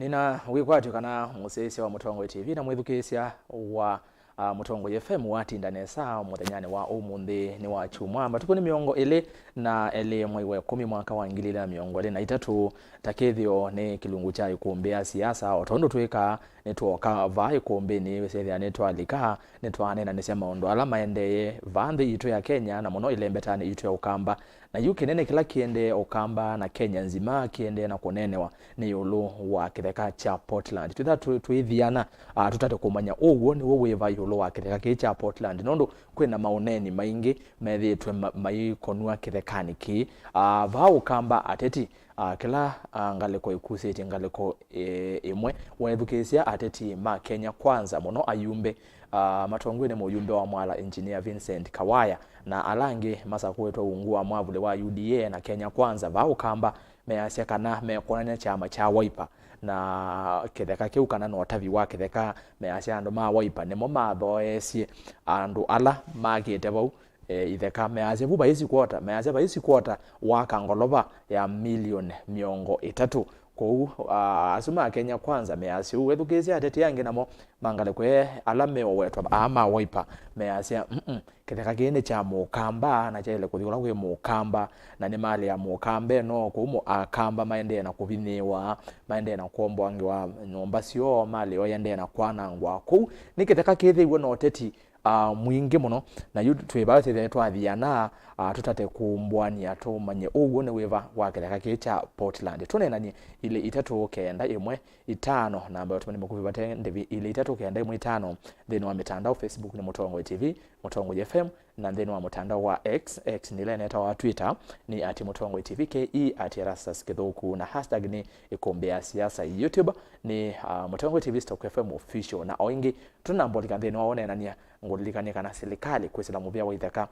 nina wikwatyo kana musese wa Mutongo TV na mwithukisya wa Mutongo FM watindane saa muthenyani wa umuthi ni wa chumwamba tuko ni miongo ile na ele mwaiwe 10 mwaka wa 2023 takethio ni kilungu cha Îkûmbî siasa otondo twika netwoka va Îkûmbî ni wesethia netwalika netwanena ni sema ondo ala maendeye vanthi itu ya Kenya na muno ile mbetani itu ya ukamba na yuke nene kila kiende ukamba na Kenya nzima kiende na kunenewa ni yulu wa kitheka cha Portland tutha tuithiana tutate kumanya Ûw'O ni wo Wîva yulu wa kitheka cha Portland nondo kwina mauneni maingi methitwe maikonua Kîthekanî ki va ukamba ateti kila ngaliko ikuseti ngaliko imwe waethukisya ateti ma Kenya kwanza muno ayumbe matongwene mu yumbe wa mwala engineer Vincent Kawaya na alange masakwetwa ungua mwavule wa UDA na Kenya kwanza va ukamba measya kana mekonanya chama cha Wîva na kitheka kiu kana no tavi wa kitheka measya andu ma Wîva nimo mathoesye andu ala magite bau itheka measya vuba isi kwota measya ba isi kwota wa kangolova ya milioni 300 kou asuma Kenya kwanza measya wethukisya ateti yange namo mangale kwe alame owetwa ama Wîva measya kitheka kine cha mukamba na chaile kuthiola kwe mukamba na ni mali ya mukambe no kumo akamba maende na kuviniwa maende na kuombo ange wa nyomba sio mali oyende na kwanangwa ku ni kitheka kithiwe no teti mwingi muno na yu twibate thene twathiana tutate kumbwania to manye Ûw'O ni Wîva wa kitheka cha Portland tunenani ile 395 namba yote nimekuvibate ndivi ile 395 then wa mitandao Facebook ni Mutongo TV Mutongo FM na then wa mtandao wa X ni Seneta wa Twitter ni @Mutongo TV ke @Erastus kithuku na hashtag ni Îkûmbî Siasa YouTube ni Mutongo TV Stock FM official na oingi tunambolika then waone nania ngolikane kana serikali kwesela muvya wa itheka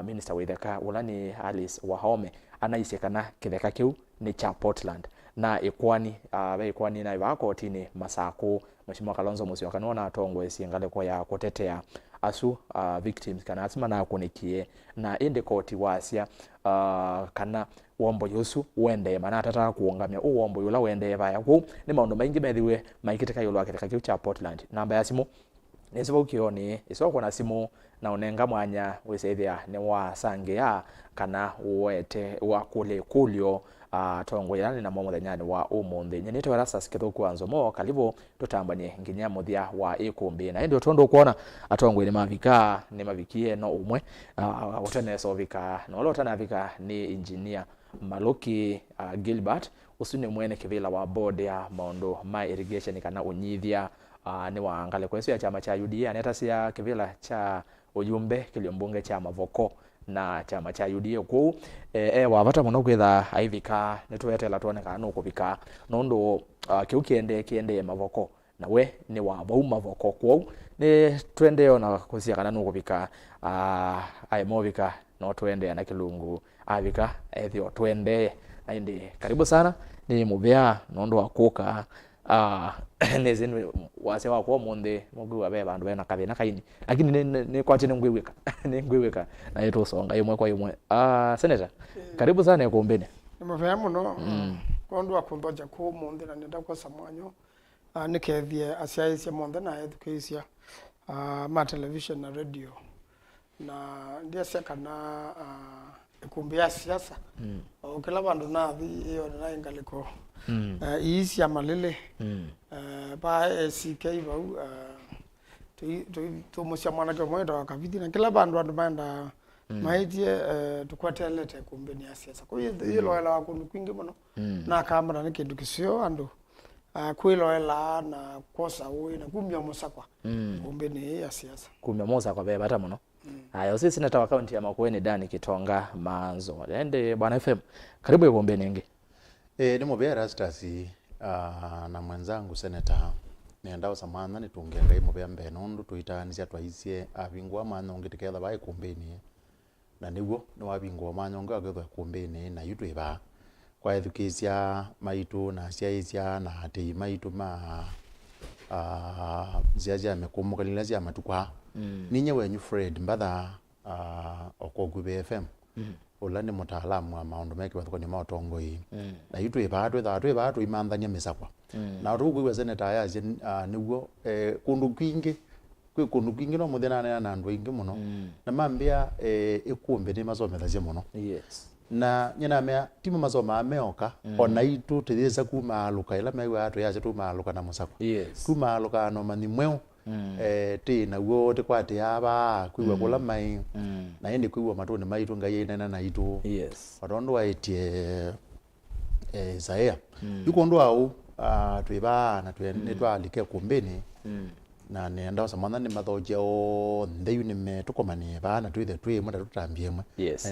minister wa itheka ulani Alice Wahome anaisekana kitheka kiu ni cha Portland na ikwani na ivakotini masako mheshimiwa Kalonzo Musyoka kanona atongo esingale kwa ya kutetea asu victims kana asima na kunikie na inde koti wasya kana wombo yusu wende mana tata kuongamya wombo yula wende baya ku ni maundu maingi methiwe maikiteka yulu akiteka kiu cha Portland namba ya simu nesiba ukioni isoko na simu na unenga mwanya wesethia ni wa sangia kana uwete wa kule kulio tongo yani na muthenyani wa umuthi nyenete Erastus kithuku Nzomo kalibu tutambanie nginya muthia wa Îkûmbî na ndio tondo kuona atongo ni mavikie no umwe utene sovika no lotana vika ni engineer Maloki Gilbert usune mwene kivila wa board ya maondo ma irrigation kana unyithia ni waangale kwesu ya chama cha UDA aneta sia kivila cha ujumbe kiliombunge cha Mavoko na chama cha UDA ku wavata muno kwitha aivika nitwetela tuoneka no kuvika nondo kiende Mavoko nawe ni wa Mavoko ku ni twende ona kusia kana no kuvika aimovika no twende na kilungu avika ethio twende na indi karibu sana ni muvya nondo wakuka nezeni wase wa kwa monde mugu wa beba ndo na kathina kaini lakini ni kwache ngwiweka na yeto songa yemwe kwa yemwe Seneta karibu sana Îkûmbî nimevya muno kondo akundoja ku monde na nenda kwa samwanyo nikethie asiaisia monde na education ma television na radio na ndia sekana Îkûmbî siasa okela bandu na thi iyo na ingaliko isi amalele ba SK bau tu musya mwana kwa mwendo akaviti na kila bandu andumanda maitie tukwatelete Îkûmbî ni siasa kwa hiyo loela wako kwingi muno na kamera ni kindu kisio andu kwiloela na kosa uwe na kumya musakwa Îkûmbî ni ya siasa kumya musakwa beba hata muno ayo sisi Seneta wa kaunti ya Makueni Dani Kitonga Maanzo ende bwana FM karibu Îkûmbî ningi ni mubya Erastus na mwenzangu Seneta nenda usamana nitungere mubya mbenondo tuitanisya twaisye abingwa manyo ngitiketha ba Îkûmbî na niguo ni wabingwa manyo ngagethwa Îkûmbî na yutwiba kwa edukisya maitu na siaisya na ati maitu ma ziaja mekumukalila cia matukwa ninye wenyu Fred Mbatha okogube FM ula ni mutaalamu wa maundu meke wathuko ni mautongoi na itu ibatu imanthania misakwa na rugu seneta yaje niguo kundu kwingi kundu kwingi no muthina na andu ingi muno na mambia Îkûmbî ni masomethacie muno na nyina mea timu masoma ameoka ona itu tithisa kuma aluka ila mewa atu yaje tu maluka na musakwa kuma aluka no manimweo ti na guo te kwati aba kuiwa kula mai na indi kuiwa matone maitu ngai nena na itu wadondo waitie Isaiah yuko ndo au twiba na twene twalike kumbini na nenda samana ni mathoje o ndeyu ni metukomanie bana twithe twi munda tutambie mwe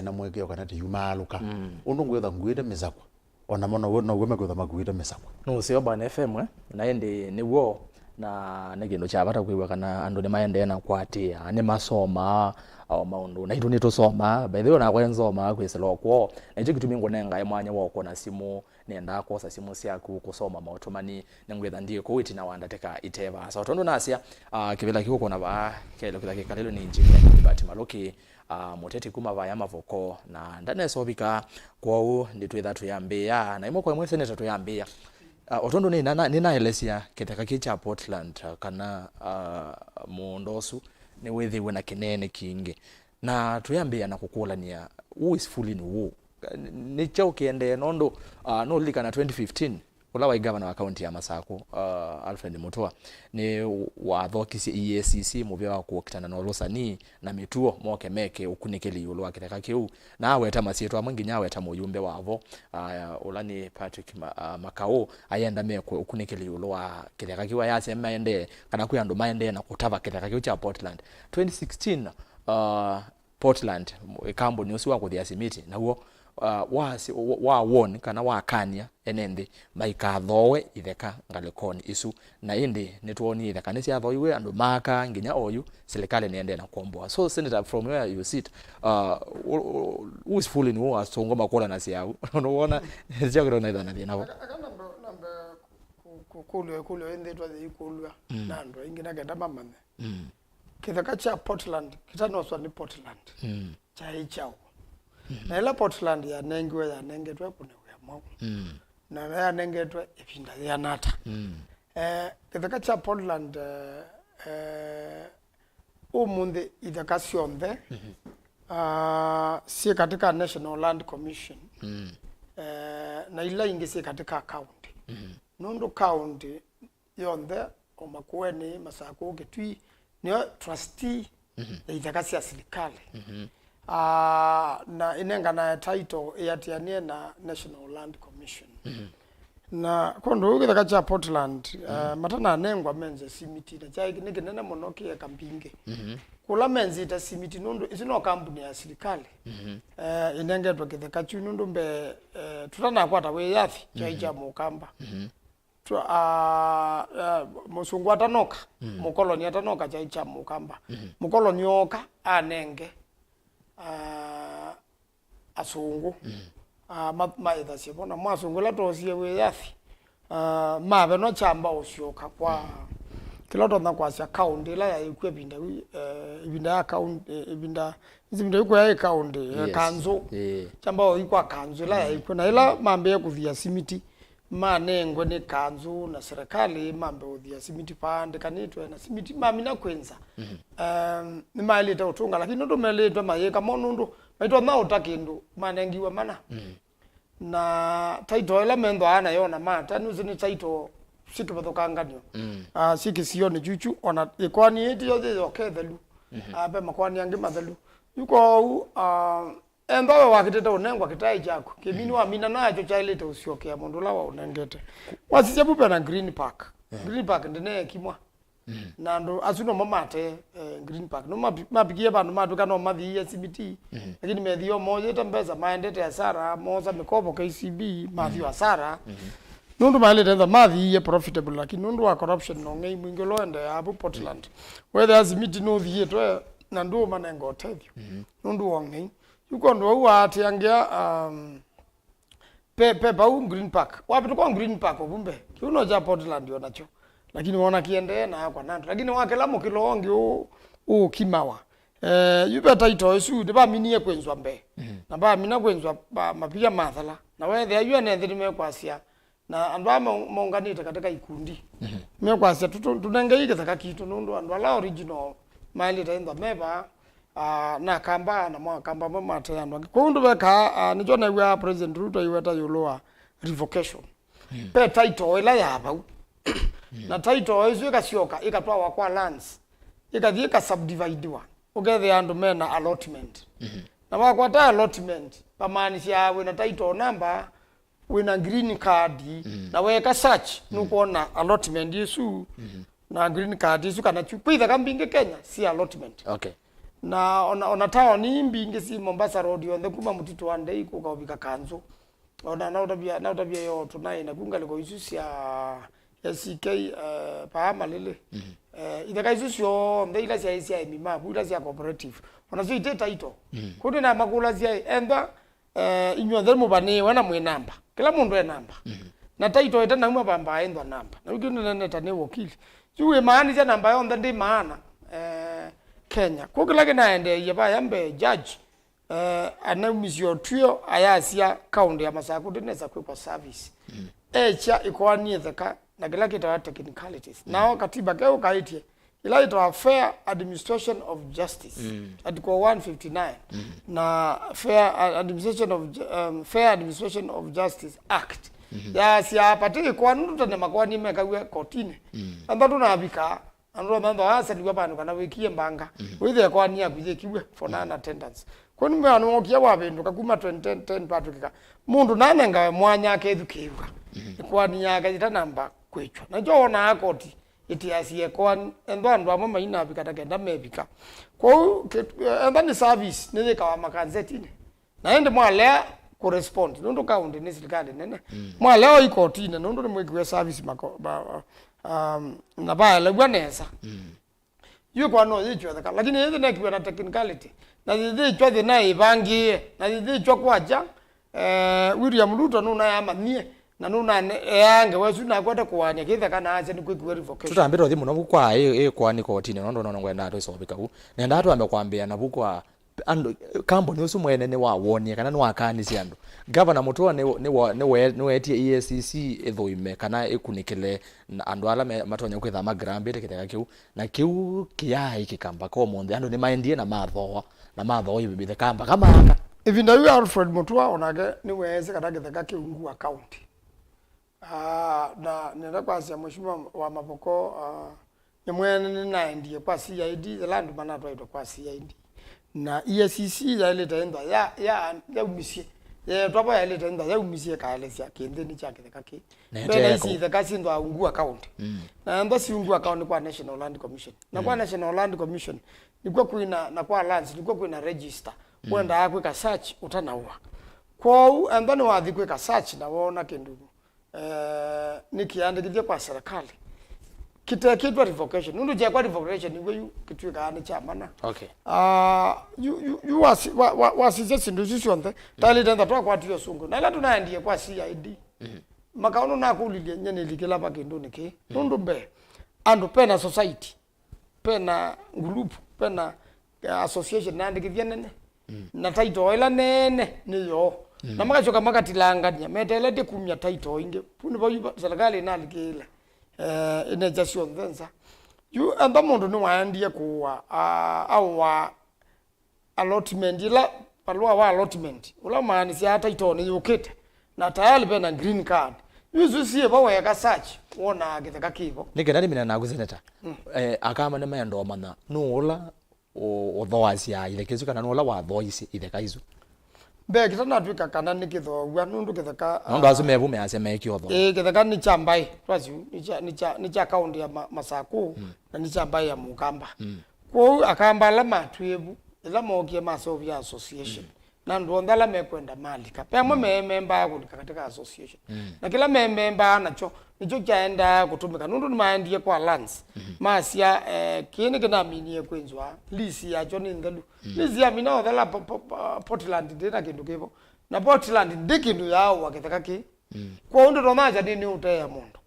na mweke okana ti yumaluka undu ngwetha ngwire misakwa ona mono wono gweme gwetha magwire misakwa no sio bana FM na indi ni wo na negindo cha bata kwiwa kana andu ni maende na kwatia ni masoma au maundu na itu ni tusoma by the way na kwenzoma kwiselo kwo na ijo kitumingo nenga imwanya woko na simu nenda kosa simu siaku kusoma mautomani nengwetha ndiye ko witi na wanda teka iteva so tondo nasia kivela kiko na ba kelo kila kikalelo ni engineer Mbatha maloki muteti kuma vaya mavoko na ndane sobika kwao nditwetha tuyambia na imo kwa mwe seneta tuyambia otondo ni elesia Kîthekanî cha Portland kana muondosu ni withiwe na kinene kingi na tuyambia na kukulania who is fooling who ni chao kiende nondo no lika na 2015 ula wa governor wa county ya Masako Alfred Mutua ni wathokisi EACC muvya wa kuokitana na losani na mituo moke meke ukunikeli yulo wa Kîthekanî na aweta masieto amwe nginya aweta muyumbe wavo ula ni Patrick Makao ayenda meke ukunikeli yulo wa Kîthekanî wa yase maende kana kuyandu maende na kutava Kîthekanî cha Portland 2016 Portland ikambo nyusi wa kuthia simiti na huo wa won kana wa kania enende maika thowe itheka ngalekoni isu na indi nituoni itheka nisi athoiwe andu maka nginya oyu serikali niende na komboa so senator from where you sit who is fooling who asongo makola na siau unaona njagiro na ithana thina namba kulwe ende twaze ikulwa nando ingina genda mamane Kîthekanî cha Portland kitanoswa ni Portland cha ichao na ila Portland ya nengiwe ya nengetwe kunewe mo na ya nengetwe ipinda ya nata Kîthekanî cha Portland umundi idakasyombe si katika National Land Commission na ila ingi si katika county nundu county yonde o Makueni Masako Kitui ni trustee ya idakasi ya serikali na inenga na title yatianie na National Land Commission na kondo Kîthekanî cha Portland matana nengwa menze simiti na chai nene monoki ya kampinge kula menze ita simiti nundu isino kampuni ya serikali inenge twa Kîthekanî nundu mbe tutana kwata we yathi chai cha mukamba musungu atanoka mukoloni atanoka chai cha mukamba mukoloni oka anenge asungu maitha sibona mwasungu la tosie we yathi mabe no chamba osyoka kwa kiloto na kwa sia county la ya ikwebinda ibinda ya county ibinda izimda iko ya county kanzo chamba iko kanzo la ya iko na ila mambe kuthia simiti manengwe ni kanzo na serikali mambe uthia simiti pande kanitwe na simiti mamina kwenza ni maleta utunga lakini ndo meleta mayeka monundu maitwa na utakindu manengiwa mana na title ela mendo ana yona mata nuzini title sikibothokanganyo sikisioni chuchu ona ikwani eti yothe okethelu abe makwani angi mathelu yuko endawe wakiteta unengwa kitai chako kimini wa mina nacho chailete usiokea mundu la wa unengete wasije bupe na Green Park ndine kimwa na ndo asuno mamate Green Park no mapigie bandu matuka no mathi CBT lakini medhio moja tambeza maendete hasara moza mikopo KCB mathi hasara nundu mailete the mathi profitable lakini nundu wa corruption no ngei mwingi loende abu Portland whether CBT no thie to na ndo manengo tethio nundu wongei yuko ndo wa atiangia pe Green Park wapi tukwa Green Park obumbe kiuno ja Portland yo nacho lakini wona kiende na kwa nandu lakini wakela mukilongi kimawa Yube title isu de ba mini ekwenzwa mbe na ba mina kwenzwa ba mapia mathala na we there you and me kwasia na andwa maunganite katika ikundi me kwasia tunengeike thaka kitu nundu andwa la original mali taenda meba na kamba na mwa kamba mate andwa kundu beka ni jona wa president Ruto iweta yuloa revocation pe title ila yaba na title isu ikasioka ikatwa wa kwa lands ikathika subdividewa ugethe andu mena allotment na wakwata allotment pamanisha wina title number wina green card na weka search nukuona allotment yesu na green card yesu kana chukwitha kambinge Kenya si allotment okay na ona town imbinge si Mombasa road yonde kuma mutito ande ikuka ubika kanzo ona na utabia yo tunai na kunga liko isu ya CK paama lele ithaka isu sio ndeila cia cia mima bula cia cooperative ona cio ite title kundi na makula cia enda inyo ndemu bani wana mwe namba kila mundu e namba na title ita na mabamba enda namba na ukini nene tane wakili juwe maana cia namba yo ndende maana Kenya kukila kinaende yaba yambe judge anaumizio trio ayasia county ya Masaku dineza kwa service echa ikwani thaka na kila kita technicalities nao katiba keo kaitie ila ito fair administration of justice article 159 na fair administration of justice act ya sia patiki kwa ndu tane makwani mekawe kotini anda tunabika ando mando asa ni baba kana wikie mbanga withe kwa nia kuje kiwe for non attendance kwani mwe anu okia wabendu kakuma 2010 patukika mundu nanenga mwanya akeethukiwa kwa nia kajita namba kwechwa na jona akoti itiasie kwa endo andu amwe maina bikata kenda mebika kwa enda ni service nile kawa makanzetini na ende mwalea correspond nundu kaunti ni serikali nene mwalea ikotini nundu ni mwekiwe service na ba le gwanesa yuko no yichwa thaka lakini yeye na kiwa na technicality na yeye chwa de na ibangi na yeye chwa kwaja William Ruto nuna ya manie na nuna yange wesu na kwata kwanya kitha kana aje ni kwikiwe revocation tutambira thimu no kwa kwa ni kotini no ngwenda ndo isobika ku nenda atu amekwambia na bukwa ando company usu mwene ne wa wonie kana no akanisi ando governor mutua ne wetie EACC ethoime kana ikunikele ando ala matonya kwitha magrambe teketeka kiu na kiu kiai kikamba ko monde ando ni maendie na matho ibithe kamba kama aka ivinda yu Alfred Mutua onage ni weze kataketheka kiungu account na nenda kwasia mheshimiwa wa Mavoko ni mwene ni naendie kwa CID land manatwa ito kwa CID na EACC ya ile taenda ya umisie ya twapo ya ile taenda ya umisie kaale sia kende ni chake thekaki bena isi thekasi ndo ungu account na ndo si ungu account kwa National Land Commission na kwa National Land Commission ni kwa kuina na kwa lands ni kwa kuina register kwenda akweka search utanaua kwa andani wathi kweka search na wona kindu nikiandikithia kwa serikali kitekitwa revocation nundu je kwa revocation ni weyu kitwika ani chamana okay you was sindu cionthe tali tenda twa kwa tio sungu na ila tunaendie kwa CID makaono na kulilie nyene likila pa kindu niki nundu mbe andu pena society pena group pena association na ndikithia nene na title ila nene niyo na makachoka makatilangania metele de kumya title inge puni ba serikali inalikile ine jasio ndenza you anda mundu ni waandie kuwa au wa allotment ila palwa wa allotment ula maani si hata itone yukite na tayari bena green card yuzu sie bawa ya search wona githeka kibo nikenda mina na Seneta akama ne mayando mana nula o thoasi ya ile kizu kana nula wa thoisi ile kaizu be kitana twika kana nikithogwa nundu githeka ndo azumebu me aseme kiotho githeka ni chambai twazi ni cha account ya Masaku na ni chambai ya Mukamba kwa akamba la matwebu ila mokie masovia association na ndo ndala mekwenda malika pemwe member katika association na kila member nacho nicho chaenda kutumika nundu nimaendie kwa lands masia kini kina minie kwenzwa lisi ya John Ndelu lisi ya mina odala Portland ndina kindu kibo na Portland ndikindu yao wakitheka ki kwa ndo romaja nini uteya mundu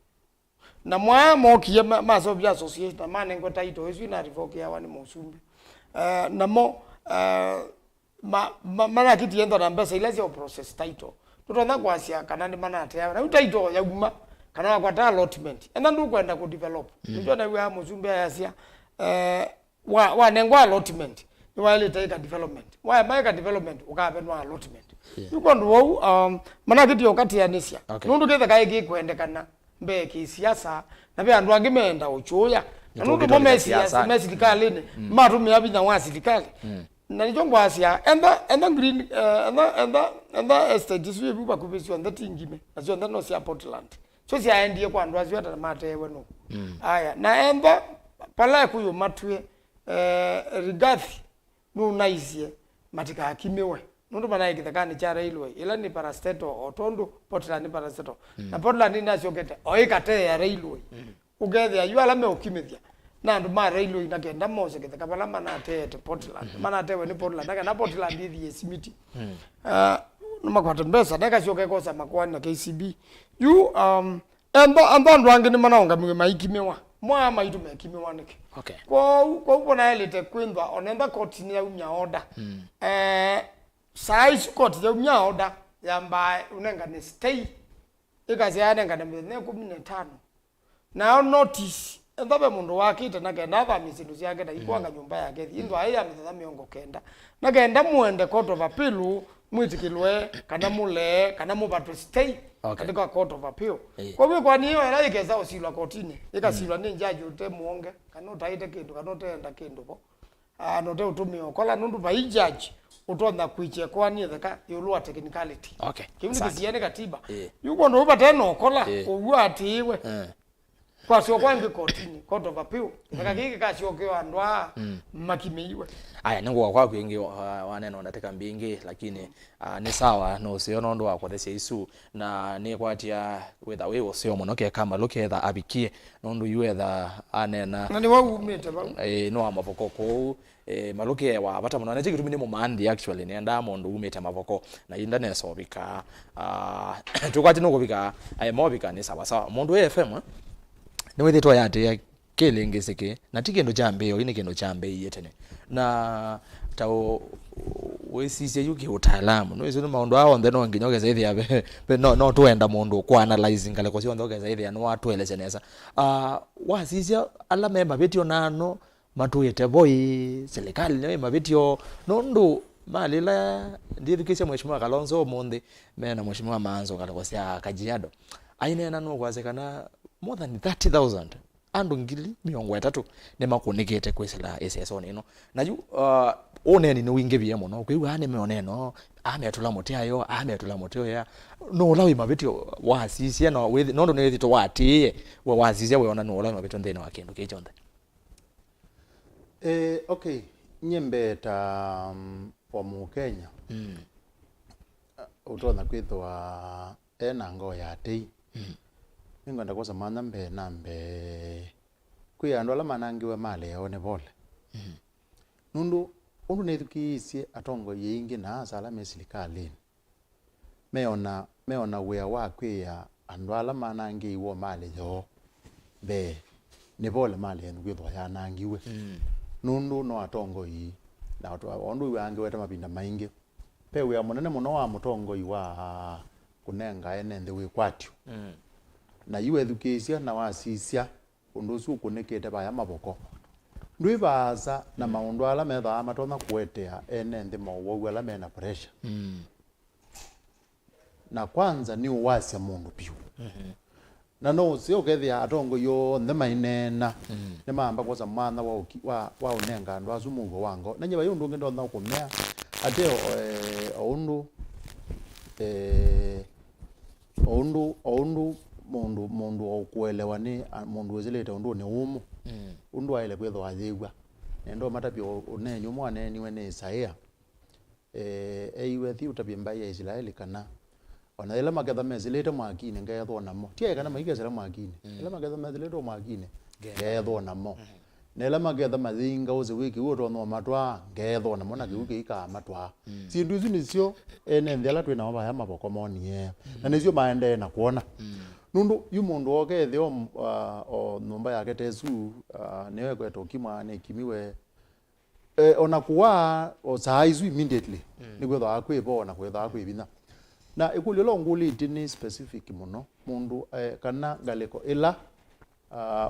na mwa mokie maso bya association mane ngota ito hizo na revoke ya wani musumbi namo mana kiti endo na mbesa ile cia process title tutona kwasia kana ni mana atea na title ya guma kana kwa ta allotment enda ndu kwenda ku develop ndio na wa muzumbe yasia wa nengwa allotment ni wa ile take development wa make development ukabe no allotment yuko ndo mana kiti okati ya nisia nundu kethe kai kwendekana mbe ki siasa na be andu angimeenda uchuya na nundu mo siasa serikali ni matumia binya wa serikali na nicho ngwasia enda green enda estate sio buba kubisio enda tingime na sio enda no sia Portland so sia endie kwa andu azio ata matewe no aya na enda pala kuyo matwe rigathi no naisie matika akimewe nundu mana Kîthekanî cha railway ila ni parastato otondo Portland ni parastato na Portland ni nasio kete oikate ya railway ugethe ayu ala me ukimethia na andu ma railway na kenda mose Kîthekanî bala mana atete Portland mana atewe ni Portland na Portland ithi simiti numa kwa mbesa neka sio kekosa Makueni na KCB you ando andu angi ni manaonga maikimewa mwa maitu mekimewa niki kwa ubona elete kwindwa onenda koti ni ya umya order sai court ya umya order yamba unenga ni stay ikazi yanenga na 15 na notice ndabe mundu wakite na kenda ava misindu yake na ikwanga nyumba yake indu aya mitha miongo kenda na kenda muende court of appeal mwitikilwe kana mule kana mubatwe stay katika court of appeal kwa hivyo kwa niyo era ikeza osilwa kotini ikasilwa ni jaji ute muonge kana utaite kindu kana utenda kindu ko note utumio kola nundu ba judge utonda kuiche kwa ni theka yulwa technicality kimni kisiene katiba yuko ndo bateno kola ogwa atiwe kwa sio kwangi kotini court of appeal ngakiki kasio andwa makimeiwe aya ningo kwa kwingi waneno ndateka mbingi lakini ni sawa no sio nondo wa kwathese isu na ni kwatia whether we usio monoke kama loketha abikie nondo yuetha anena na ni waumete ba no amavoko ko maluke wa bata muno na chikitumi ni mumandi actually ni enda mondo umete mavoko na inda nesobika tukwati no kubika mobika ni sawa sawa mondo FM niwethe twa yate ya kelengeseke na tikendo chambe yo ine kendo chambe yetene na tawo wesise yuki utaalamu no izo maundu awo ndeno nginyogeza ithi yabe no tuenda mundu kwa analyzing kale ko sio ndogeza ithi anu watu elezeneza wasisia ala memba betio nano Mûtaalamu serikali ne mabetio nondo malila ndithikisha mheshimiwa Kalonzo monde mena mheshimiwa Maanzo kale ko sia Kajiado aine nano kwazekana more than 30,000 andu ngili 30 ne makunikete kwesela SSO nino naju oneni no winge bia muno kwiwa ane meoneno ametula moteayo ametula moteo ya no lawi mabetio wasisia no with no ne thito watie wa wasisia we ona no lawi mabetio ndene wakindu kichonde okay nyembeta wa Mukenya utona kwithwa ena ngo ya tei ngwenda kwa samana nambe kwi andu ala manangiwe male one bole nundu undu nethukiisie atongo yingi na asala mesirikali meona wea wa kwia andu ala manangiwe male yo be ne bole male enu kwithwa yanangiwe nundu no atongo yi na ondu wange weta mabinda maingi pe wea munene muno wa mutongo yi wa kunenga enende we kwatio na iwe education na wasisia undu su kunekete baya maboko ndwibaza na maundu ala metha matona kwetea enende mawo ala mena pressure na kwanza ni uwasia mundu piu na no sio kethia atongo yo ndema inena ne mamba kwa zamana wa unenga ndo azumungo wango na nyeba yundu ngendo na kumea ateo oundu mundu okuelewa ni mundu wezileta undu ne umu undu aile kwetho athigwa endo matapio unenyu mwane niwe ne Isaia eiwe thi utapia mbai ya Israeli kana ona ile magetha mezileta mwakine ngethwo namo tie kana maigezera mwakine ile magetha mezileta mwakine ngethwo namo na ile magetha mathinga uze wiki uto no matwa ngethwo namo na giuke ika matwa sindu izu nicio ene ndela twina maba ya maboko monie na nicio maende na kuona nundu yu mundu okethe o numba yake tesu niwe kweto kimwa ne kimiwe ona kuwa o saizu immediately ni kwetha akwibo na kwetha akwibina na ikulilo nguliti ni specific muno mundu kana galeko ila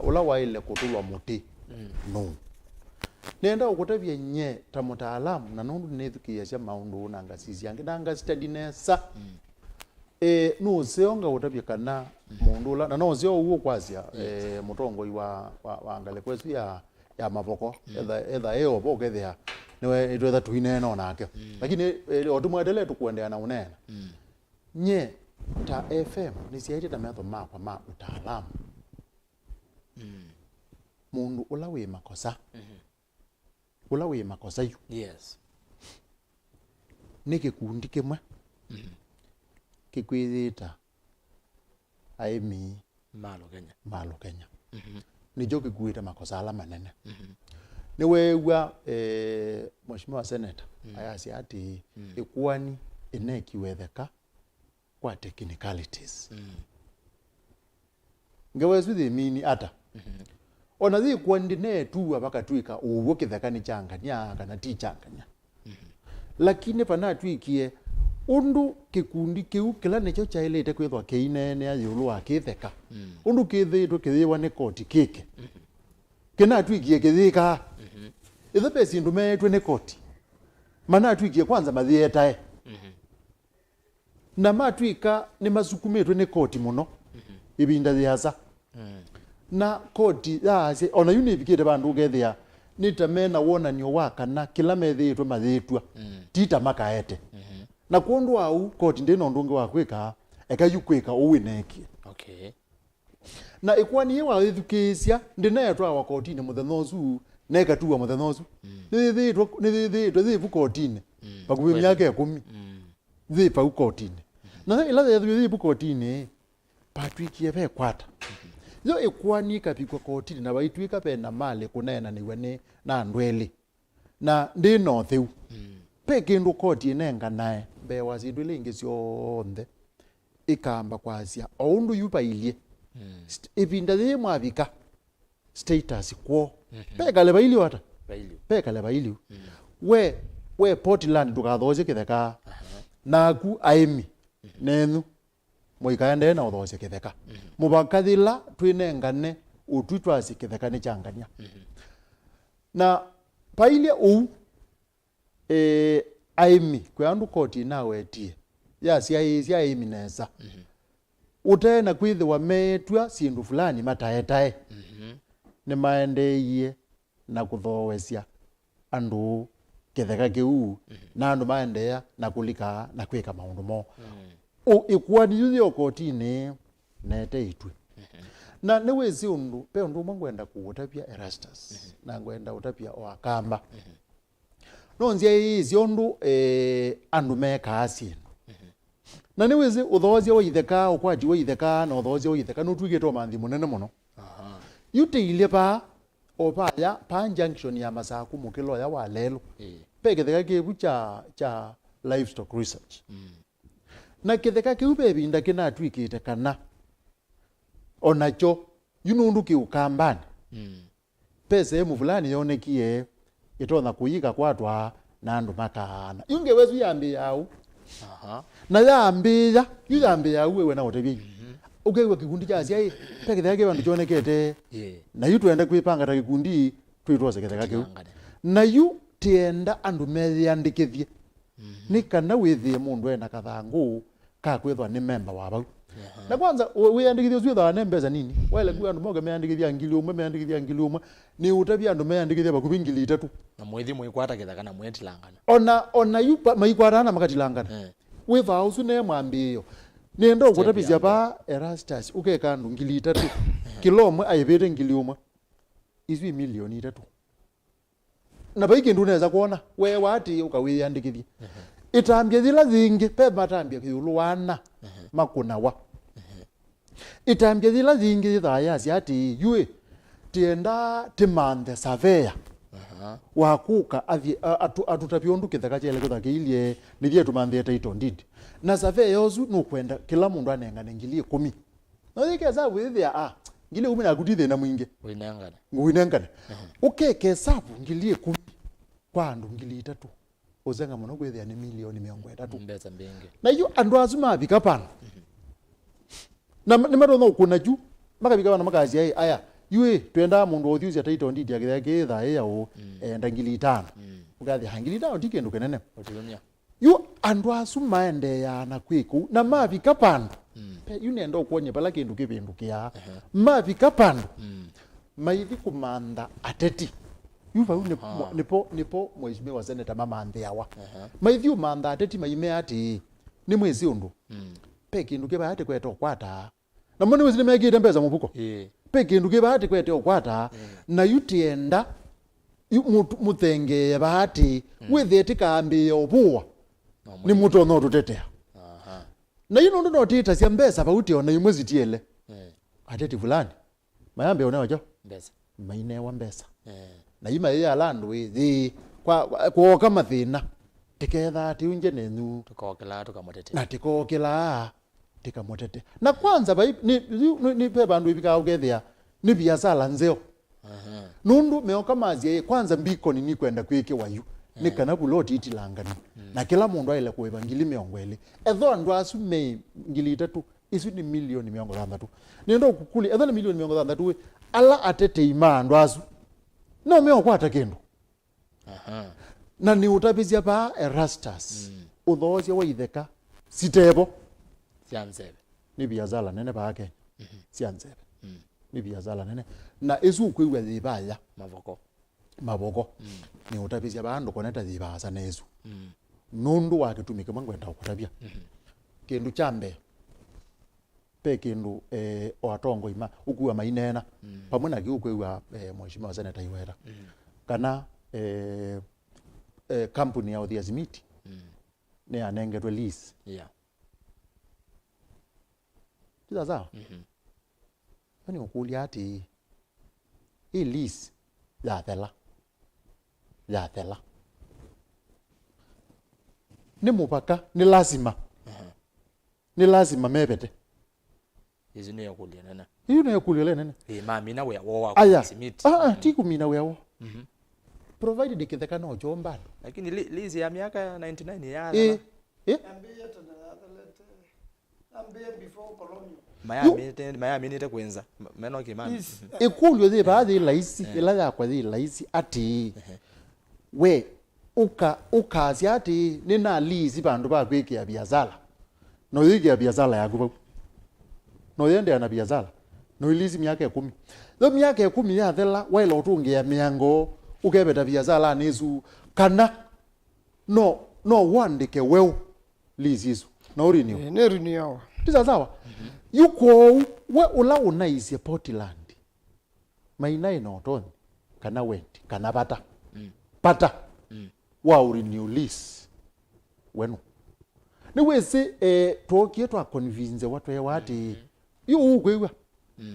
ula waile kutulwa muti no nenda ukutavya nye ta mutaalamu na nundu nethukia cia maundu na ngasisi yange na ngasitadi nesa no seonga utavya kana mundu la na no seo uo kwazia mutongoi wa ngaleko esu ya mavoko etha eo bokethia niwe itwetha tuine no nake lakini otumwendele tukuendea na unena nye ta FM ni siaite ta metho makwa ma utaalamu mundu ula wi makosa ula wi makosa yu yes niki kundi kimwe kikwithita aemi malo Kenya ni joki kuita makosa ala manene ni wewa mheshimiwa Seneta ayasi ati ikuani inekiwetheka kwa technicalities ngewezu thimini ata ona thi kwandi ne tu abaka tuika Ûw'O Kîthekanî changanya kana ti changanya lakini pana tuikie undu kikundi kiu kila necho chailete kwithwa keinene ya yulu wa Kîtheka undu kithitwe kithiwa ni koti kike kina tuikie kithika ithe pesi ndumetwe ni koti mana tuikie kwanza mathietae na matuika ni masukumetwe ni koti muno ibinda thiasa na koti yaase ona unifikite bandu gethia nitamena wonanio wa kana kila methitwe mathitwa tita makaete na kundu au koti ndino ndungi wa kwika ekayukwika uwineki okay na ikwani wa ithukisia ndinetwa wa kotini muthenozu nekatuwa muthenozu nithithitwe thivu kotini bakubi myaka 10 thipa ukotini na ila thivu kotini patwikie be kwata yo ikwani kapikwa kotini na baitwika pena male kunena niwe ni na ndweli na ndino theu pe kindu koti nenga nae be wazindu lingi cionthe ikamba kwasia oundu yupailie ibinda thi mwabika status quo pe kale bailio ata pe kale bailio we Portland tukathoje Kîtheka naku aemi nenu moikaende na uthoje Kîtheka mubakathila twinengane utwitwasi Kîthekanî changanya na pailia u aemi kwa andu koti nawetie ya sia aemi nesa utena kwithiwa metwa sindu fulani mataetae ni maendeiye na kuthowesia andu Kîtheka kiu na andu maendea na kulika na kwika maundu mo ikwani yuthio kotini nete itwe na ni wezi undu pe undu mangwenda kuutapia Erastus na ngwenda utapia o akamba no nzia izi undu andu meka asino na ni wezi uthozia wa Itheka ukwaji wa Itheka na uthozia wa Itheka no twigitwo manthi munene muno yutiile pa opaya pa junction ya masaku mukilo ya walelo pe Kîtheka kibu cha livestock research na Kîtheka kiu bebinda kina twikite kana onacho yunundu kiukambani pese mu fulani yonekie itona kuyika kwatwa na andu makana yunge wezu yambi yau na yambi yau wewe na otebi ukewe kikundi cha sia pe Kîtheka kiu andu chonekete na yu twenda kwipanga ta kikundi twitwose Kîtheka kiu na yu tienda andu methiandikithie ni kana withie mundu ena kathangu ka kwithwa ni member wa bau na kwanza wiandikithio switha na mbeza nini wale kwa andu moga meandikithia ngili umwe ni utabia andu meandikithia bakubi ngili 3 na mwethi mwikwata Kîtheka na mwetilangana ona yupa maikwata makatilangana witha usu ne mwambio nendo ukutapisia pa Erastus ukeka andu ngili 3 kilomwe ayibete ngili umwe isu milioni 3 na baiki ndu neza kuona we wati ukawiandikithia itambia thila thingi pe matambia kiulu wana makuna wa itambia thila thingi thaya ati yue tienda timanthe surveyor wakuka atutapia undu Kîtheka chele kuthakiilie nithie tumanthe title deed na surveyor yozu nukwenda kila mundu anengane ngili 10 no thikeza withia ngili 10 na kutithe na mwingi winengana ukeke sabu ngili 10 kwa andu 3,000 uzenga muno gwithia ni milioni 300 mbeza mbingi na iyo andu azuma bika pana na ni madono kuna ju makabika bana makazi aya yue twenda mundu othiucia taito ndidi akithia kitha ya o enda 5,000 ugathi 5,000 tikindu kenene otigonia yu andu azuma ende ya na kwiku na mabika pandu pe yu nenda kuonye bala kindu kibindukia mabika pandu maithi kumanda ateti yuva nipo mheshimiwa seneta Maanzo maithi umanda ateti maime ati ni mwezi undu pe kindu kibate kwete okwata na moni wezi nimegire mbeza mubuko pe kindu kibate kwete okwata na yutienda muthenge bahati withete kambi obua ni muto no tutetea na yino ndo notita cia mbesa bauti ona imwe zitiele ateti fulani mayambe ona wajo mbeza maine wa mbesa na ima ya landu ithi kwa kama thina tiketha ati unje nenu tukokela tukamotete na tikokela tikamotete na kwanza bai ni pe bandu ibika ugethia ni biashara nzeo nundu meoka mazi kwanza mbiko ni kwenda kwike wayu ni kana buloti itilangani na kila mundu aile ku evangeli meongwele etho andu asume 3,000 isu ni milioni 300 nendo kukuli etho ni milioni 300 ala atete imandu asu no meokwata kindu na ni utapizia pa Erastus uthocia wa itheka sitebo sianzebe ni biashara nene baake sianzebe ni biashara nene na isu kwiwe thibaya maboko ni utapizia bandu koneta thibasa nezu nundu wakitumika mangwenda kutabia kindu chambe pe kindu oatongo ima ukuwa mainena pamwe na kiukwiwa mheshimiwa seneta iwera kana kampuni ya Odhia Simiti ne anengetwe lease kila sawa yani ukulia ati hii lease ya thela ni mupaka ni lazima mebete izi ne yakulia nana hiyo ne yakulia nene mami na wewe wa simiti tiku mina wewe provided Kîthekanî no jomba lakini lease ya miaka 99 ya ambie before colonial Miami nite kwenza meno kimani ikulyo thi baadhi laisi ila yakwa thi laisi ati we ukazi ati nina lease bandu ba kwikia biashara no yigia biashara yaku no yende na biashara no lease miaka 10 tho miaka 10 ya thela waila utungia miango ukebeta biashara nezu kana no wandike wewe lease isu no renew ne renew tisa sawa yuko we ula unaisia Portland maina inotoni kana wendi kana pata wa renew lease wenu ni wese tokie twa convince watu ya wati yu ukwewa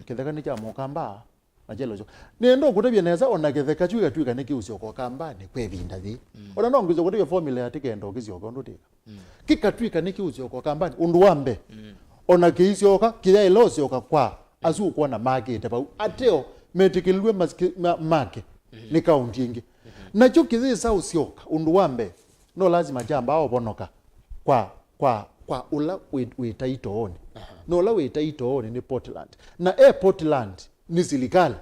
Kîthekanî cha mokamba majelo jo nendo kutabia neza ona Kîtheka chuga twika nikiusio kwa kambani kwevinda thi ona no ngizo kutabia formula ya tikendo kizio kondo tika kikatwika nikiusio kwa kambani undu wambe ona kiisioka kithia ilosioka kwa asu kuona market pa ateo metikilwe market ni kaunti ingi nacho kithia sa usioka undu wambe no lazima jamba ao bonoka kwa ula witaito oni no la witaito oni ni Portland na Portland ni serikali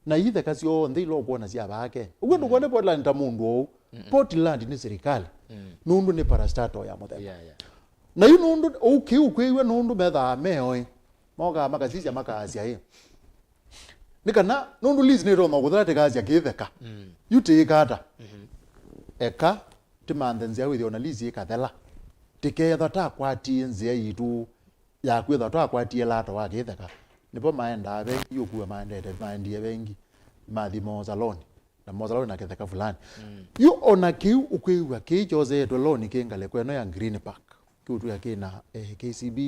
na ithe kasi o ndilo kuona cia bake ugundu kuone Portland ta mundu Portland ni serikali nundu ni parastato ya muthemba na yu nundu ukwiwe nundu metha meo moga makasisia makasia hiyo nikana nundu lease ni ro no kuthate kasia Kîtheka yutikata eka timanthe nzia withi ona lease ikathela tiketha ta kwati nzia yitu ya kwitha ta kwati lato wa Kîtheka nipo maenda be yukuwa maendete maendie bengi mathi mozaloni na mozaloni na Kîtheka fulani yu ona kiu ukwiwa kijoze to loni kingale kweno ya Green Park kiutu ya kina KCB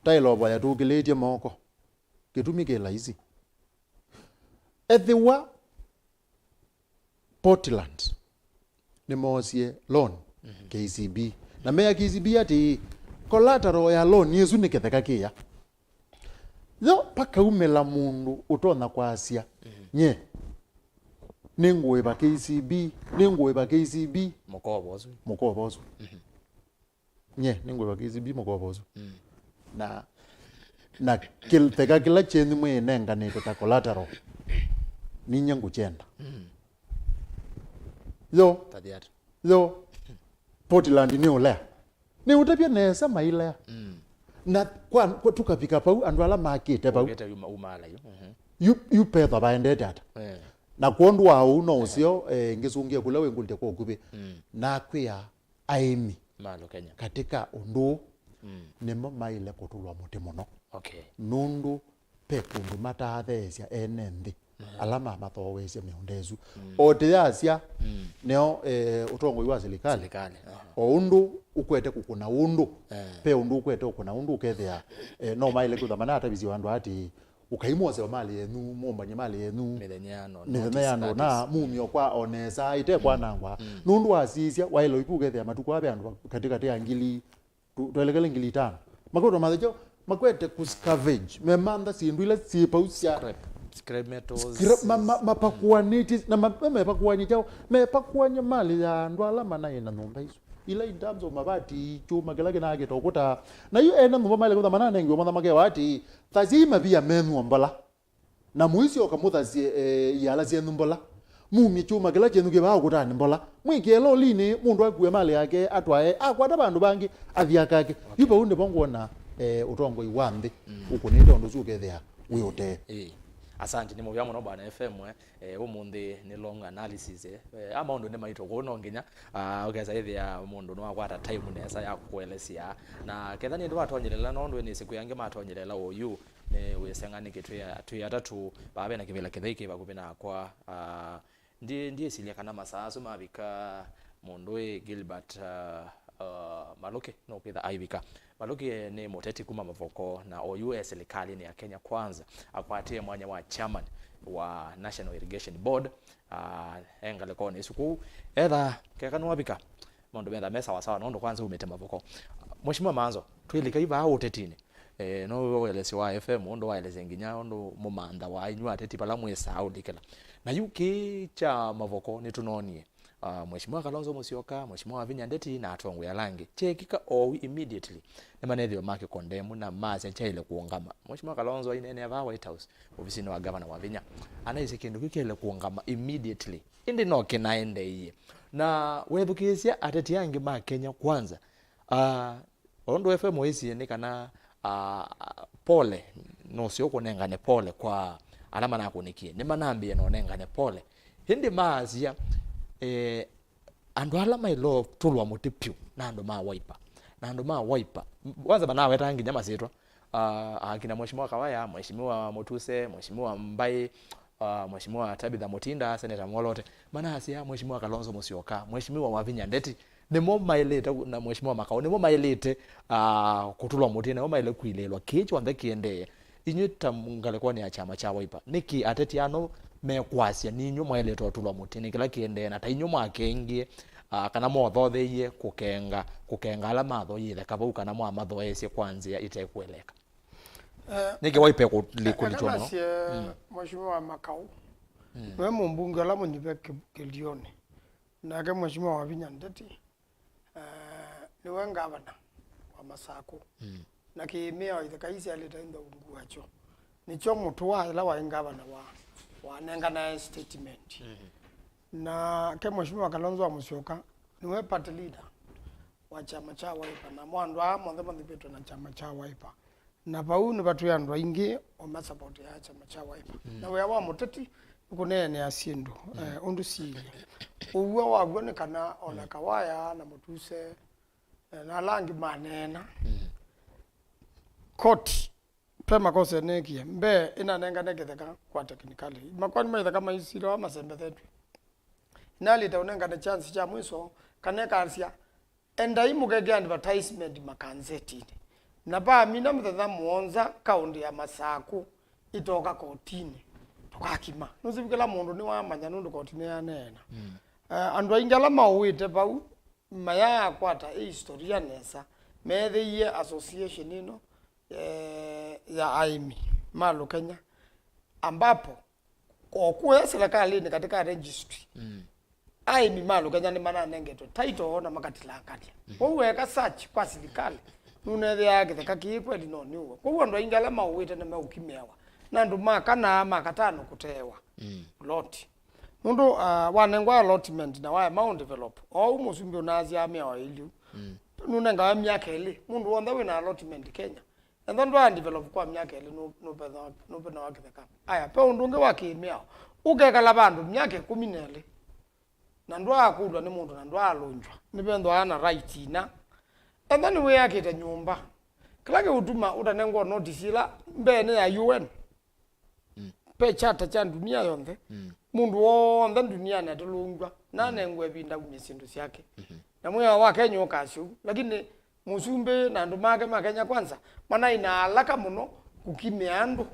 tailobo ya tukiletie moko kitumike laisi ethiwa Portland ni mosie loan KCB na meya KCB ati collateral ya loan yesu ni Kîtheka kia yo paka umela mundu utona kwa asia nye ningweba KCB ningweba KCB mukobozo nye ningweba KCB mukobozo na kiltega kila cheni mwe nenga ni ta collateral ninya nguchenda yo Portland ni ule ni utapia nesa maila na kwa tukafika pau andu ala makite pau you pay the binde data na kondu wa uno usio ngisungia kula wengulite kwa kubi na kwia Aeni malo Kenya katika undu nimo maile kutulwa muti muno nundu pekundu matathecia enendi alama mathowecia miundezu ote yacia neo utongoi wa serikali o undu ukwete kukuna undu pe undu ukwete kukuna undu ukethia no maile kuthamana hata bizi wandu ati ukaimose mali yenu mumbanye mali yenu mithenya na mumio kwa onesa ite kwa nangwa nundu wasisia wailo ikugethia matuko abe andu katika ya ngili tuelekele ngili 5 makoto mathejo makwete kuscavenge memanda sindu ile sipausia scrap metals mapakuaniti na mapakuani chao mepakuanya mali ya ndo alama na ina nomba hizo ila in terms of mabati chuma gelage na age tokuta na yu ena nomba mali kwa manana ngio mwana make wati tazima bia menu mbala na muisi okamuthazi yala zie numbola mumi chuma gelage nuge ba kutani mbola mwikelo lini mundu akuwe mali yake atwae akwata bandu bangi athiakake yuba unde bongona utongo iwambe ukuninde ndo zukethea uyote asante ni muvya muno bana FM umundi ni long analysis ama undu ne maito kuno nginya ogeza ithia mundu no akwata time nesa ya kuelesia na ketha ni ndo atonyelela no ndo ni siku yange matonyelela oyu ne wesengani kitwe atatu babe na kivela kethaiki bakupina kwa ndiye silia kana masaso mabika mundu Gilbert Maloke no kitha aibika Maloke ni muteti kuma mavoko na oyu serikali ni ya Kenya kwanza akwatie mwanya wa chairman wa National Irrigation Board engale kone isuku etha kekanu wabika mondo betha mesa sawa nondo kwanza umete mavoko Mheshimiwa Maanzo twilika iba utetini no welesi wa FM ondo waeleze nginya ondo mumanda wa inyu ateti pala mwesa audikela na yuki cha mavoko ni tunonie Mheshimiwa Kalonzo Musyoka Mheshimiwa Vinyandeti na atongo ya langi chekika immediately emanethio make condemn na mazi chaile kuongama Mheshimiwa Kalonzo inene ava White House ofisini wa governor wa Vinya anaise kindu kikele kuongama immediately indi no kinaende iye na wethukisia ateti yangi ma Kenya kwanza ondo FM isi ni kana pole no sio kunengane pole kwa alama na kunikie ni manambie no nengane pole hindi maazia andu alama ilo tulwa mutipyu na andu ma waipa kwanza bana wetangi nyama zitwa akina Mheshimiwa Kawaya Mheshimiwa Motuse Mheshimiwa Mbai Mheshimiwa Tabitha Mutinda Seneta Mwolote mana asia Mheshimiwa Kalonzo Musyoka Mheshimiwa Wavinya Ndeti nimo mailete na Mheshimiwa Makao nimo mailete kutulwa mutina nimo maile kuilelwa kichwa ndekiende inyuta mungale kwa ni ya chama cha waipa niki ateti ano mekwasia ninyu maile totulwa mutini kila kiende na tainyu makengie kana mothothe kukenga ala matho yithe kabau kana mwa matho ese kwanzia itekweleka niki waipe kulitomo Mheshimiwa Makau we mumbunge la munyibe kilioni na ke Mheshimiwa Wavinya Ndeti ni wengavana wa Masako na kimeo ithakaisi alita ndo unguacho nicho mutu wa ila wa ngavana wa nengana statement na ke Mheshimiwa Kalonzo Musyoka niwe party leader wa chama cha Waipa na mwandu amwe ndipetwa na chama cha Waipa na bau ni batu yandu aingi o support ya chama cha Waipa na we wa muteti kunene asindu undu sile Ûw'O wagone kana ona Kawaya na Mutuse na langi manena court pema kose nekie mbe ina nenga negetheka kwa technically makwani maitha kama isiro ama sembe thetu nali taunenga na chance cha mwiso kaneka asia enda imugege advertisement makanzeti na ba mina mthatha muonza kaundi ya Masaku itoka kotini tukakima nuzibikela mundu ni wa manya nundu kotini ya nena andu aingala mawite bau maya kwata historia nesa methe association ino ya Aeni malo Kenya ambapo okuya serikali ni katika registry ai mimalo Kenya ni mana nengeto title na makatila katia weka search kwa serikali nune ya kitheka kipwe dino niwa kwa ndo ingala mawite na maukimewa na ndo makana makatano kutewa lot mundu wanengwa allotment na wa mount develop au musumbi unazi amia wa iliu nune nga myaka ile mundu wonda wina allotment Kenya and then ndo develop kwa myaka ile no pena wakitheka aya pe undunge wakimia ukekala bandu myaka 14 na ndo akulwa ni mundu na ndo alonjwa nibendo ana right ina and then we yakita nyumba klake utuma utanengwa notice ila mbene ya UN pe chata cha dunia yonde mundu wonde dunia na tulungwa na nengwe binda kumisindu yake na mwe wa Kenya ukashu lakini musumbe na ndo makenya kwanza mana ina alaka muno kukimia andu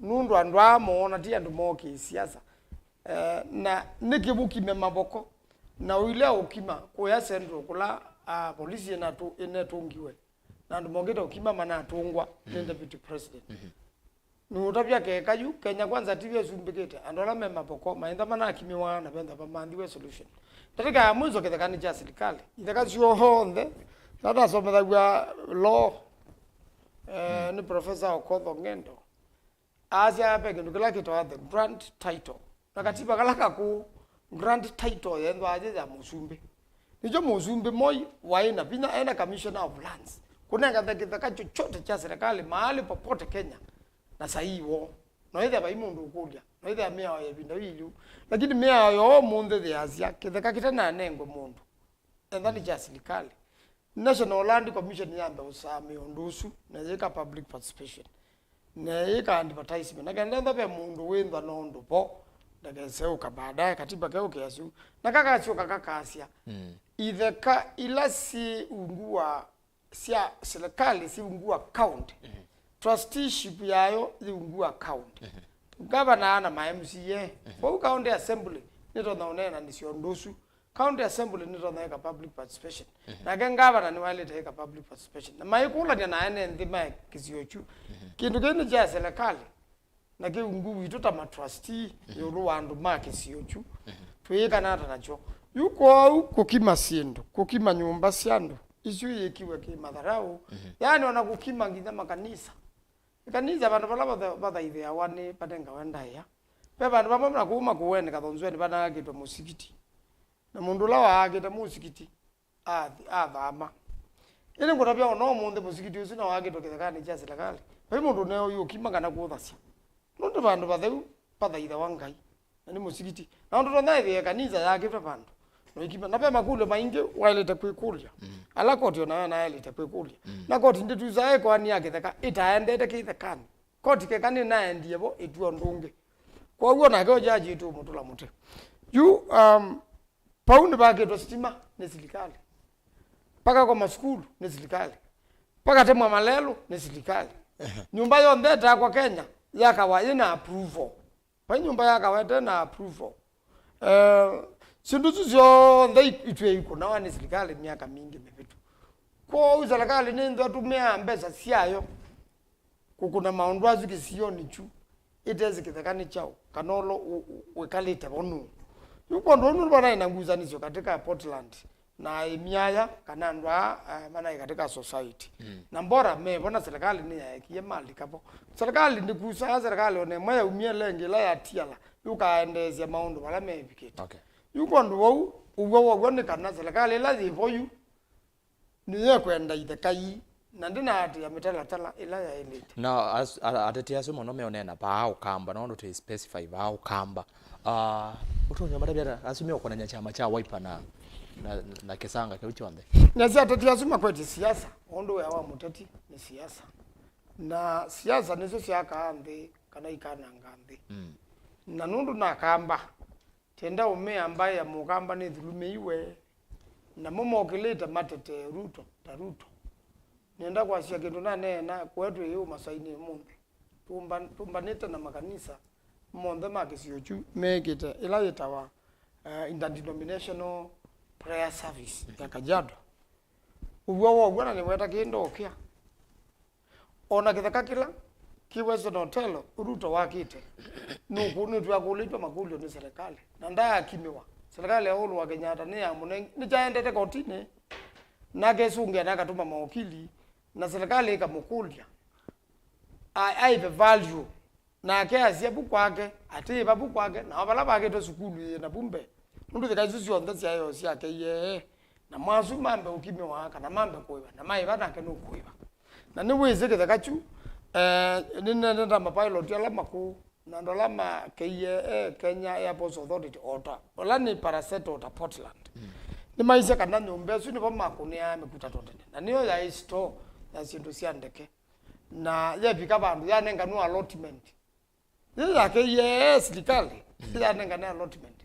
nundu andu amona ti andu moki siasa na nikibukime maboko na wile ukima kuya sendro kula polisi na tu enetungiwe na ndo mongeta ukima mana atungwa ni deputy president nutabya ke kayu Kenya kwanza TV sumbikete andola mema boko mainda mana akimiwa na benda pamandiwe solution tatika mwizo Kîthekanî cha serikali itakazio honde tata someda kwa law ni professor Okoth Ngendo asia peke ndukila kitoa the grant title na katiba kalaka ku grant title yendo aje ya musumbi nijo musumbi moi waina bina ena commissioner of lands kunenga Kîthekanî chochote cha serikali mahali popote Kenya na saiwo no ida bai mundu kulia no ida mea ya binda wilu lakini mea yo mundu de asia Kîthekanî kitana nengo mundu endani cha serikali National Land Commission yamba usame ondusu na yeka public participation na yeka advertisement nagenda ndabe mundu wendwa nondo po ndagezeuka baadaye katiba keo kiasu na kaka sio kaka asia itheka ila si ungua sia serikali si ungua county trusteeship yayo ungua county governor ana ma MCA kwa county assembly nito naonena nisio ndosu county assembly nito naeka public participation na governor ni wale taeka public participation na maikula ni naene ndima kisiochu kindu kene cha serikali na ke ungu ituta ma trustee yoru wandu ma kisiochu tuika nata nacho yuko kukima sindu kukima nyumba siandu isu yekiwe ki madharau yani wana kukima nginya makanisa kanisa bantu bala bada ide awani patenga wenda ya pe bantu bamwe kuuma kuwene kathonzweni bana kitwa musikiti na mundu lawa agita musikiti athama ile ngotapya no munde musikiti usi na wagitwa Kîthekanî cha serikali pe mundu neo yukima kana kuthasya nundu bantu batheu bada ide wangai na ni musikiti na ndu tonda ide kanisa yakitwa bantu no ikima na pe makule maingi wailete kwikulia ala koti ona na ile kwikulia na koti nditu zae kwa ni Kîthekanî itaendete Kîthekanî koti Kîthekanî na endie bo etuo ndunge kwa hiyo na kwa jaji tu Mûtaalamu you paundi baketwa stima ni serikali paka kwa maskulu ni serikali paka temwa malelo ni serikali nyumba yo ndeta kwa Kenya yakawa ina approval pa nyumba yakawa tena approval sinduzu zyo ndai itwe iko na wani serikali miaka mingi mevitu kwa serikali nendo tumea mbesa siayo kukuna maondwazi kisioni chu itezi Kîthekanî chao kanolo wekalite bonu yuko ndo bana inanguzanizo katika Portland na imiaya kana ndwa mana katika society na mbora me bona serikali ni ya kiemali kapo serikali ndikusa serikali one moya umielenge la ya tiala yukaendezia maundu wala mebikete okay yuko ndo Ûw'O ni kana serikali la zivoyu ni ye kwenda Kîthekanî na ndina ati ya mitala ila ya elite na atete aso mono meonena ba ukamba no ndo to specify ba ukamba utonyo madabya asumio kwa na chama cha Wîva na kesanga ke uchonde na zi atete asuma kweti siasa ondo ya wa ûteti ni siasa na siasa nizo siaka ambe kana ikana ngambe na nundu na kamba tenda ume ambaye ya mukamba ni dhulume iwe na momo okileta matete Ruto nenda kwa sia kindu na kwetu hiyo masaini munde tumbaneta na makanisa monde makisyochu mekite ila yetawa interdenominational prayer service ya Kajiado Ûw'O gwana ni weta kindo kia ona Kîthekanî ki Western Hotel Ruto wakite nukuni twakulitwa makulio ni serikali na ndaa kimiwa serikali ya ulu wa Kenyatta ni amune ni chaendete kotini na kesungia na katuma mawakili na serikali ikamukulia aive value na ke asia bukwake ati babu kwake na abala bake to sukulu na bumbe ndu thikaisusi onda cia yo cia ke ye na mwasu mambe ukimiwa kana mambe kuiba na mai bana ke no kuiba na ni wize ke thakachu nenda mapilot ya lamaku na ndolama keye Kenya Airports Authority order ola ni paraset order Portland ni maisha kana nyumba su ni bamakuni ya mekuta totene na niyo ya store ya sindu cia ndeke na ye bika bandu ya nenga no allotment ya keye serikali ya nenga na allotment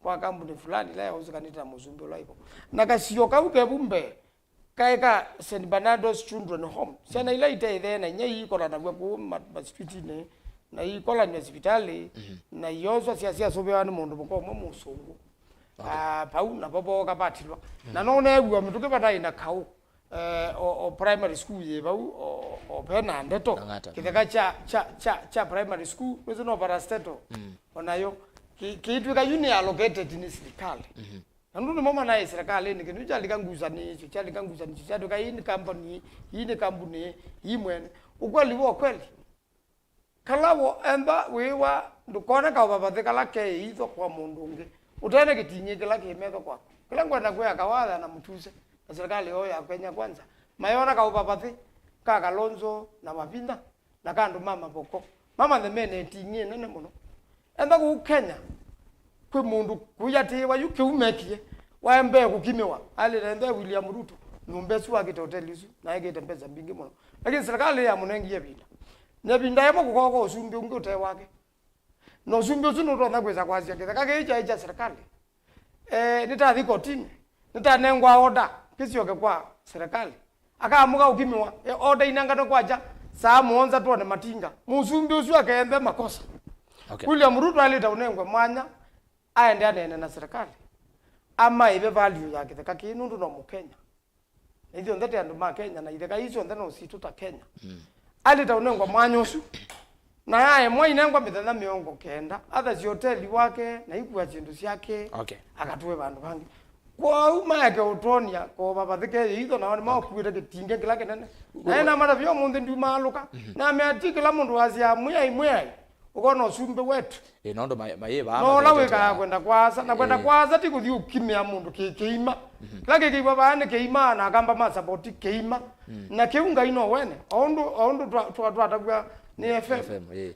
kwa kampuni fulani la usikanita muzumbi laipo na kasio kauke bumbe kaika St Bernardo's Children Home sana ile ite na nyei kola na kwa street ne na ikola ni hospitali na yoso siasa sobe ni mundu mko musungu pau na bobo kapatilwa na none ebu mtuke batai na kau o primary school ye bau o pena ndeto kitheka cha primary school wezo no parastato onayo kitu ka uni allocated ni serikali na ndio mama na serikali ni kintu chalikanguza ni chado ka hii ni kampuni hii mwene ukweli wo kweli kalawo enda Wîva ndukona ka baba kala ke hizo kwa mundu unge utene kitinye kila kimetho kwa kila ngwenda kwa kawatha na mutuse na serikali yo ya Kenya kwanza mayona ka baba ka Kalonzo na Mapinda na kandu mama boko mama the men etinye nene muno enda ku Kenya kwe mundu kuyati wa yuke umekie waembe kukimiwa ali rende William Ruto numbesu akita hotelizu na yake mpesa mbingi muno lakini serikali ya munengi yebinda nebinda yemo kukoko usumbi unge ute wake no usumbi usunu ndo na kweza kwazia kitheka keija serikali nitathi kotini nitanengwa order kisioke kwa serikali akaamuka ukimiwa order inangano kwaja saa muonza tuone matinga musumbi usu akaembe makosa William Ruto alita unengwa mwanya aende anene na serikali ama ibe value yake theka kinu ndo no Mukenya ndio ndete andu ma Kenya na itheka hizo ndeno situta Kenya alita unengwa mwanya usu na yae mwa inengwa mithenya miongo kenda other hoteli wake na ikua chindu ciake akatwe bandu bangi kwa uma yake utonia ko baba thike hizo na wani makuire kitinge kila kenene na mara vyo mundu ndu maluka na meatikila mundu wazia mwai ukono usumbe wetu nondo mayeba no la weka kwenda kwaza na kwenda kwaza tikuthi ukimya mundu keima lake kiwa bane keima na akamba ma support keima na kiunga ino wene ondo twatagwa ni FM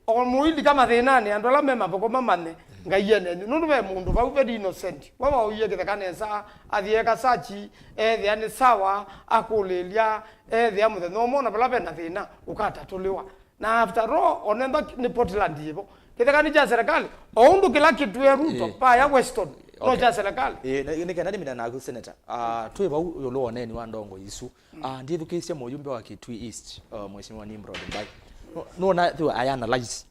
o muili kama thenani andola mema boko mamane ngayene nundu be mundu ba very innocent baba uye kithekane sa athieka sachi thiani sawa akulilia thiamu no mona bala be na thina ukatatuliwa na after all onenda ni Portland yibo kithekani cha serikali oundu kila kitu ya Ruto pa ya Western no cha serikali ni kana mina na Seneta twe ba yolo oneni wa ndongo isu ndithu kisia muyumbe wa Kitui East mheshimiwa Nimrod Mbai no na thu I analyze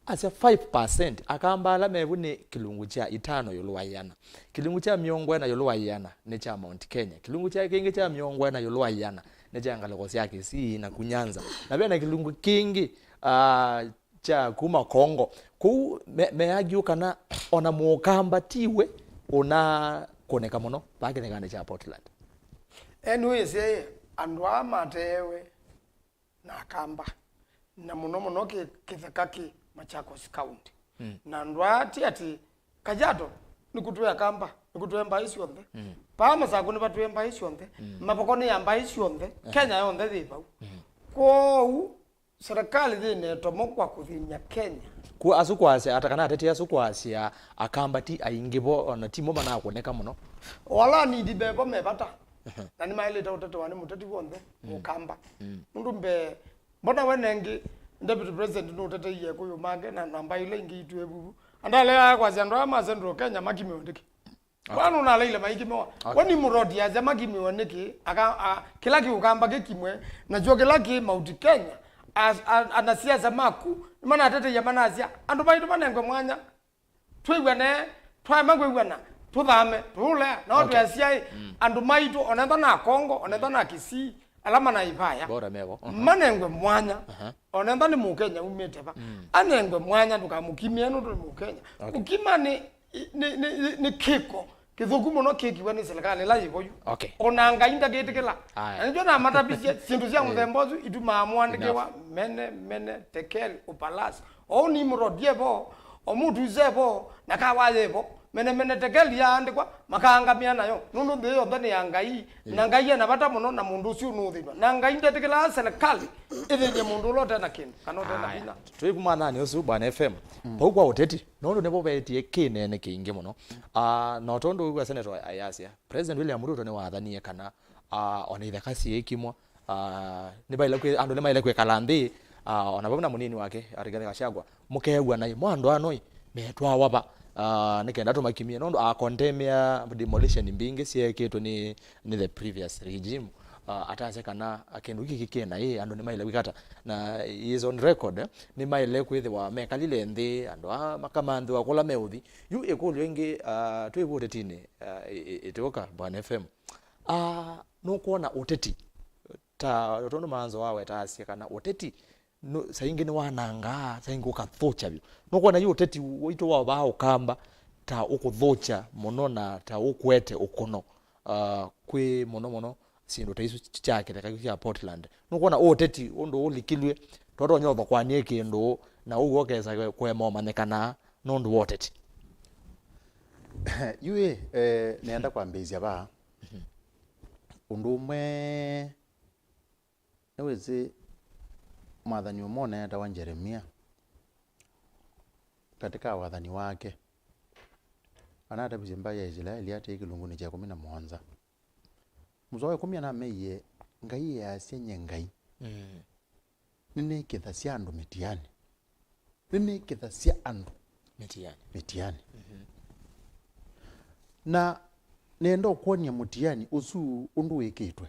as a 5% akambala mebune kilungu cha 5 yolo wayana kilungu cha miongo na yolo wayana ne cha Mount Kenya kilungu cha kingi cha miongo na yolo wayana ne cha ngalokosi yake si na kunyanza na bena kilungu kingi cha kuma Kongo ku meagio kana ona mukambatiwe ona koneka muno bakenekane cha Portland anyways andwa matewe na kamba na muno kithekaki Machakos County na ndwati ati Kajiado nikutwe kamba nikutwe mbaisi onde pama sakuni batwe mbaisi onde mapokoni ya mbaisi onde Kenya yonde thipa ko serikali thine tomokwa kuthinya Kenya ku asukwase atakana ateti asukwase akambati aingibo ona timo mana akoneka muno wala ni dibebo mebata na ni maile toto wani mutati wonde mukamba mundu mbe mbona wenengi Deputy President no tete ye ko yomage na namba ile ingi itwe bubu andale ya kwa zandwa ma zandro Kenya makimi ondiki kwanu na leile maiki mewa wani murodi ya za makimi woniki aka kila ki ukamba kimwe na jo kila ki Mount Kenya ana siasa maku mana tete ya manazia andu baitu manengo mwanya twigwane twamagwegwana tuthame tule na otu ya siai andu maitu onenda na Kongo onenda na Kisii alama na ivaya bora mego manengwe mwanya onenda ni mukenya umeteva anengwe mwanya ndukamukimia no mukenya ukima ni kiko kithuku muno kikiwa ni serikali la yivoyu onanga inda getikela anjo na matabisi sindu cia muthembozu ituma amwandikewa mene tekeli upalas oni murodiebo omutu zebo nakawayebo mene tekeli yaandikwa makaangamia nayo nundu ndiyo ndani ya ngai na ngai na bata muno na mundu ucio nuthima na ngai ndetikela serikali ithinye mundu lote na kindu kana tena bina twigumana ni usu bwana FM pogwa uteti nondo nebo betie kinene kingi muno no tondo gwa Seneta ayasia President William Ruto ni wathanie kana ona itheka ciikimwa ni baila kwe andu ni maile kwe kalambi ona babuna munini wake Rigathi Gachagua mukegwa nai mwando anoi metwa waba nikenda tumakimia nondo condemn demolition mbingi cieketwe ni the previous regime atase kana akendu giki kena andu ni maile kwikata na is on record ni maile kwithwa mekalile nthi andu makamandhu akola meuthi yu ekulu ingi twibu tetine itoka bwana FM no kuona uteti ta tondo Maanzo wawe taasi kana uteti no saingi ni wananga saingi ukathocha bio no kuona yu uteti wito wa bao kamba ta ukuthocha muno na ta ukwete ukono kwi muno sindu taisu chake takakia Portland no kuona uteti ondo ulikilwe toto nyotho kwanie kindu na ugokeza kwema manekana nondo uteti yue nenda kwambizia ba undu umwe naweze mwathani umone ta wa Jeremia katika wathani wake anata bizimba ya Israeli ate ikilunguni cha 17 muzoe 10 na meye ngai ya senye ngai nini kithasia andu mitiani nini kithasia andu mitiani na nendo kuonia mutiani usu undu wikitwe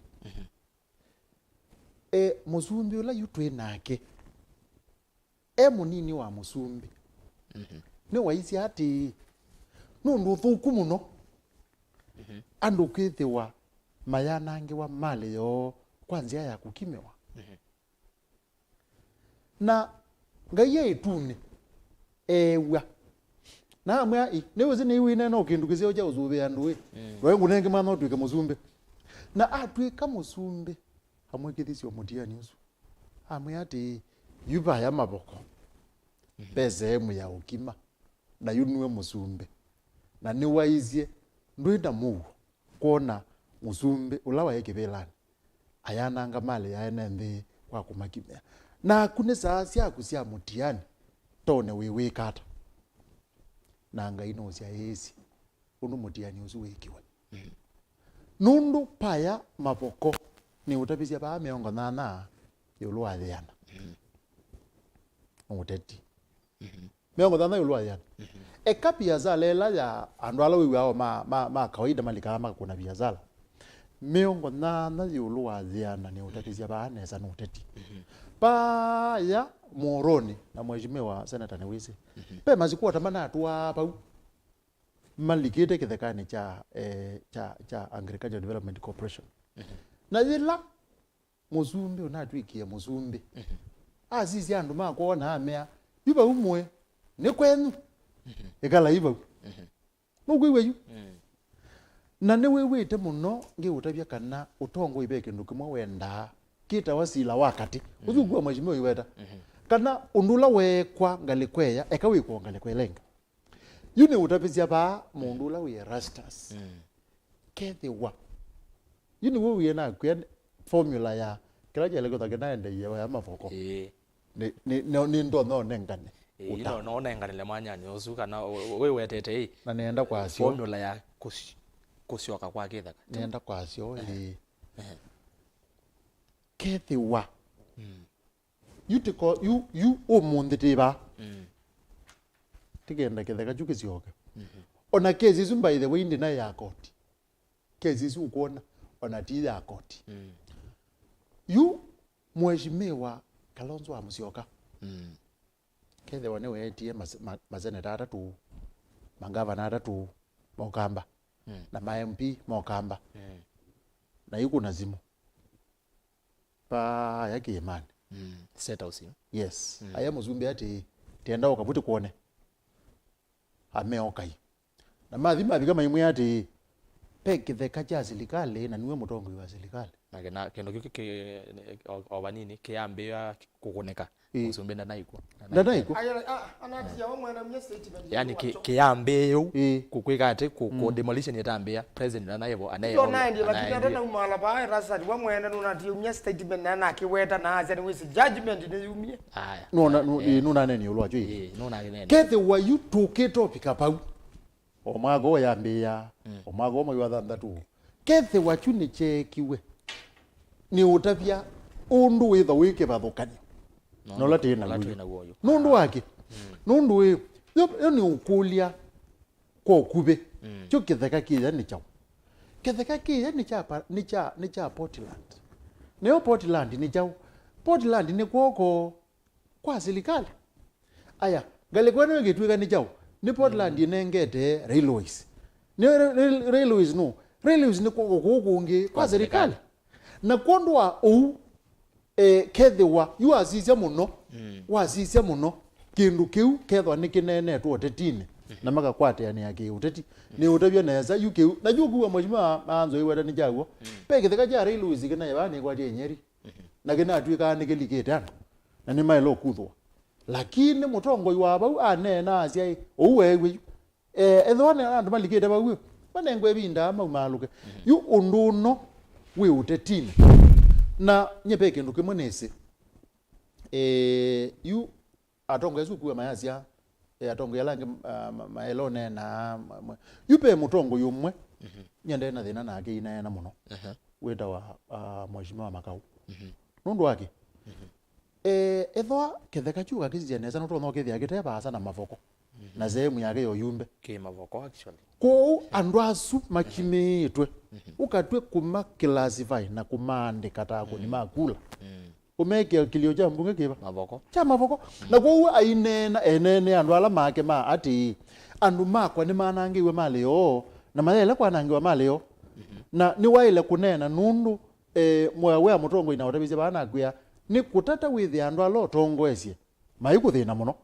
musumbi ula yutwe nake munini wa musumbi ni waisi ati nundu thuku muno andu kithiwa mayanangi wa mali yo kwanzia ya kukimewa na ngai yeitune ewa na amwe niweze ni wina no kindu kizio cha uzube andu we ngunenge mano twike musumbi na atwika musumbi amwe kithisio mutiani usu amwe ati yuba ya maboko beze emu ya ukima na yunwe musumbi na ni waizie ndwida mu kuona musumbi ulawa yekebelani ayananga mali ya nende kwa kumakimea na kune saa cia mutiani tone wewe kata na ngai no cia yesi undu mutiani usu wikiwe nundu paya maboko ni utapisia ba meongo nana yulu athiana ûteti meongo nana yulu athiana ekapia zalela ya andu ala wiwa ma kawaida malikama kuna biazala meongo nana yulu athiana ni utapisia ba nesa no ûteti pa ya moroni na mheshimiwa Seneta ni wisi pe mazikuwa tamana atwa pau malikite Kîthekanî cha Agricultural Development Corporation na zila musumbi unatwikia musumbi sisi andu makuona amea yuba umwe ni kwenu ikala yuba nugwiwe yu na ni wewete muno ngiutabia kana utongo ibe kindu kimwe wenda kita wasila wakati uzugwa mheshimiwa iweta kana undula wekwa ngalikweya ekawikwa ngalikwelenga yune utapisia ba mundula we Erastus kethiwa yuni wewe na kwen formula ya kila jele ko takena ende ya mafoko ni ndo no nengane no nengane le manya nyosu kana wewe tete na nenda kwa sio formula ya kusioka kwa Kîtheka nenda kwa sio kethiwa yutiko you omunde ba tigenda Kîtheka chukisioka ona kesi zumba by the way ndi na ya koti kesi zu kuona ona ti ya koti yu mheshimiwa Kalonzo wa Musyoka kethe wane wetie maseneta atatu mangavana atatu mokamba na ma MP mokamba na yuko nazimu pa yake imani Seta usi yes aya muzumbe ati tenda okaputi kuone ameokai na mathima bigama imwe ati peke theka cha serikali na niwe mutongo wa serikali na kendo kiki obanini kiambia kukoneka usumbe ndanaiko anatia wamwana mye statement yani kiambia kukwika ati ku demolition yatambia president anayevo yo nandi lakini ndana umala ba rasadi wamwana nunatia mye statement na kiweta na azani wisi judgment ne yumie aya nuna neni ulwacho nuna neni kethe wa you to pick up omago yambia omago mo yathandatu kethe wachu ni chekiwe ni utavya undu witha wike bathukanio no latina guyo nundu wake nundu we yo ni ukulia ko kube cyo kitheka kiya ni chao kitheka kiya ni cha Portland neo Portland ni chao Portland ni kwoko kwa serikali aya ngale kwano ngitwika ni chao ni Portland inengete railways ni railways ni kwoko kungi kwa serikali na kondwa kethiwa yu azizia muno wazizia muno kindu kiu kethwa nikinene tu otetine na magakwate ni yake uteti ni utabia neza yu kiu na yu kuwa mheshimiwa Maanzo iweta ni jago pe kitheka ja railways kina yabani kwa Nyeri na kina atwika nikiliketana na ni mailo kuthwa lakini mutongo iwaba anena asia owewe ethwane andu malikete bawe manengwe binda maluke yu unduno we utetine na nyepe kindu kimwe nese yu atonga ezu kuwa mayazia atonga yalange maelone na yupe mutongo yumwe nyende na thina nake ina na muno weta wa mheshimiwa Makau nundu wake ethwa ketheka chuga kizia neza no tono kethia giteba asa na mavoko na zemu yake yo yumbe ke mavoko actually ko andwasu makimitwe ukatwe kuma classify na kumandika tako ni makula umeke kilio cha mbunge kiba mavoko na kwa ainena enene andu ala make ma ati andu makwa ni manangiwe maleo na malela kwa nangiwa maleo na ni waile kunena nundu mwewe mutongo ina otabise bana kuya ni kutata withi andu alo tongoesie maikuthina muno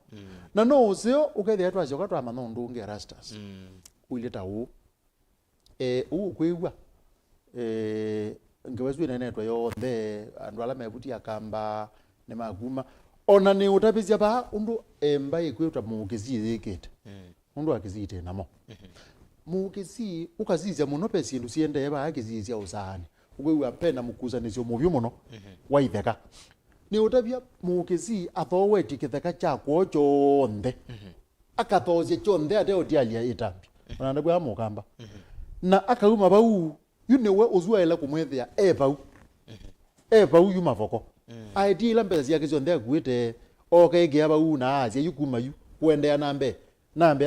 na no usio ukethia twacio katwa manondu nge Erastus uileta kwigwa ngewezwe nenetwa yothe andu ala mebutia kamba ne maguma ona ni utabizia ba undu embai kwita mukizi thikite undu akizite namo mukizi ukazizia muno pesi ndu siende ba akizizia usani ukwewa pena mukuzanicio mubyo muno waitheka ni utabia mukizi athoweti kitheka cha kwo chonthe akathozie chonthe ate otialia itambi ona bwa mukamba na akauma bau yunewe uzuaila kumwethia bau yu mavoko aidila mbeza yake chonthe akuite okege bau na azia yukuma yu kuendea nambe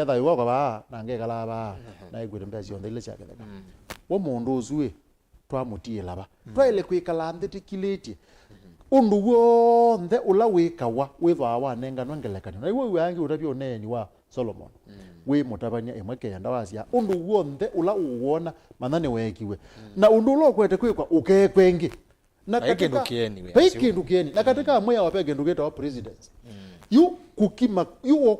athayo wako ba nange kala ba na igwire mbeza chonthe ile cha kitheka wo mundu uzue twamutie laba twaile kwikala nthetikileti undu wonthe ula wikawa witha wa nenganwa ngelekanio na iwe wangi utabio neni wa Solomon we mutabania imwe kenda wasia undu wonthe ula uwona manane wekiwe na undu lo kwete kwikwa ukekwengi na katika kindu kieni na katika moya wa pege ndugeta wa president yu kukima yu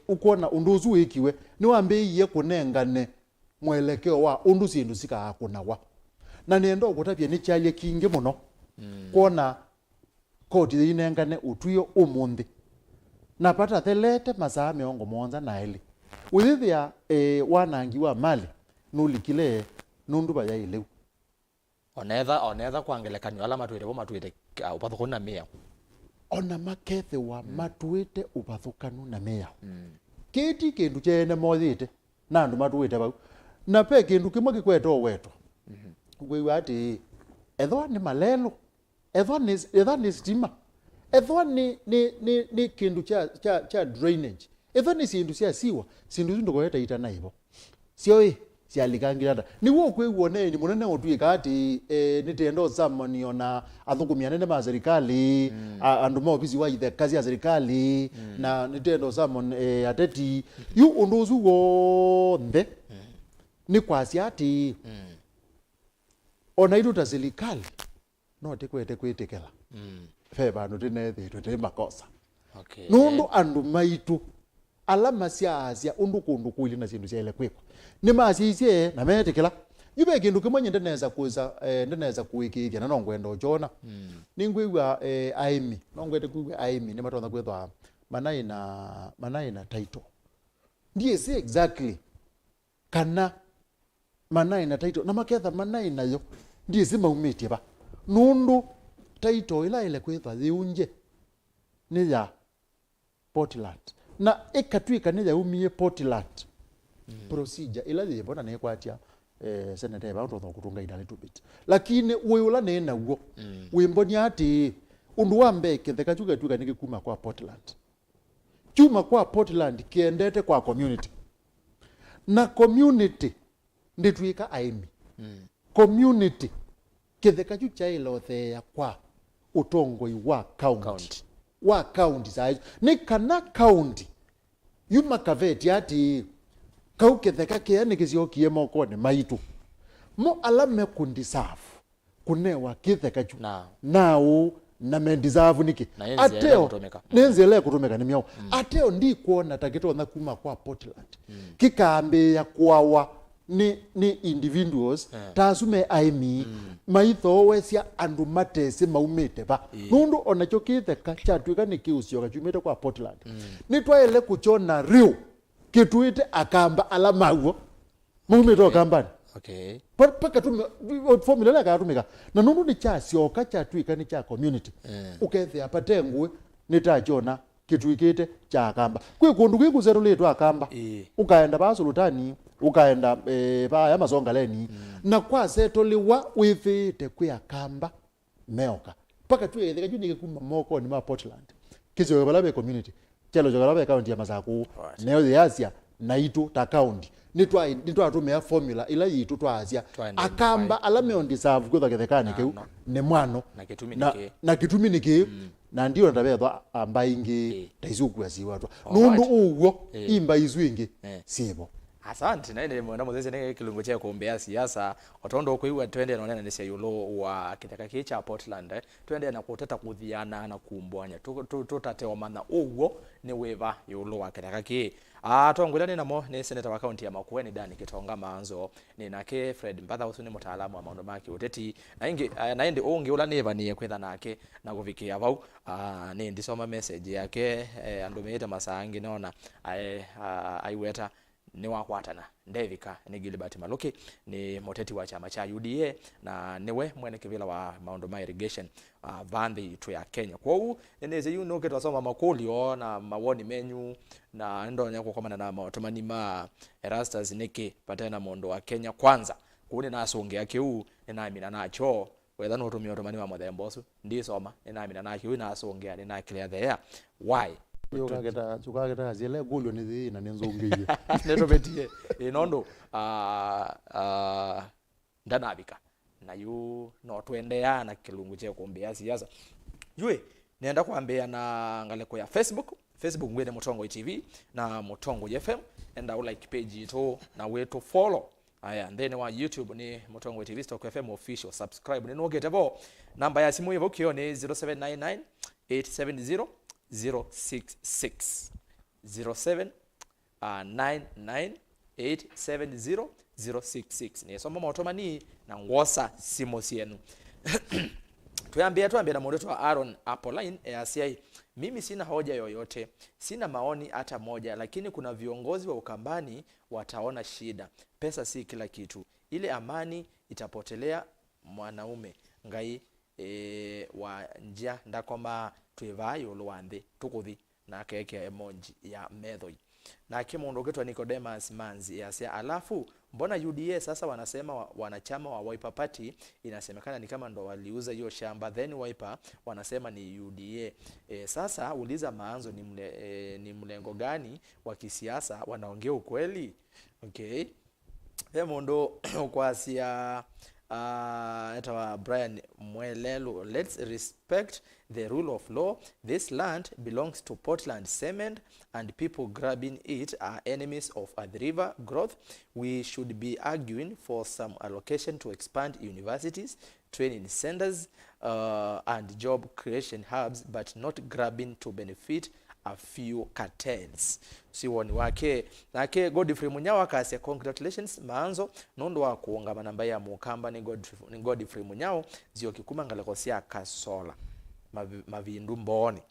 ukona undu zu ikiwe ni wambe iye kunengane mwelekeo wa undu sindu sika akuna wa na nendo ukutabia ni chalie kingi muno kuona koti inengane utwio umundi na pata thelete masaa miongo monza na eli withia wanangiwa mali nulikile nundu baya ileu onetha kwangelekanyo ala matwire upathukanu na mia ona makethe wa matwite upathukanu na mia kiti kindu chene mothite na andu matwite bau na pe kindu kimwe gikweto wetwa gwiwa ati ethwa ni malelo ethwa ni stima ethwa ni kindu cha drainage ethwa ni sindu cia siwa sindu ndogoeta itana ibo sio cialikangiranda niwo kwiguoneni munene otwika ati nitendo zamani ona athungumia nene ma serikali andu ma ofisi wa ithe kazi ya serikali na nitendo zamani ateti yu unduzu wonthe ni kwasi ati ona iruta serikali no tekwete kwitikela fe bandu tinethitwe ti makosa okay nundu andu maitu alama siasia undu kundu kuili na sindu siele kwikwa ni masiisie na metikela yube kindu kimwe ndeneza kuza ndeneza kuikithia na nongwenda ujona ningwiwa Aeni nongwete kuigwa Aeni ni matonda kwethwa manaina title ndiye si exactly kana manaina title na maketha manaina yo ndiye si maumitie ba nundu title ila ile kwethwa thiunje ni ya Portland na ikatwika ni ya umie Portland procedure ila thibona ne kwatia Seneta eba ndo kutunga ida little bit lakini weula ne naguo wimboni ati undu wa mbeke thekachuka tuka nikikuma kwa Portland chuma kwa Portland kiendete kwa community na community nditwika Aeni community kithekachu chailo thea kwa utongoi wa county wa county size ni kana county yuma kaveti ati kauketheka kiani kizio kiemo kone maitu mo alame kundisafu kunewa kithekachu nao na mendisafu niki ateo nenzele kutumeka ni miao ateo ndi kuona takito na kuma kwa Portland kikambe ya kuawa ni individuals tasume Aeni maitho wesia andu matese maumete ba nundu onacho kitheka chatwika nikiusio kachumete kwa Portland nitwaele kuchona riu kituite akamba alamaguo maumete akambani okay paka tu formula la katumika na nundu ni chasioka chatwika ni cha community ukethia patengue nitachona kituikite cha akamba kwi kundu kwikuzero letu akamba ukaenda ba sultani ukaenda ba ya mazongaleni na kwa setoliwa withite kwi akamba meoka paka tu yetheka juni kuma moko ni ma Portland kizo balabe community chelo jogalabe county ya Masaku neo the Asia na itu ta county nitwa tumia formula ila yitu twaazia akamba alame on deserve kwetha Kîthekanî kiu ni mwano na kitumi niki na ndio ndabethwa amba ingi taizuku asiwatwa nundu uwo imba izu ingi sibo asante na ine mwana muthezi ne kilungu cha kuombea siasa otondo kuiwa twende naonana ni Ûw'O wa Kîthekanî cha Portland twende na kuteta kuthiana na kumbwanya tutatewa mana Ûw'O ni Wîva Ûw'O wa Kîthekanî atongwirani namo ni seneta wa kaunti ya Makueni Dani Kitonga Maanzo ni nake Fred Mbatha usuni mutaalamu wa maundu maki ûteti na indi ungi ula nivanie kwitha nake na kuvikia vau ni ndisoma message yake andu meita masangi naona aiweta ni wakwatana Ndevika ni Gilbert Maluki ni muteti wa chama cha UDA na niwe mwene kivila wa maundu ma irrigation vandhi tu ya Kenya kwa huu neze yu nuke twasoma makulio na mawoni menyu na ndo nyako komana na maotomani ma Erastus niki patena mondo wa Kenya kwanza kuni na songe yake huu na amina nacho whether no tumio otomani ma mothe mbosu ndisoma na amina nacho huu na songe ni na clear there why ukageta zile gulio ni thi na nenzongiye neto betie inondo ndanabika na yu no twendea na kilungu cha kuombea siasa yue nenda kuambia na ngaleko ya Facebook ngwene Mutongo TV na Mutongo FM enda like page ito na wetu follow aya and then wa YouTube ni Mutongo TV Stock FM official subscribe ni Ûw'O namba ya simu hiyo kio ni 0799 870 066 0799870066 ni somo motomani na ngosa simo sienu tuambie na mwendetu wa Aaron Apolline ACI mimi sina hoja yoyote sina maoni hata moja lakini kuna viongozi wa Ukambani wataona shida pesa si kila kitu ile amani itapotelea mwanaume ngai wa njia ndakoma Wîva Ûw'O wanthe tukuthi na keke emoji ya methoi na kimundu kitwa Nicodemus Manzi yasia alafu mbona UDA sasa wanasema wanachama wa Wiper Party inasemekana ni kama ndo waliuza hiyo shamba then Wiper wanasema ni UDA sasa uliza Maanzo ni mlengo gani wa kisiasa wanaongea ukweli okay mundu kwasia etawa Brian Mwelelo, let's respect the rule of law. This land belongs to Portland Cement, and people grabbing it are enemies of the river growth. We should be arguing for some allocation to expand universities, training centers, and job creation hubs, but not grabbing to benefit a few cartels. Siwoni wake nake Godfrey Munyawa kase congratulations Maanzo nondo wa kuonga manamba ya mukamba ni Godfrey Munyawa zio kikuma ngalekosia kasola mavindu mboni.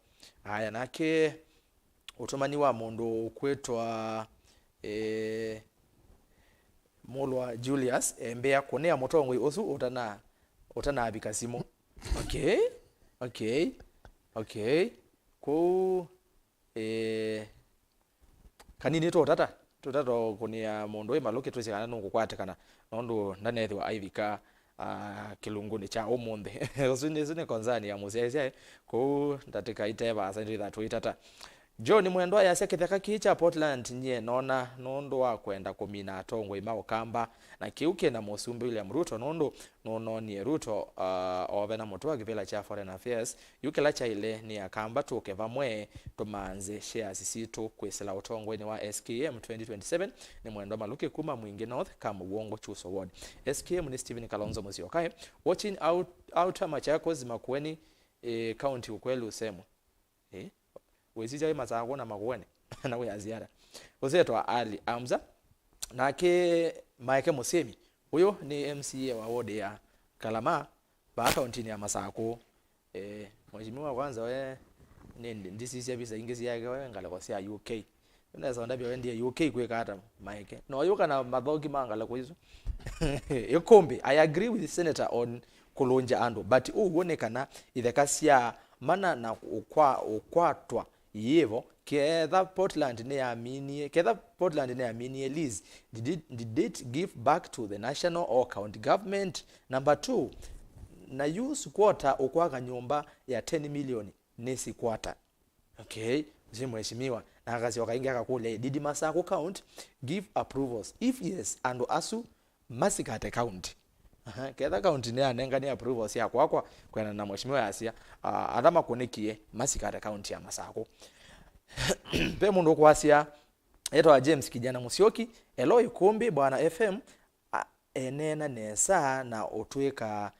Haya nake utomani wa mundu kwetwa Molwa Julius Mbeya konea motongwe osu utana abikasimo. Okay ko kanini to kunia mondo emaloke twese nungu kwatekana nondo ndanethwa aivika kilunguni cha omonde zine konzani ya musese ko ndateka iteba asandi that witata John mwendo ya Kîthekanî cha Portland nye nona nondo wa kwenda kumina atongo imao kamba na kiuke na Musumbi William Ruto nono ni Ruto ovena motoa kivela cha Foreign Affairs yuke lacha ile ni akamba tuke vamwe tumanze shares situ kwesela utongo ni wa SKM 2027 ni mwendo maluke kuma mwingi north kama uongo chuso ward. SKM ni Stephen Kalonzo Musyoka watching out Machakos Makueni county ukweli usemo wezija mazago na Makueni na we aziara uzetwa Ali Amza nake Mike Musemi huyo ni MCA wa ward ya Kalama ba county ya Masako. Mheshimiwa kwanza we nende ndisisi bisa ingezi yake we ngala kwa sia UK unaweza ndabia wendi UK kwe kata Mike no yuka na madhogi mangala kwa hizo Îkûmbî. I agree with the senator on kulonja ando but ugonekana ithekasia mana na ukwatwa yevo ketha Portland ne aminie lease did it give back to the national or county government? Number 2 na use quarter okwaga nyumba ya 10 million nesi quarter. Okay mheshimiwa na akazi wakaingia akakule did Masako count give approvals? If yes and asu masikate count ketha county ne anenga ni approvals ya kwakwa kwena na mheshimiwa Asia adama konekie masikate county ya Masako. Pe mundu kwasia etwa James kijana Musyoki elo Îkûmbî bwana FM enena nesa na otweka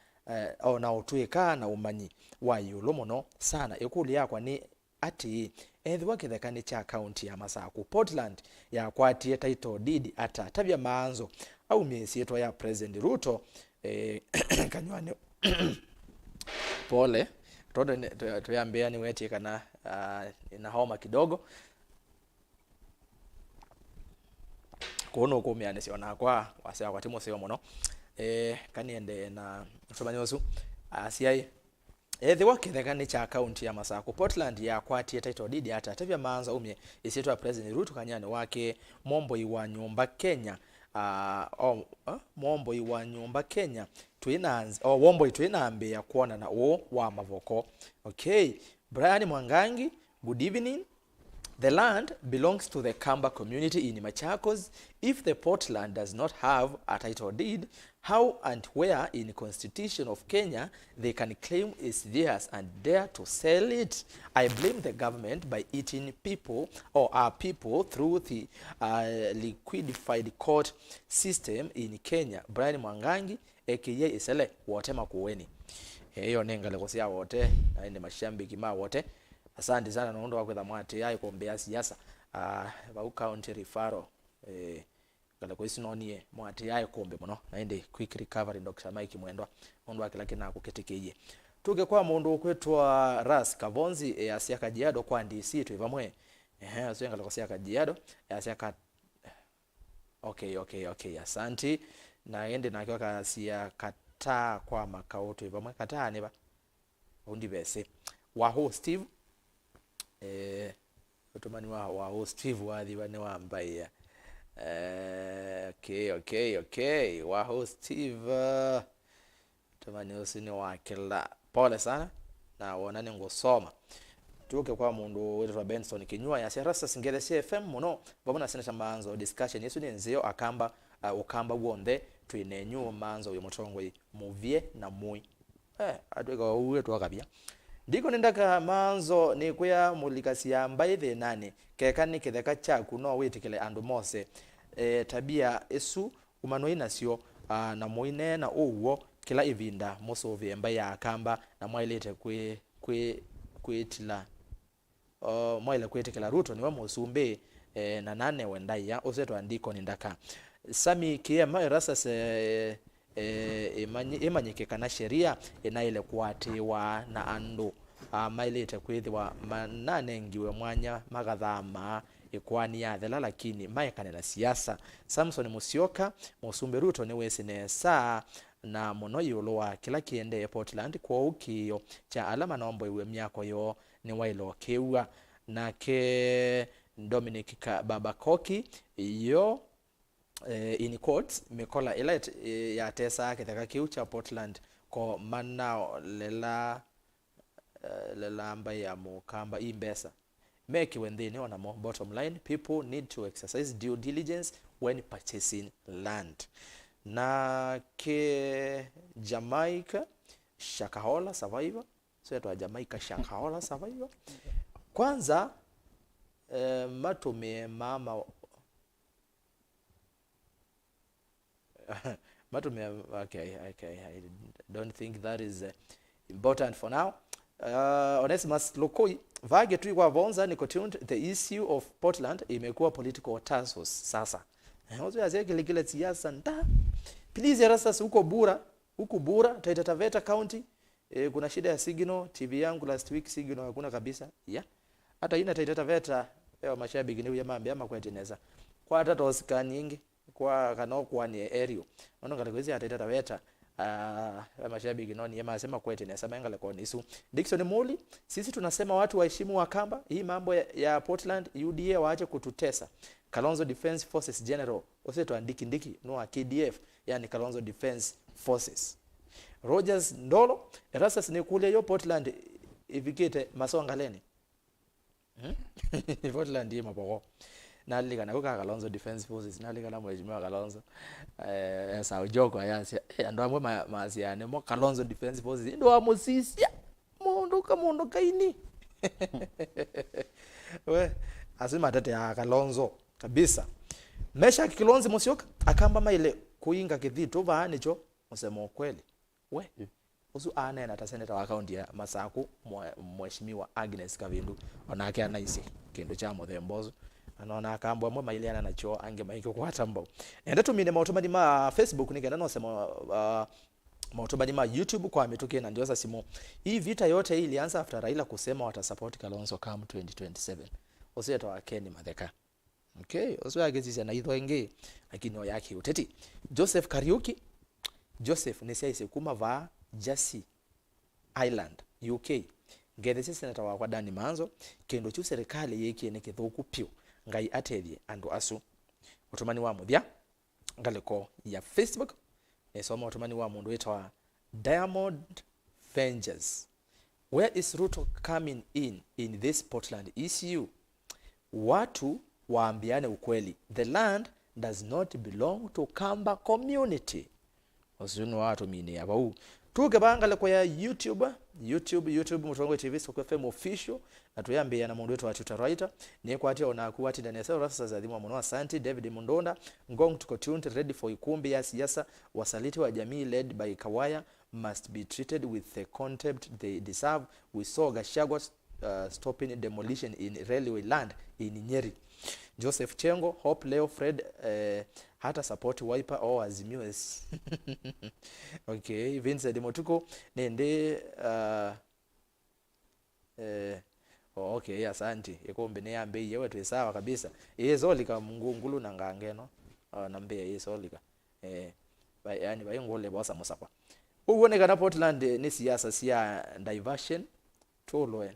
na umanyi wa yulo muno sana ekuli yakwa ni ati ethwa Kîthekanî cha county ya Masako Portland ya kwatie title deed ata tabia Maanzo au miesi etwa ya President Ruto kanywane pole todo tuyambea ni weti kana ina homa kidogo kono kumiane siona kwa wasa kwa timo sio muno kaniende na tumanyosu asiai ethwa Kîthekanî cha county ya Masako Portland ya kwatie title deed ata tabia Maanzo umye isietwa President Ruto kanyane wake mombo iwa nyumba Kenya mombo iwa nyumba Kenya twinanze wombo itwinambe ya kuona na wa mavoko. Okay Brian Mwangangi good evening. The land belongs to the Kamba community in Machakos. If the Portland does not have a title deed, how and where in Constitution of Kenya they can claim it's theirs and dare to sell it? I blame the government by eating people or our people through the liquidified court system in Kenya. Brian Mwangangi aka Isele wote Makueni. Hiyo nenga lekosia wote na ende mashambiki ma wote. Asante sana naondo wako za mwate ya Îkûmbî siasa ba county referral kala ko isinonie mwate ya Îkûmbî muno naende quick recovery Dr. Mike Mwendwa ondo wake lakini akuketekeye tuge kwa mundu kwetwa Ras Kavonzi ya Siasa Kajiado kwa DC twivamwe asenga la Siasa Kajiado ya Siasa okay asante naende nakiwa kasia kata kwa makao twivamwe kata ne ba undi bese waho Steve utomani wa Steve wadhi wane wa mbaya okay wa Steve utomani usini wa kila pole sana na wonane ngosoma tuke kwa mundu wetu Benson Kinyua ya Erastus ngere CFM muno babona Seneta Maanzo discussion yesu ni nzeo akamba ukamba wonde twinenyu Maanzo uyu mutongoi muvie na mui atweka uwe twakabia ndiko nendaka Maanzo ni kuya mulikasia mbaithe nani kekani kitheka chaku no witikile andu mose tabia esu umanoi nasio na muine na Ûw'O kila ivinda musovie mbaya akamba na mwailete kwetila mwaile kwetekela Ruto niwe musumbe na nane wendaya usetwa ndiko nindaka Sami kiema Erastus imanyike na sheria inaile kuatiwa na andu mailete kwithiwa mananengiwe mwanya magathama ikwani ya thela lakini maekane na siasa Samson Musyoka musumbe Ruto ni wesine saa na muno yulo wa kila kiende Portland kwa ukio cha alama nombo iwe miako yo ni wailo kewa na ke Dominic Baba Koki yo in court mekola elite ya tesa kitheka kiu cha Portland ko manao lela ambaye amukamba imbesa make when they know more bottom line people need to exercise due diligence when purchasing land na ke Jamaica Shakahola survivor so Jamaica Shakahola survivor kwanza matume mama matume okay I don't think that is important for now. Onesimus Lokoi vage tu kwa vonza niko tuned the issue of Portland imekuwa political tussles sasa hozo yazeke kile siasa nda please Erastus huko bura Taita Taveta County kuna shida ya signal TV yangu last week signal hakuna kabisa hata ina Taita Taveta leo mashabiki ni yamambe ama kweteneza kwa hata tosika nyingi kwa kanokwa ni area ono ngalekwezi Taita Taveta mashabiki noni yamasema kweteneza mengale kwa nisu Dickson Moli sisi tunasema watu waheshimu Wakamba hii mambo ya Portland UDA waache kututesa Kalonzo Defense Forces General oseto ndiki no KDF yani Kalonzo Defense Forces Rogers Ndolo Erastus ni kule yo Portland ivikete masongaleni Portland yema boko nalika na kuka Kalonzo Defense Forces nalika na mheshimiwa Kalonzo sa ujoko ayasi ndo amwe maasiane mo Kalonzo Defense Forces ndo amusisia mundu kaini we asima tate ya Kalonzo kabisa mesha Kilonzi Musyoka akamba maile kuinga kithito baanicho musemo kweli we usu anena ta seneta wa county ya Masaku mheshimiwa Agnes Kavindu onake anaisi kindu cha muthembozo anona akambwa mwe maile ana nacho ange maike kwa tambo enda tumine mautobani ma Facebook nigenda no sema mautobani ma YouTube kwa mituke na ndio simo hii vita yote hii ilianza after Raila kusema watasupport Kalonzo come 2027 useto wa Keni Matheka okay oso yagezi na idho enge lakini o yake ûteti Joseph Kariuki Joseph nesiaise kuma va Jasi Island UK ngethese seneta wa Dani Maanzo kendo chu serikali yeke ne kithuku pio ngai atethie andu asu utumani wa muthia ngaleko ya Facebook nesoma utumani wa mundu wetwa Diamond Vengers where is Ruto coming in this Portland issue watu waambiane ukweli the land does not belong to Kamba community osunu watu mini abau tuke bangale kwa YouTube Mutongwe TV Soko FM official na tuyambia na mundu wetu wa Twitter writer ni kwa ati ona kuati ndani ya sasa za dhimwa mwana Santi David Mundonda ngong tuko tuned ready for Îkûmbî ya siasa wasaliti wa jamii led by Kawaya must be treated with the contempt they deserve. We saw Gachagua stopping demolition in railway land in Nyeri. Joseph Chengo Hope Leo Fred hata support Wiper or Azimio okay Vincent Motuko nende okay asante Îkûmbî ne yambe yewe tu sawa kabisa yezolika ngungulu na ngangeno nambe yezolika yani bayingole bosa musapa uwoneka na Portland ni siasa sia diversion tolwen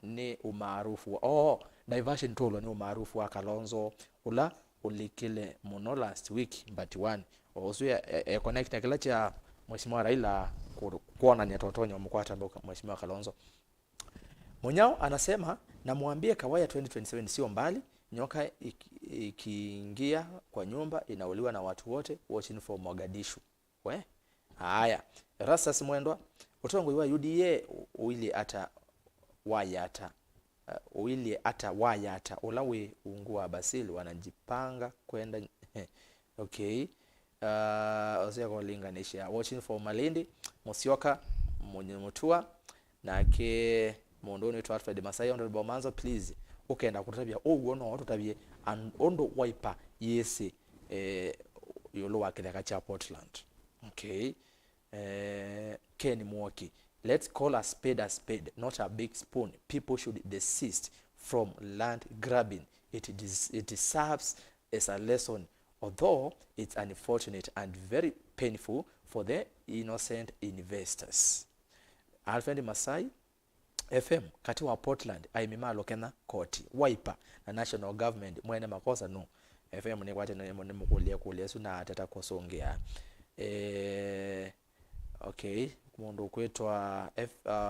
ni umaarufu diversion tolo ni umaarufu wa Kalonzo ula ulikile muno last week but one also connect na kila cha mheshimiwa Raila kuona ni totonyo mkwata mboka mheshimiwa Kalonzo Munyao anasema na muambie Kawaya 2027 sio mbali Nyoka ikiingia kwa nyumba inauliwa na watu wote. Watching for Mogadishu. We haya, Erastus Mwendwa utongo wa UDA Ûyîetewa ulawe ungua basili wanajipanga kwenda okay. Ozia kulinganisha. Watching for Malindi Musyoka mwenye mutua nake mondoni to Alfred Masai Honorable Maanzo please ukenda kutabia Ûw'O no tutabie ondo wiper yesi yolo wakitheka cha Portland. Okay. Ken Mwoki, let's call a spade, not a big spoon. People should desist from land grabbing. It serves as a lesson, although it's unfortunate and very painful for the innocent investors. Alfred Masai FM kati wa Portland aimimalo kena koti wiper na national government mwene makosa no FM ni kwate na mukulia kulesu na atata kosongea. Okay, mundu kwetwa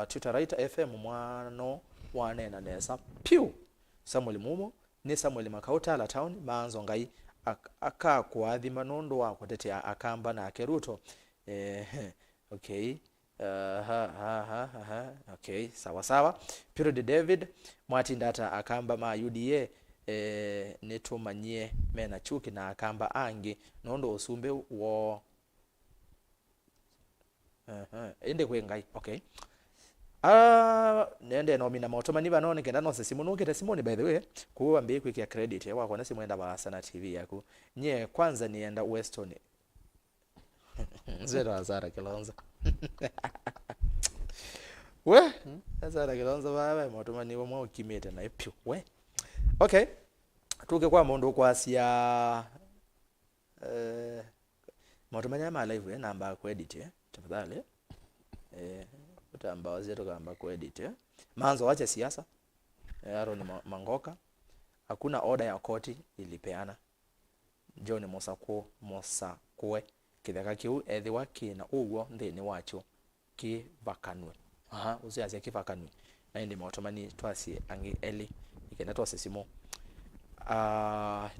Twitter writer FM mwano wanena nesa piu Samuel Mumo ni Samuel Makautala town Maanzo ngai akakuadhi manondo wako tetea akamba na Keruto. Okay. Okay, sawa. Period David Mwatindata akamba ma UDA netumanyie mena chuki na akamba angi nondo usumbe wo ende kwengai. Okay. Nende no mina motomani banone kenda no sesimu nuke tesimoni by the way kuwa mbe kwiki credit wako na simuenda ba Sana TV yako nye kwanza nienda Weston zero azara kilonza we azara kilonza baba motomani bo mwa kimete na epyo we. Okay, tuke kwa mundu kwasia motomani ama live namba ku edit tafadhali utamba wazetu kamba ku edit Maanzo wacha siasa Aaron Mangoka hakuna order ya koti ilipeana John Mosakwe kitheka kiu ethiwa kina Ûw'O nthini wacho kivakanwe uziasia kivakanwe na indi motomani twasi angi eli ikenda twase simo.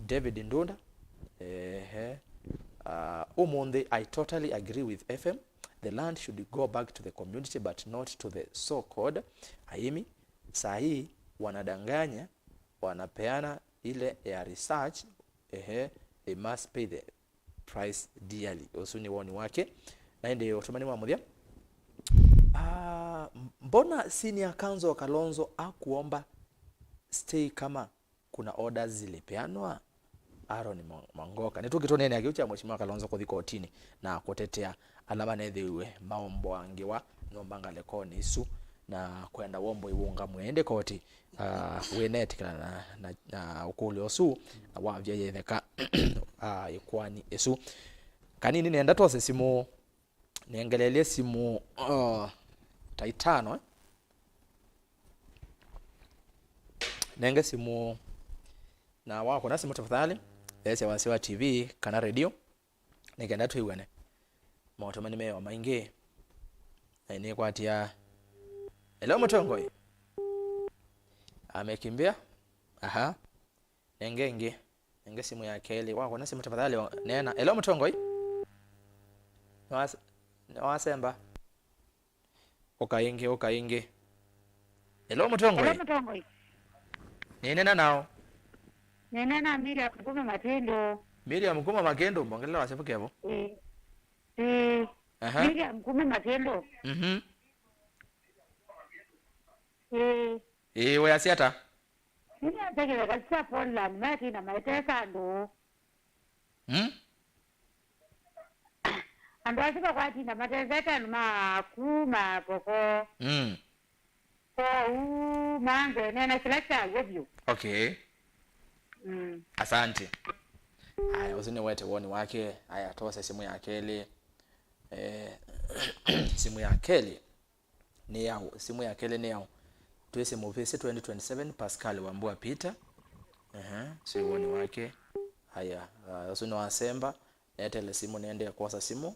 David Ndunda umundi I totally agree with FM. The land should go back to the community but not to the so-called Aeni. Sahi wanadanganya wanapeana ile ya research they must pay the price dearly. Usuni woni wake na ndio otomani wa muthia. Mbona senior counsel Kalonzo akuomba stay kama kuna orders zilipeanwa? Aaron Mangoka nitukitone akiucha mheshimiwa Kalonzo kuthi kotini na kutetea alama nethiwe maombo angiwa nombanga lekoni isu na kwenda wombo iwunga mwende koti wenetikana na ukuli osu na wavya yetheka ikwani isu kanini nenda twase simu niengelelie simu taitano nenge simu na wako na simu tafadhali ese wasiwa TV kana radio nikenda tuiwane motomani mewa maingi ni kwatia hello mutongoi amekimbia nenge simu ya Kelly wako na simu tafadhali nena hello mutongoi wasemba ukaingi hello mutongoi nena nao nena Miriam Kuma Makendo mbongela wasepukevo Miriam Kuma Makendo we asiata Miriam tegele katika Portland mati na maitesa ndo ando asika kwa tina matesa numa kuma koko Maanzo nena selekta webyo. Okay. Asante. Haya usini wete woni wake. Haya tosa simu ya Kelly. Simu ya Kelly ni yao. Simu ya Kelly ni yao. Tuwese movesi 2027 Pascal Wambua Peter. Si woni wake. Haya usini wasemba. Netele simu niende kwa simu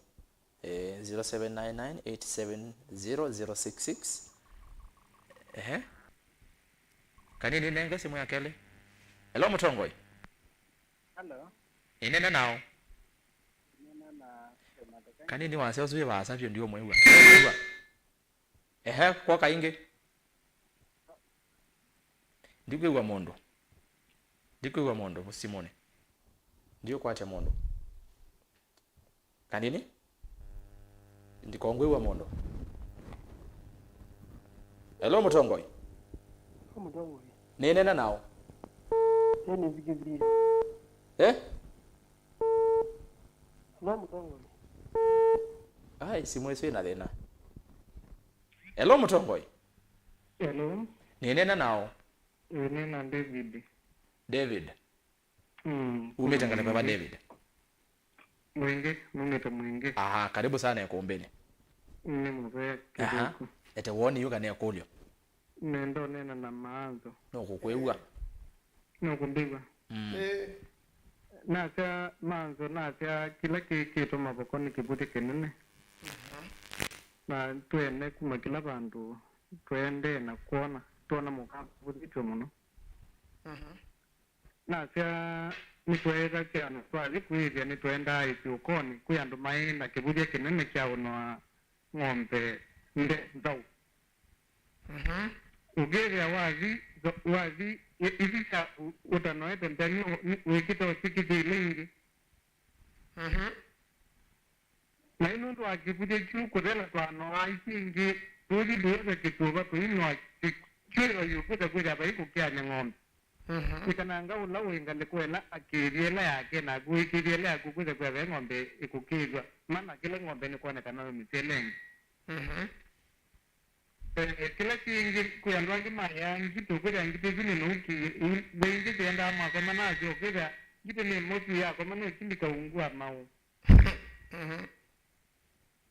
0799870066. Kanini nenge simu ya Kelly? Hello Mutongoi. Hello. Inene nao. Nina na Seneta. Kanini wanse ozuye basavyo ndio mwewa. Ehe kwa kainge. Ndikwewa mondo. Ndikwewa mondo musimone. Ndio kwacha mondo. Kanini? Ndikongwewa mondo. Hello Mutongoi. Mutongoi. Nenena nao. Tena zikibiri. Hello Mutongoi. Ai simu yesu ina thina. Hello Mutongoi. Hello. Nenena nao. Nina David. David. Umetangana baba David. Mwingi. Aha, karibu sana Ûkûmbî. Mzee Aha. kidogo. Ete woni yuka ne kulyo. Nendo nena na Maanzo. No kukwewa. No kundiwa. Nacha Maanzo nacha kila kitu mabokoni kibuti kinene. Na tuene kuma kila bandu twende na kuona tuona mukabuti tumuno. Nacha nitweza kyano twali kwivya nitwenda isiukoni kuyandu maina kibuti kinene kyao no ng'ombe nzau. Ugevya wazi ivisha utanoete ndani wikito sikiti lingi. Na ino ndo akipuje kutela twano aisingi tuji duweze kituba tuinwa kiro yukuta kuja baiku kia ng'ombe. Ikananga ula winga likuela akiriela yake na kuikiriela yake kuja kwa ng'ombe ikukigwa. Mana kila ng'ombe ni kuonekana mitelengi. Kila kingi kuyandwangi maya ngito kuja ngito zini nuki wengi tienda ama kwa manajo kuja ngito ni mosi ya kwa manajo kindika ungua mau.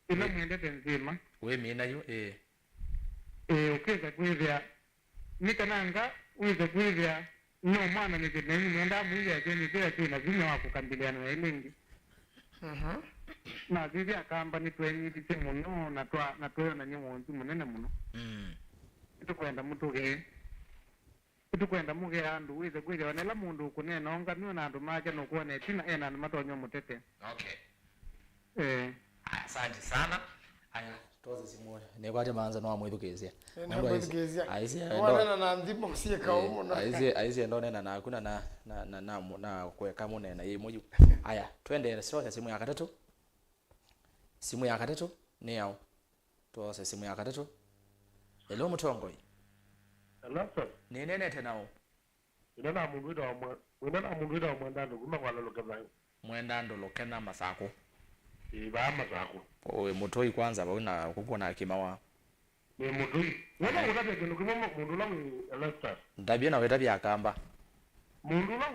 Ila mwende tenzima. We mina yu Ukeza kuivya nikananga uiza kuivya no mwana nikitengi mwenda mwili ya kwenye kila kina zini wako kambiliano ya ilingi. Na zizi akamba ni tuenyi tise muno na tuyo na nyumu wanzi munene muno. Itu kwenda muge andu uiza kuivya wanela mundu ukunena onga miyo na andu maja no kuwane tina ena andu matonyo mutete. Okay. Asante sana. Aya toze simu ne kwate manza no amwithukezia. Aisi wana na ndimo sie kaumo na. Aisi ndo nena na hakuna na kuweka munena yeye moju. Aya twende sote simu ya katatu. Simu ya katatu ni yao. Toze simu ya katatu. Hello Mutongoi. Hello sir. Ni nene tenao. Inana mundu wa mwendando kuma kwa lokena. Mwendando lokena masako. Ba masako. Owe mutoi kwanza bauna kukona kimawa. Ni mutoi. Wala mutata kino kuma mundu la Erastus. Ndabye na weta akamba. Mundu la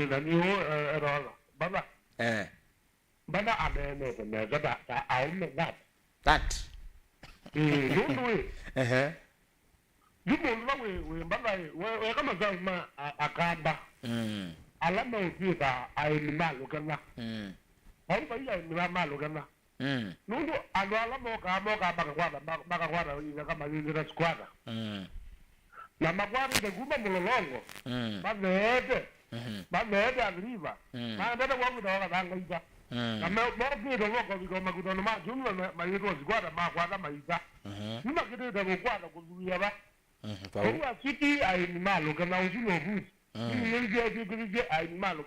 nani era baba. Baba amene ne zata aume that. Mundu Yumundu la baba we kama zama akamba. Alama ufika Aeni malo kana. Haupa iya Aeni malo kana. Nundu alo alama baka kwada iza kama zingira squada. Na makwada ita kuma mulolongo. Bameete agriva. Maandata wangu da waka danga iza. Na mawaki ito wako viko makutono jumla mayito squada makwada maiza. Nima kitu ita kukwada kuzuia ba. Kwa siki Aeni malo kana usino buzi. Nje Aeni malo.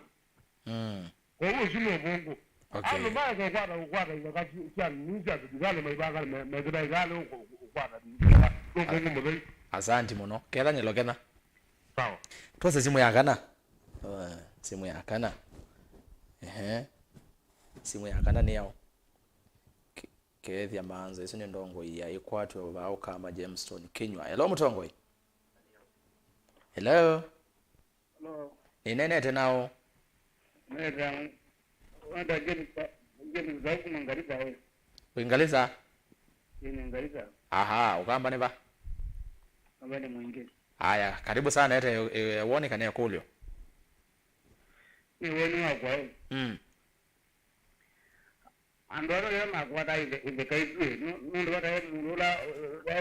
Kwa hiyo sino bongo. Okay. Ano maya kwa kwada ila kasi ninja kuzale maibaga megida igale kwada. Bongo mbe. Asante muno. Kera nyelo kena. Sawa. Tose simu ya kana. Simu ya kana. Simu ya kana ni yao. Kethia Maanzo iso ni ndongo ya ikwatwe bao kama Jamestown Kinywa. Hello Mutongoi. Hello. Hello. Ni nene tenao. Nenda wanda geni za kumangaliza wewe. Uingereza? Uingereza. Aha, ukamba neba. Abane mwingi. Haya, karibu sana ete uone kana kulyo. Ni wenu wakwa. Andoro ya makwada ile kaizwe. Nundu wada mundu la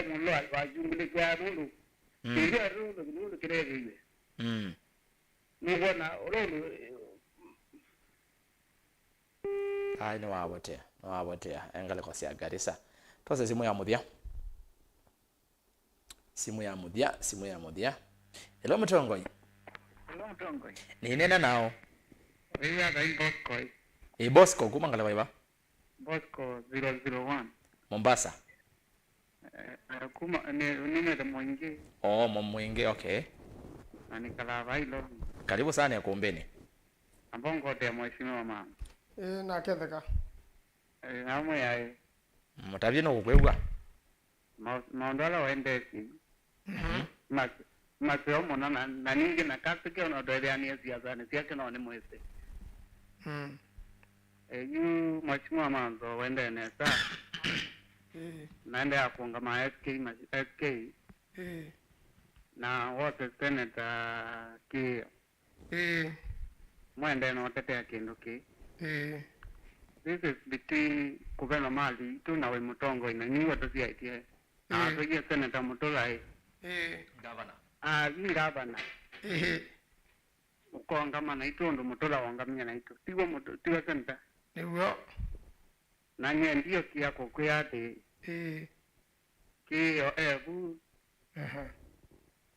mundu wa junguli kwa mundu. ndio ndio kirege nubona urolo ai no wabotea engale kwa sia garisa twase simu ya muthia elo mutongoi ni nena nao Wîva ga Bosco kuma ngale Wîva Bosco 001 Mombasa kuma ni mwingi mwingi okay ani kala bailo karibu sana Ûkûmbî ambongo de mheshimiwa mama na ketheka amo yae mutavye no kukwegwa maondola waendesi maseo mona na ningi na kasi ke ono doele ani siasa ni siasa no ni mwese yu mheshimiwa Maanzo wende nesa naende akunga ma SK na wote Seneta ki mwende no tetea kindu ki this is between kuvela mali tu na we mutongo ina ni watu siaitie na tuye Seneta Mûtaalamu gavana ukonga mana itondo Mûtaalamu wangamnya na ito tiwa Seneta niwo na nye ndio kia kukwate kiyo ebu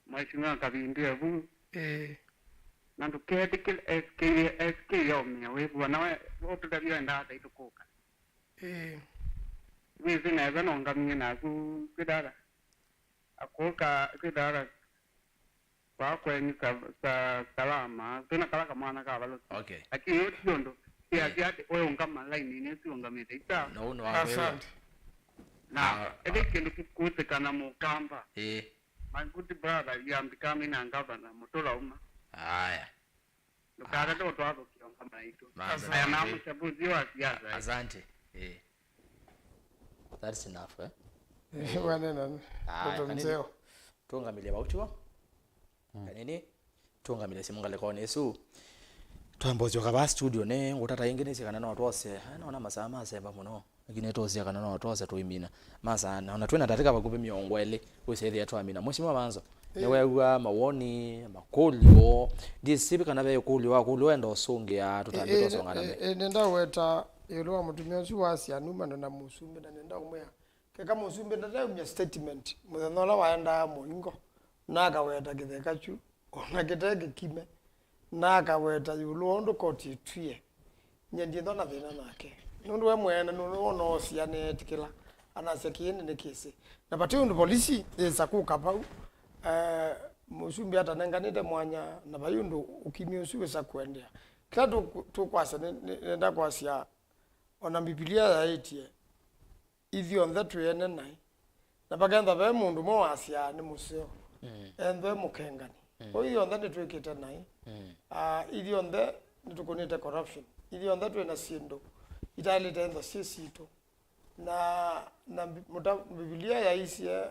mheshimiwa kabindi ebu na tukete kil SK yomya webu na wote tabia ndata itukuka wizi na zano ngamnya na ku kidara akoka kidara Makueni salama tuna kala kama ka balo okay lakini yote ndo ya wewe ungama line ni si ungamete ita no asante na kindu kikutekana mukamba my good brother you am becoming a governor Mûtaalamu haya nukara ndo twako kiongama ito aya na mchabuzi wa siasa asante that's enough wanena mzeo tungamile bauchwa kanini tungamile simungale kwa nesu twambozo kaba studio ne ngutata ingene sikana na watose naona masaa masemba muno lakini tosia kana na watose tuimina masa naona twena tatika bakupe miongwele usethi yetu amina mheshimiwa Maanzo newe wa mawoni makolio ndisibi kana be kolio wa kolio ndo songia tutambito songana me nenda weta yelo mutumia si wasia numa na musumbe na nenda umya keka musumbe nda umya statement mutanola waenda moingo naka weta kithekachu ona kitege kime naka weta yulondo koti twie nyendi ndona thina nake nundu we mwene no ciane tikila anasekiene ne kesi na pati undu polisi isakuka pau musumbi hata nenganite mwanya na bayundu ukimio suwe sakwendea kila tukwasa nenda kwasia ona Biblia ya etie ithio nthetu yene nai na bagenda be mundu mo wasia ni museo ende mukengani oyo ndane twekete nai ithio nthe nitukunite corruption ithio nthe twena sindo itali tendo sisito na Biblia ya isie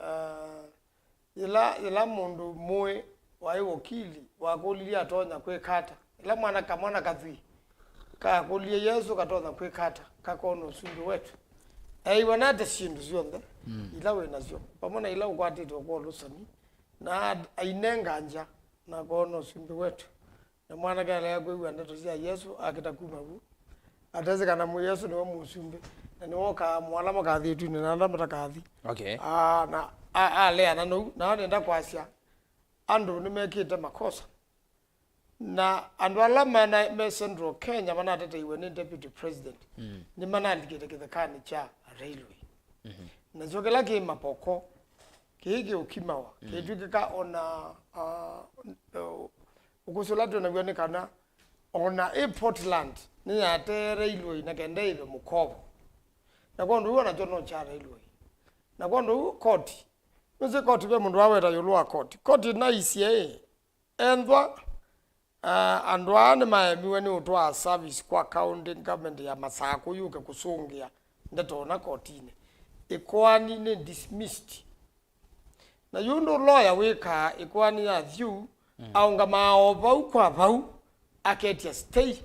ila mundu moe wae wakili wakolilia atonya kwekata ila mwana kamwana kathi kakolie Yesu katonya kwekata kakono sundu wetu wanate sindu zionde ila wenazio pamona ila ukwatite kwa lusani na ainenganja na kono sundu wetu na mwana kale yakwe wandato sia Yesu akitakuma bu ateze kana mu Yesu no musumbe na niwoka mwalama kathitu ni nanda mutakathi okay na ale ana no na nenda kwasia andu nimekite makosa na andu alama na me Central Kenya manatete iwe ni deputy president ni manandikite Kîthekanî cha railway na zogela ki mapoko kige ukimawa kidukika ona ukusolatu na gwane kana ona Portland ni ate railway na kende ibe mukobo na kondo uona jono cha railway na kondo court mse court be mundu aweta yolwa court na isie endwa andwa ne maemiwe ni utwa service kwa county government ya Masako yuke kusungia ndetona courtine ikwani ni dismissed na yundo lawyer weka ikwani ya view au ngama over kwa bau aketia stay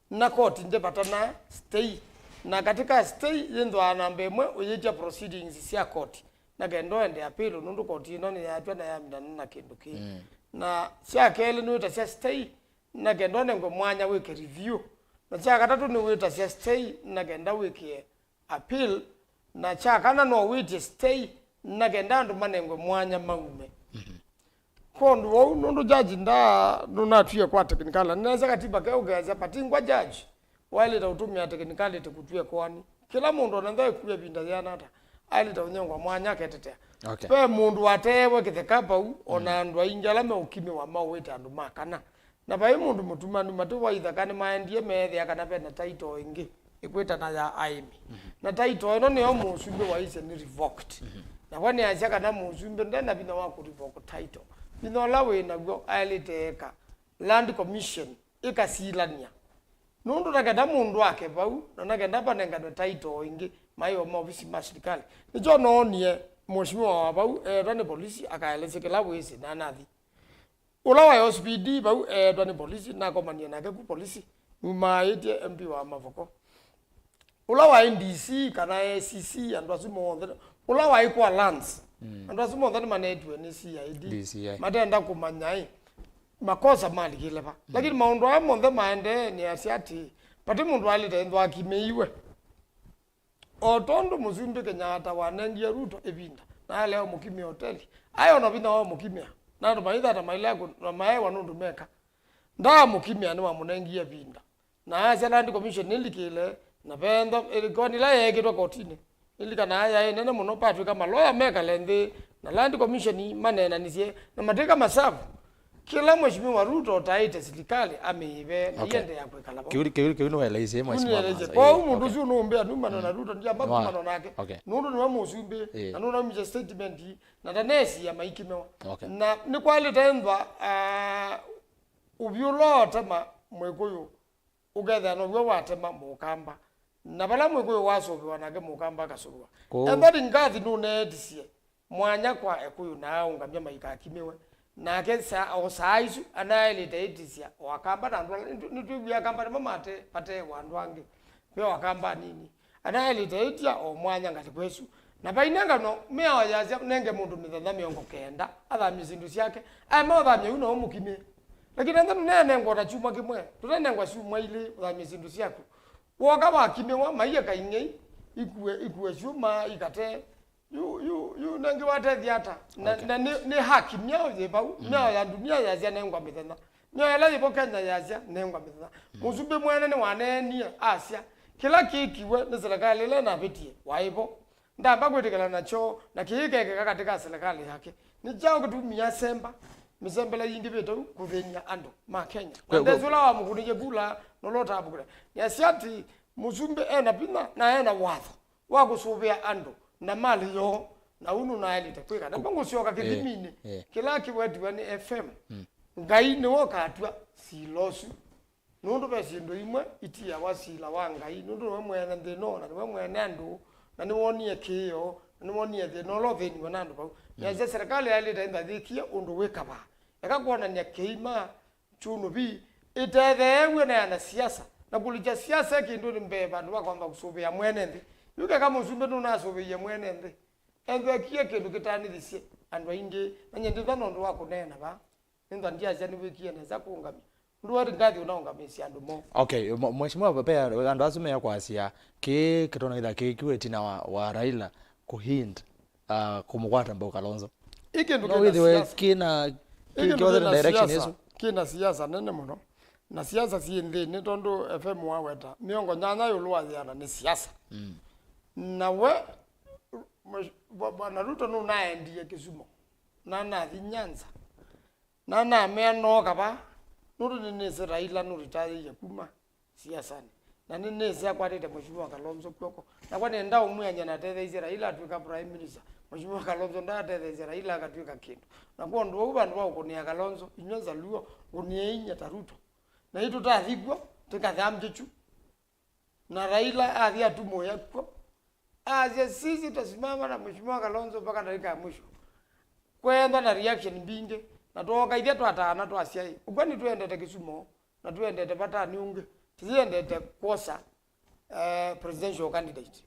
na court ndepatana stay na katika stay yendo anambemwe uyeja proceedings sia court na kendo ende apilo nundu koti no ni yatwa na yamdana na kindu ki na cia kele no ta cia stay na kendo ne ngo mwanya wike review na cia katatu ni wita cia stay na kenda wike appeal na cia kana no wite stay na kenda ndu manengo mwanya maume kondo wo nundu judge nda nuna tuye kwa technical neza katiba ke ugeza patingwa judge wale ta utumia technical te kutuye kwani kila mundu anataka kuya binda yana hata ali ta unyongwa mwanya ketete okay pe mundu watewe kithekapa u ona andu ainjala me ukimi wa mawete andu makana na bai mundu mutumanu matuwa ithakani maendie methe akana pe na title ingi ikwita na ya Aeni na title ino niyo musumbe wa ise ni revoked na wani acha kana musumbe ndena bina wa ku revoke title bino lawe na go aliteka land commission ikasilania nundu nakenda mundu wake bau na nakenda panenga no title ingi mayo maofisi masirikali nicho nonie mheshimiwa wa bau rani polisi akaeleze kila wese na nathi ulawa yo speed bau rani polisi na komania nake ku polisi umaite MP wa mavoko ulawa NDC kana ACC andu asimo ulawa ikwa lands andu asimo ndani manetwe ni CID matenda kumanyai makosa mali kile pa lakini maundu ya monde maende ni asiati pati mundu alite ndo akimeiwe otondo muzumbe Kenyatta wanengia Ruto ebinda na leo mukimi hoteli ayo no bina wa mukimia na ndo maitha na mailego na mae wanundu meka nda mukimia ni wa munengia binda na asa land commission nilikile na pendo ilikoni la yegitwa kotini ilikana aya nene muno patu kama lawyer meka lende na land commission manena nisie na mateka masabu kila mheshimiwa Ruto taite serikali ameive na yende ya kwekala bo kiuri no eleze mheshimiwa kwa mundu sio nuombea numa na Ruto ndia mbaku mano nake nundu ni wa musumbe na nundu mi statement na danesi ya maikimewa na ni kwali tendwa ubyulo tema mwekuyu ugetha no byo watema mukamba na bala mwekuyu wasobe wanage mukamba kasurwa embadi ngathi nunetisie mwanya kwa ekuyu na ungamya maika kimewe na kesa osaisu anaelite etisia wakamba na nitubia kamba mamate pate wandu wange pia wakamba nini anaelite etia omwanya ngati kwesu na bainanga no mea yaza nenge mundu mithatha miongo kenda atha mizindu ciake ama othamia uno omukime lakini ndo nene ngora chuma kimwe tunene ngwa chuma ile utha mizindu ciaku woka wakimewa maiya kaingei ikue chuma ikate you nangi watethi ata na ni haki miao yebau miao ya dunia yazia nengwa mithana miao ya lazi Kenya yazia nengwa mithana musumbe mwene ni wanenia asia kila kikiwe ni serikali ile na vitie waibo ndamba kwetekala nacho na kiikeke katika serikali yake ni jao kutumia semba misembele yingi beto kuthenia ando ma Kenya ndezula wa mukunije kula nolota abukula yasiati musumbe ena pina na ena watho wa kusubia ando na mali yo na unu na elite kwika na bongo sioka kidimini kila kiwetu ni FM ngai ni wakatwa silosu nundu besindo imwe itia wasila wangai nundu wemwe ndino na wemwe nando na ni wonie kiyo ni wonie the no love ni wanando ba ya serikali ya elite nda thikia undu wekaba yakakuona nya keima chuno bi itethewe na siasa na kulija siasa kindu ni mbeba ndo kwamba kusubia mwenende yuke kama usumbe nunasobeya mwenende endo kiye kindu kitanithisie andu aingi nanye ndithano ndo wakunena ba ndo ndia jani wikie neza kuungamia ndu wari ngathi unaungamisia andu mo okay mheshimiwa papa andu asume ya kwasia ki kitona ila ki kiweti na wa Raila kuhind kumugwata Mbogo Kalonzo ikindu kina direction yesu kina siasa nene muno na siasa si ndini tondu FM waweta miongo nyanya yulwa yana ni siasa na we bwana Ruto no naendie Kisumu na nathi Nyanza na meno kaba nuru ni Raila no retire kuma siasa na nini sia kwatete mheshimiwa Kalonzo kwoko na kwani nda umwanya na tethe Raila atuika prime minister mheshimiwa Kalonzo nda tethe Raila akatuika kindu na kwa ndo bandu wa kunia Kalonzo inyoza luo unieinya taruto na hito tathigwa tukathamjechu na Raila athia tumo yakwa azia sisi tasimama na mheshimiwa Kalonzo mpaka dakika ya mwisho kwenda na reaction mbinge na toka ithia twatana twasiai ukwani tuendete Kisumu na tuendete patani unge tuendete kosa presidential candidate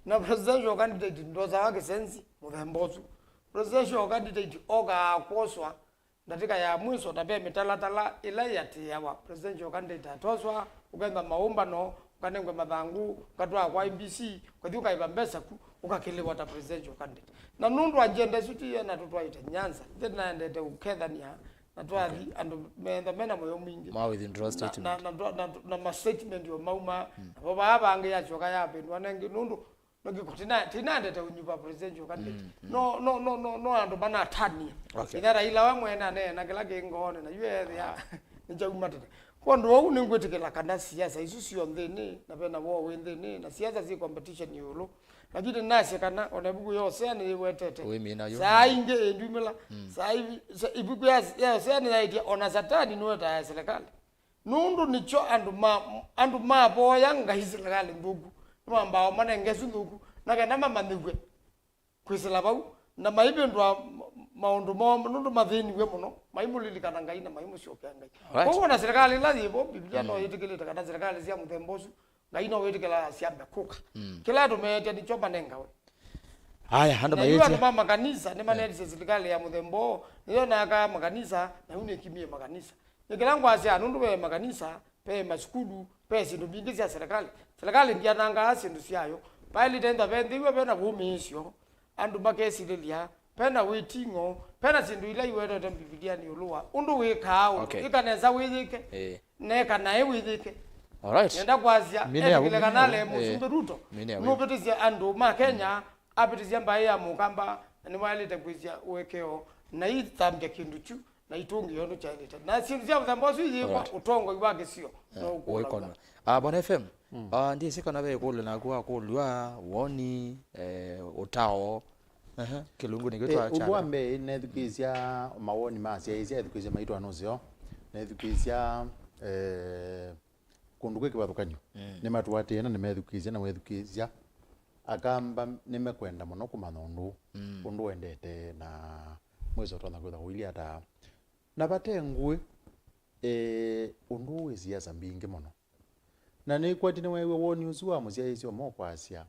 na presidential candidate ndoza wake sensi muthembozu presidential candidate oga kwoswa ndatika ya mwiso tabe mitalatala ila yatiawa presidential candidate atoswa ukenda maumba no ukanengwe mathangu ukatwa kwa IBC kwathi ukaiba mbesa ku ukakelewa ta presidential candidate na nundu agenda suti na tutwaite Nyanza tena ndete ukethania na twathi andu mena moyo mwingi ma within draw statement na ma statement yo mauma bo baba nge yachoka yapendwa nange nundu nokikutina tinandete unyupa presidential candidate no andu bana tania ithara ila wamwena na kila kingone na yue ya nijagumatete kondo wau ningwetikela kana siasa isu sio nthini na pena wo withini na siasa zi competition yulu lakini nase kana onabugu yose ni wetete saa inge ndumela saa ibugu ya sene zaidi ona satani no ta serikali nundu nicho andu ma boya ngahiserikali mbugu mamba manengesu ndugu na kana mama ndigwe kwisela bau na maibe ndwa maundu mo nundu mathini we muno maimulilikana ngai na maimuciokia ngai koguo na serikali la thibo biblia no yitikilite kana serikali cia muthembosu ngai no witikila cia mbekuka kila tumete ni choba nenga we haya handa mayeti mayeti na makanisa ni maneti serikali ya muthembo niyo na aka makanisa na une kimie makanisa nikilangu asia nundu we makanisa pe masukulu pe sindu bingi cia serikali ndia nanga asindu ciayo pali tenda bendiwe bena kumisio andu makesilelia pena witingo pena sindu ila iwero ta biblia ni ulua undu wikao ikaneza withike ne kana withike alright nenda kwazia ekile kanale musumbe ruto no petizia andu ma Kenya apetizia mbaye ya mukamba ni mwalite kwizia wekeo na itambya kindu chu na itungi yono chailite na sindu cia mthambosu yikwa utongo ibake sio no uikona bwana FM ndiye sikana be kule na kwa kulwa woni utao kilungu ni gitwa cha ugwambe nethukizia mawoni masia isia ethukizia maitwa nozio nethukizia kundu gwiki bathukanyo ni matwate na nimethukizia na wethukizia akamba nimekwenda muno kumana undu wendete na mwezo tona kwitha wili ata na batengwe undu siasa mbingi muno na ni kwatine wewe woni uzuwa musia isio mokwasia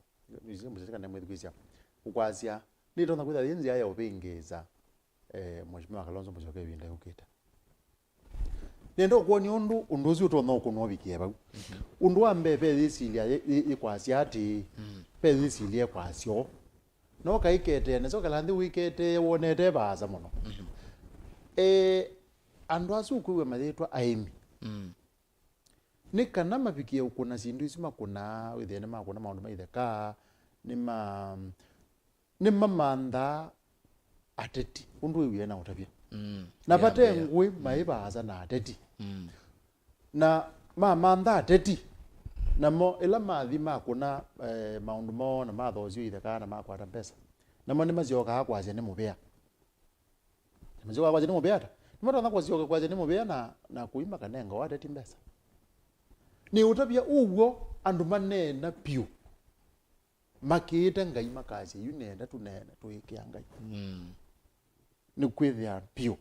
izo musika na mwethukizia ukwasia ni tona kwitha yenzi aya upingeza mheshimiwa Kalonzo Musyoka ibinda ukita nendo kwoni undu uzi utona ukunobikie bau undu wa mbebe thisilia ikwasia ati pe thisilia kwasio no kaikete nezo kalandi wikete wonete baza muno andu asu kuwe mathitwa Aeni ni kana mabikie ukuna sindu isima kuna withene makuna maundu maitheka ni mamanda ateti undu wiwe na utavia na pate ngui maibaza na ateti na mamanda ateti na mo ila mathi makuna maundu mo na mathozio itheka na makwata pesa na mo ni mazioka akwaje ni mubea mazioka akwaje ni mubea ta nimo na kwazioka akwaje ni mubea na kuima kanenga wa ateti pesa ni utavia Ûw'O andu manena piu makita ngai makazi yunenda tunena tuikia ngai ni kwithia piu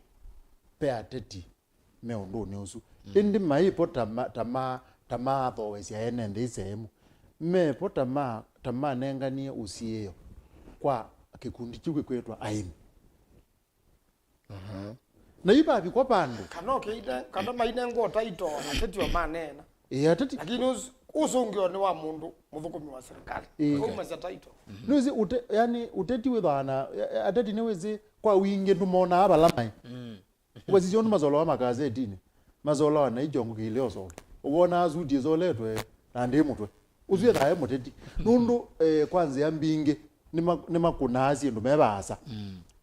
pe ateti me undu ni usu indi maipo tama thowesia ene ndisemu me potama nenganie usieo kwa kikundi chukwe kwetwa Aeni na iba bikwa pandu kana maine ngo taito ateti wa manena ateti lakini usungio ni wa mundu muthukumi wa serikali umeza taito nuzi yani uteti withana ateti ni wezi kwa wingi ndumona abalamai wezi yonu mazolo wa magazeti mazolo na ijongo kileo so ubona azudi zoletwe na ndimutwe uzuye thaye muteti nundu kwanza ya mbingi ni makunazi ndu mebasa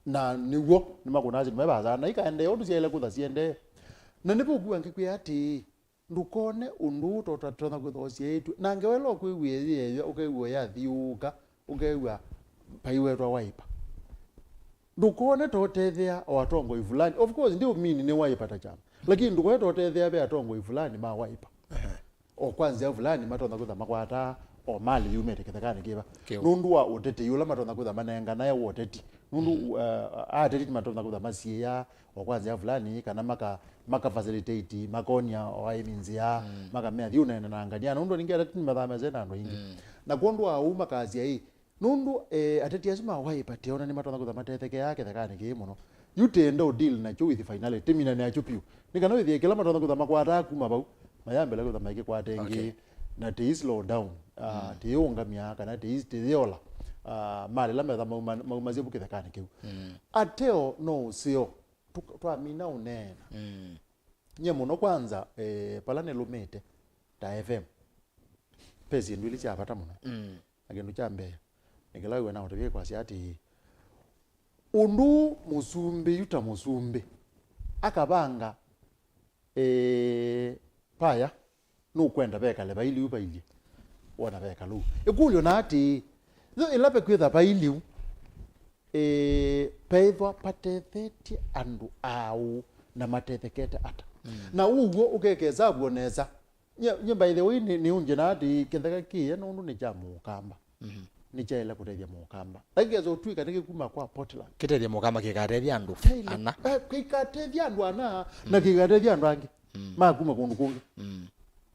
na niwo ni makunazi ndu mebasa na ikaende yondu ciele kutha ciende na nipo kuwa ngikwe ati ndukone undu totatona kwithocia yetu na ngewelo kwiwie yeyo ukaiwa ya thiuka ukaiwa paiwetwa waipa ndukone totethea watongo ifulani of course ndio mini ni waipa ta chama lakini ndukone totethea be atongo ifulani ma waipa o kwanza fulani matona kwitha makwata o mali yumete Kîthekanî kiba nundu wa uteti yula matona kwitha manenga naye uteti nundu ateti matona kwitha masia o kwanza fulani kana maka facilitate makonia o aiminzia maka mea thiuna na ngania nundu ningi ateti mathama zena ndo ingi na kondu wa uma kazi ai nundu ateti asima wai pationa ni matona kutha matetheke yake thakani ki muno yutendo deal na chu with finality mina ne achupiu nikana with kila matona kutha makwata kuma bau mayambele kutha maiki kwatengi na te slow down te unga miaka na te yola mali la metha maumazie buke thakani kiu ateo no sio twamina unena nye muno kwanza pala nelumite ta FM pezi ndwili cha pata muno agendu cha mbe nikela iwe na utebye kwa siati undu musumbi yuta musumbi akabanga paya no kwenda beka le baili ubaili wona beka lu ikulyo nati zo ilape kwitha baili peithwa patetheti andu au na matethekete ata na ugo ukekeza bwoneza nye by the way ni unje nati kitheka kiye no ndu ni jamu kamba ni chaela kutethia mukamba agezo twika tiki kuma kwa Portland kitethia mukamba kikatethia andu ana kikatethia andu ana na kikatethia andu angi makuma kundu kungi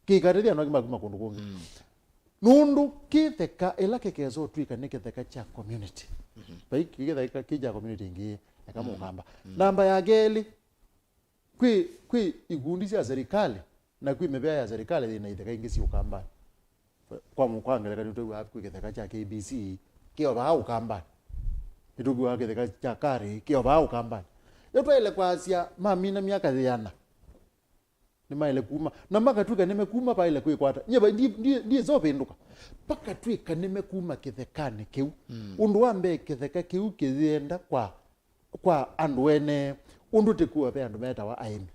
kikatethia andu angi makuma kundu kungi nundu kitheka ela kekezo twika ni kitheka cha community bai kitheka kija community ingi kama mukamba namba ya geli kwi igundi cia serikali na kwi mebea ya serikali ina itheka ingi si ukamba kwa mukwangela kati tuwe hapi kitheka cha KBC kio bao kamba itugu wa kitheka cha kari kio bao kamba yoto ile kwa asia mamina miaka yana ni maile kuma na maka tuka nimekuma pa ile kwikwata nyeba ndiye zopenduka paka twika nimekuma kithekane kiu undu wambe kitheka kiu kizienda kwa andu ene undu tikuwa pe andu meta wa Aeni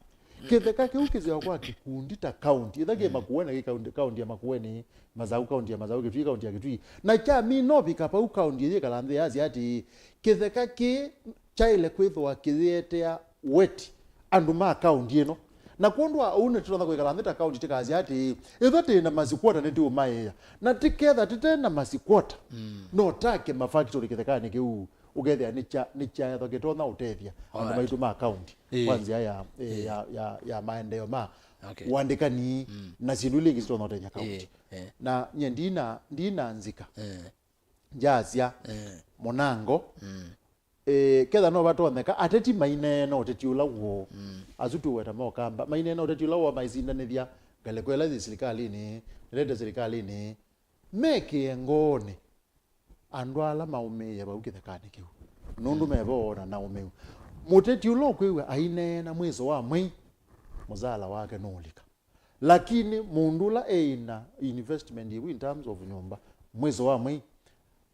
kitheka kiu kizia kwa kikundi ta county ithage Makueni county ya Makueni mazau county ya mazau Kitui county ya Kitui na cha mi no bikapa u county ye kalandhe yazi ati kitheka ki chaile kwithwa kithietea weti andu ma county ino na kundwa une tunaza kwikalandhe ta county tikazi ati ithate na mazikwota ndio mayeya na tiketha titena mazikwota no take mafactory kithekani kiu ugethia nicha yatho gitona utethia andu maitu ma county kwanza ya maendeleo ma wandikani na sindu lingi zitona utethia county na nye ndina nzika njazia monango ketha no batoneka ateti maineno uteti ulawo azutu weta mokamba maineno uteti ulawo maizindanithia galekwela thi serikali ni meke ngone andu ala maumeya baukithekani kiu nundu mebona na umeu muteti ulo kwewe ainena mwizo wa mwi muzala wake nolika lakini mundula eina investment in terms of nyumba mwizo wa mwi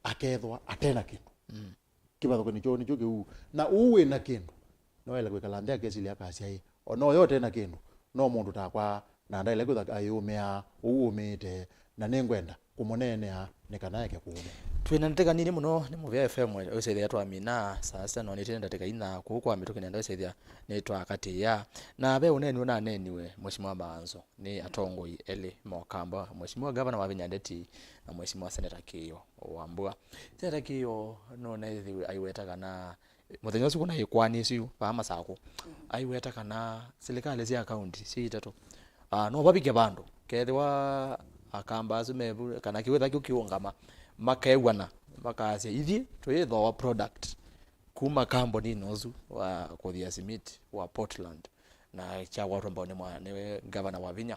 akethwa atena kindu kibatho kuni choni chuke na uwe na kindu no ele kwikalandhe akesili akasia ono yote na kindu no mundu takwa na ndaile kwitha ayumea uumite na ningwenda kumonenea nikana yake kuume twina ntekanini muno ni muvya FM osethia twamina sasa no nitenda tekaina kukwa mituke nenda osethia nitwa kati ya na be uneni una neniwe mheshimiwa Maanzo ni atongoi ele mokamba mheshimiwa governor wa Vinyandeti na mheshimiwa Seneta Kiyo wambua Seneta Kiyo no nethi aiweta kana muthenya siku na ikwani siu pa masako aiweta kana serikali cia county si itatu no babike bandu kethwa akamba azumebu kana kiwetha kiungama makaewana makasia ithi twitho product kuma company nozu wa kuthia cement wa Portland na cha watu ambao ni governor wa Vinya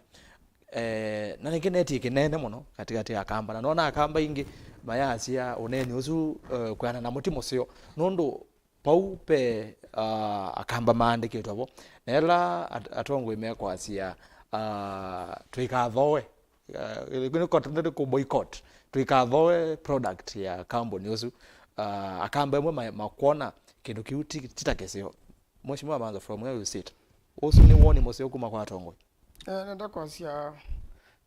na ngineti kinene muno katikati ya kamba na nona kamba ingi mayasia uneni uzu kwana na mutimo sio nondo paupe akamba maandikitwo bo nela atongwe mekwa asia twikathoe gino kontende ku boycott twikathoe product ya company uzu akamba emwe makuona kindu kiuti titakesio mheshimiwa Maanzo from where you sit usu ni woni mosio kuma kwa tongwe nenda kwasia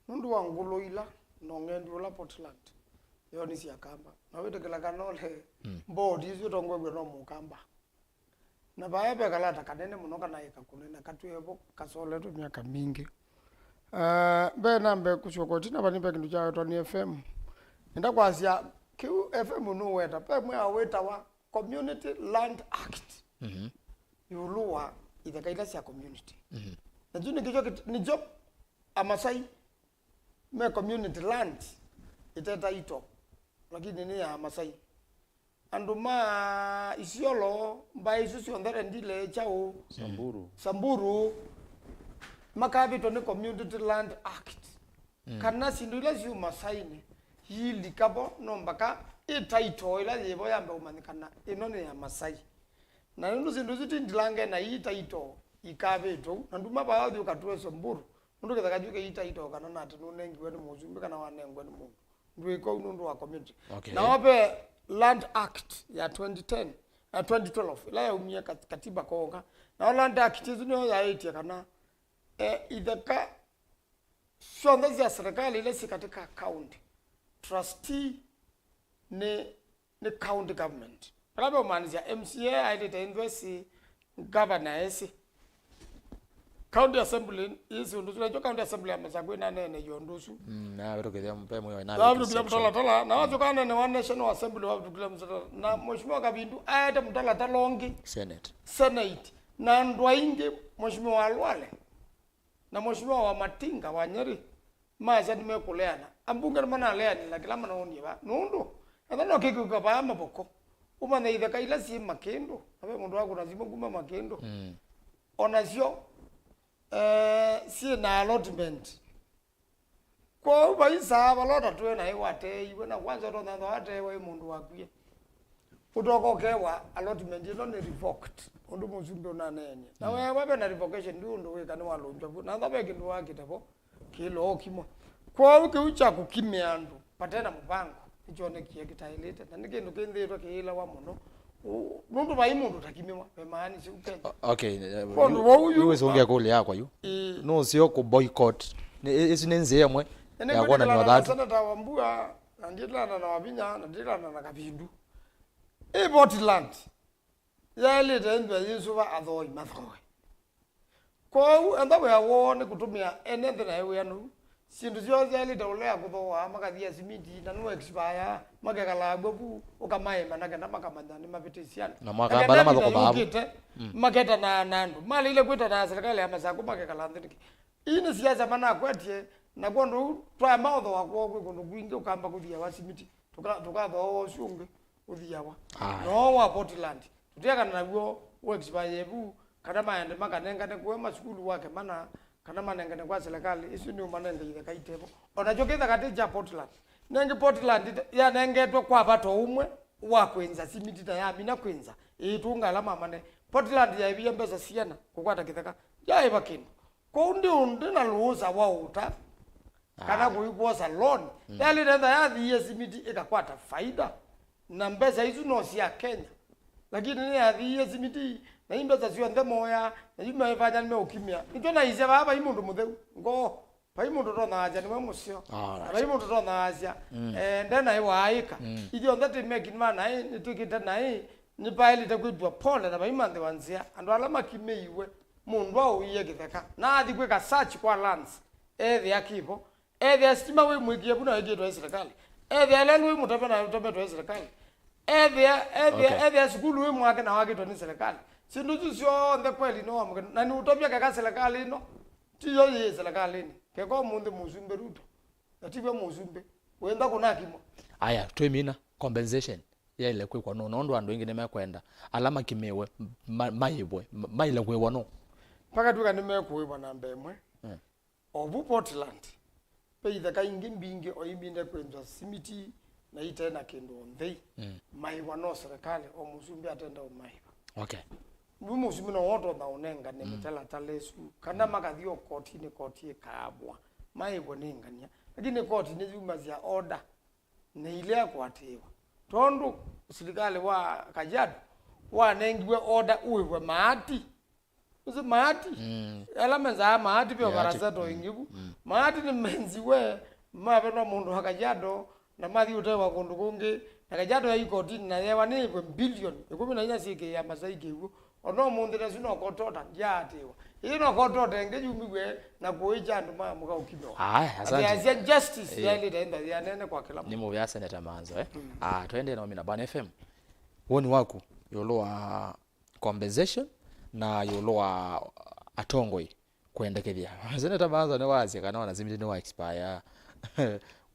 nundu wa ngulo ila no ngendi ula Portland yo ni sia kamba na wetekela kanole board izo tongwe no mukamba na baya pe kalata kanene muno kana ikakunena katuyebo kasole tu miaka mingi be nambe kushokoti na bani pe kindu cha Tony FM nenda kwasia Q FM no weta pe mwe aweta wa Community Land Act yuluwa itakaila sia community na juni ni job amasai me community land iteta ito lakini ni ya Masai anduma isiolo mbai susi ondere ndile chao Samburu makabito ni Community Land Act kana sindula si Masai ni hili kabo nombaka itaito ila yebo yamba umanikana inone ya Masai na ndu sinduzi tindilange na itaito ikabeto nduma baadhi ukatwe Samburu ndu kitakajuke itaito kana nati nunengiwe ni muzumbi kana wanengwe ni mundu ndu iko nundu wa community na wape Land Act ya 2010 2012 ila ya umia katiba konga na Land Act zino ya 8 kana idaka shonda ya serikali ile si katika county trustee ni county government labda umanizia MCA aideta investi governor county assembly is undusu county assembly amazagwe na nene yondusu na wero kile mpe moyo na wabdu kila mtala na watu kana ne one national assembly wabdu kila mtala na mheshimiwa Kabindu aita mtala talongi senate na ndwa ingi mheshimiwa Alwale na mheshimiwa wa Matinga wa Nyeri maza nimekuleana ambunge mana leani la kila mana uniba nundu ndano kikuka ba maboko umana ida kaila si makendo abe mundu wako lazima kuma makendo onazio si na allotment ko baisa balota twena iwate iwe na kwanza ndo ndo ate we mundu wakwie utoko kewa allotment ino ni revoked undu muzumbe unanene na wewe wabe na revocation ndio we kana walonjwa na ndabe kindu wakitabo kilo kimo kwa uke ucha kukimya andu patena mubango ichone kiye kitailete na nikindu kindiro kiila wa muno nundu bai mundu takimwa bemani si ukenda wewe zongia kule yako yu no sio ku boycott isi nenze yamwe yakona ni wadatu Seneta wa Mbua na ndilana na Wabinya na ndilana na Kabindu Portland yale tendwa yisuba athoi mathoi kwa anda we awone kutumia enende na yewe anu sindu zyoze yale tawlea kuthoa makathia simiti na no expire magekala gbobu ukamaye manake na makamandani mapitisiana na makabala mathoko babu maketa na nandu mali ile kwita na serikali ya masako magekala ndiki ini siasa mana kwetie na kondo twa mautho wako kondo kwinge ukamba kuthia wa simiti tukatho shunge uthia wa no wa Portland tutiaka na guo expire yebu kana maende makanenga ne kwa masukulu wake mana kana manenge ne kwa serikali isu ni manenge ile kaitebo onachokeza kateja Portland nenge Portland ya nengetwa kwa bato umwe wa kwenza simiti ta ya mina kwenza itunga la mama ne Portland ya ibiye mbeza siana kukwata kitheka ya ibakini ko undi na luza wa uta kana kuiposa loan yali nenda ya thiye simiti ikakwata faida na mbeza hizo no sia Kenya lakini ni ya thiye simiti na imbeza sio ndemoya na yuma ifanya nime ukimya ndio na ize baba imundu mutheu ngo pai mundu tona aja ni musio pai mundu tona aja ndena iwaika idio ndati making man ai nitukita nai ni paili takwitwa pole na baimande wanzia andu alama kimeiwe mundu au iye githeka na athi gwika search kwa lands ethi akibo ethi estima we mwigie buna yegitwa serikali ethi alenu we mutapena mutapetwa serikali ethi skulu we mwake na wagitwa ni serikali sindu sio nde kweli no na ni utopia kaka serikali no tiyo ye serikali ni keko munde muzumbe ruto atibe muzumbe wenda kuna kimo aya twemina compensation ya ile kwa no ndo andu ingine mekwenda alama kimewe mayibwe maile kwewa no paka tuka nimekuwa na mbemwe obu Portland pe ithaka ingi mbingi oimbinde kwenzwa simiti na itena kendo ndei maiwa no serikali o muzumbe atenda o maiwa okay muzumbe no woto na unenga ne mitala talesu kana makathio koti kabwa maiwa ningania lakini koti ni zuma zia order ne ile kwatiwa tondu serikali wa Kajiado wa nengiwe order uwe maati uzi maati alamenza maati pia barazato ingibu maati ni menziwe mabeno mundu wa Kajiado na mathi utewa kundu kungi na Kajiado ya iko tini na yewa ni billion 14 sike ya Masai kiwu ono mundu na sino kotota jatewa ino kotota ngejumigwe na kuija andu muka ukibwa asante ya justice yali tenda ya nene kwa kila ni muvya Seneta Maanzo twende na mina Bana FM woni wako yoloa compensation na yoloa atongoi kuendekethia Seneta Maanzo ne wazi kana wana zimiti ne wa expire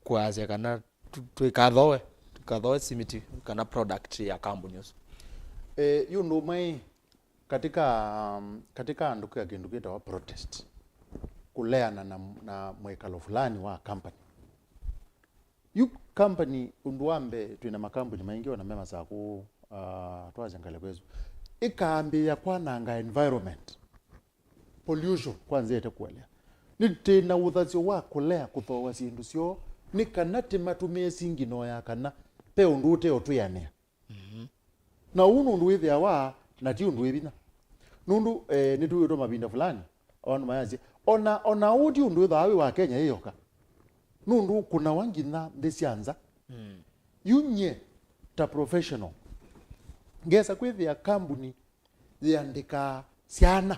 kwazi kana twikathowe kadho simiti kana product ya company usu you know mai katika anduku ya kindu kita wa protest kuleana na mwekalo fulani wa company you company unduambe twina makampuni maingi wana mema za ku twajangale kwezu ikaambia kwananga environment pollution kwanza ete kuelea nitina uthacio wa kulea kuthowa sindu sio nikanati matumie singino ya kana pe undute otuyane na unu ndu withia wa na ti undu wibina nundu nitu yoto mabinda fulani on mayazi ona udi undu thawi wa Kenya hiyoka nundu kuna wangina ndesianza yunye ta professional ngesa kwithia company ziandika siana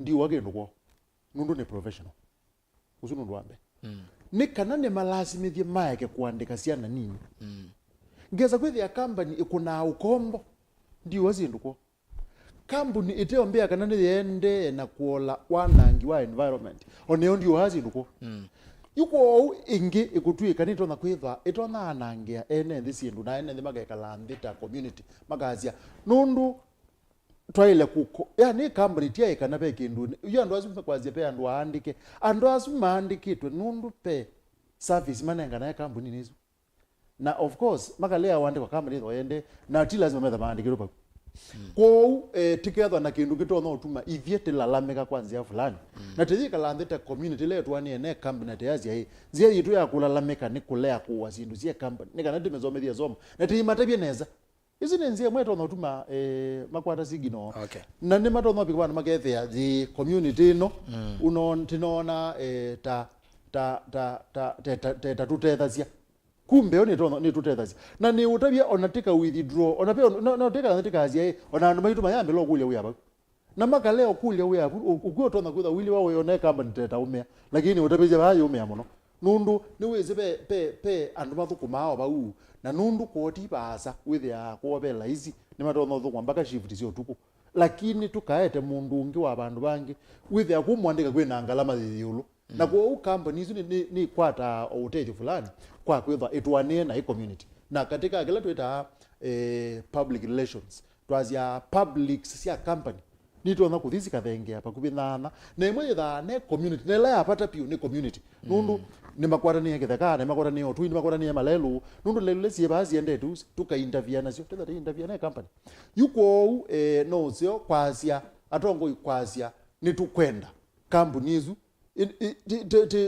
ndi wagendo kwa nundu ni professional usu nundu ambe ni kana ne malasimithie maeke kuandika siana nini ngesa kwithia company ikuna ukombo ndi wazindu kwa company iteombea kana ni yende na kuola wanangi wa environment oneo ndi wazindu kwa yuko ingi ikutwika ni tona kwitha itona anangia ene nthi sindu na ene nthi magekala ndita community magazia nundu twaile kuko yani company tia ikana pe kindu yo ndo asu kwazia pe andu aandike andu asu maandikitwe nundu pe service manenga na company nizo na of course makalea wande kwa company tho yende na ti lazima metha maandikiro pa ko tikethwa na kindu kitona utuma ithiete lalamika kwanzia fulani na tithika landita community le twani ene company tayazia hii zia yitu ya kulalamika ni kulea kuwa sindu cia company ni kana ndimezomethia zoma na timatabia neza izi nenzia mweto na utuma makwata sigino okay na ni mato no bikwana magethia the community no uno tinona ta tutethacia kumbe oni tutethacia na ni utabia onatika withdraw onape no teka natika azia ona andu maitu mayambe lo kulia uyaba na makaleo kulia uyaba ukwo tona kutha wili wawe ona kamba niteta umea lakini utabia bayo umea muno nundu ni weze pe andu mathukuma bau na nundu koti basa withia kuobela izi ni matona thukuma mpaka shift sio tuku lakini tukaete mundu ungi wa bandu bangi withia kumwandika kwina ngalama thiyulu na kwa companies ni kwata ûteti fulani kwa kwitha itwanie na community na katika kila tuita public relations twazia public cia company ni tuona kuthizika thenge hapa kubinana na imwe tha ne community ne la apata piu ni community nundu ni makwarani Kîthekanî makwarani otu ni makwarani malelu nundu lelu lesi bazi ende tu tuka interview nacio tetha interview na company yuko no sio kwazia atongo ikwazia ni tukwenda company izu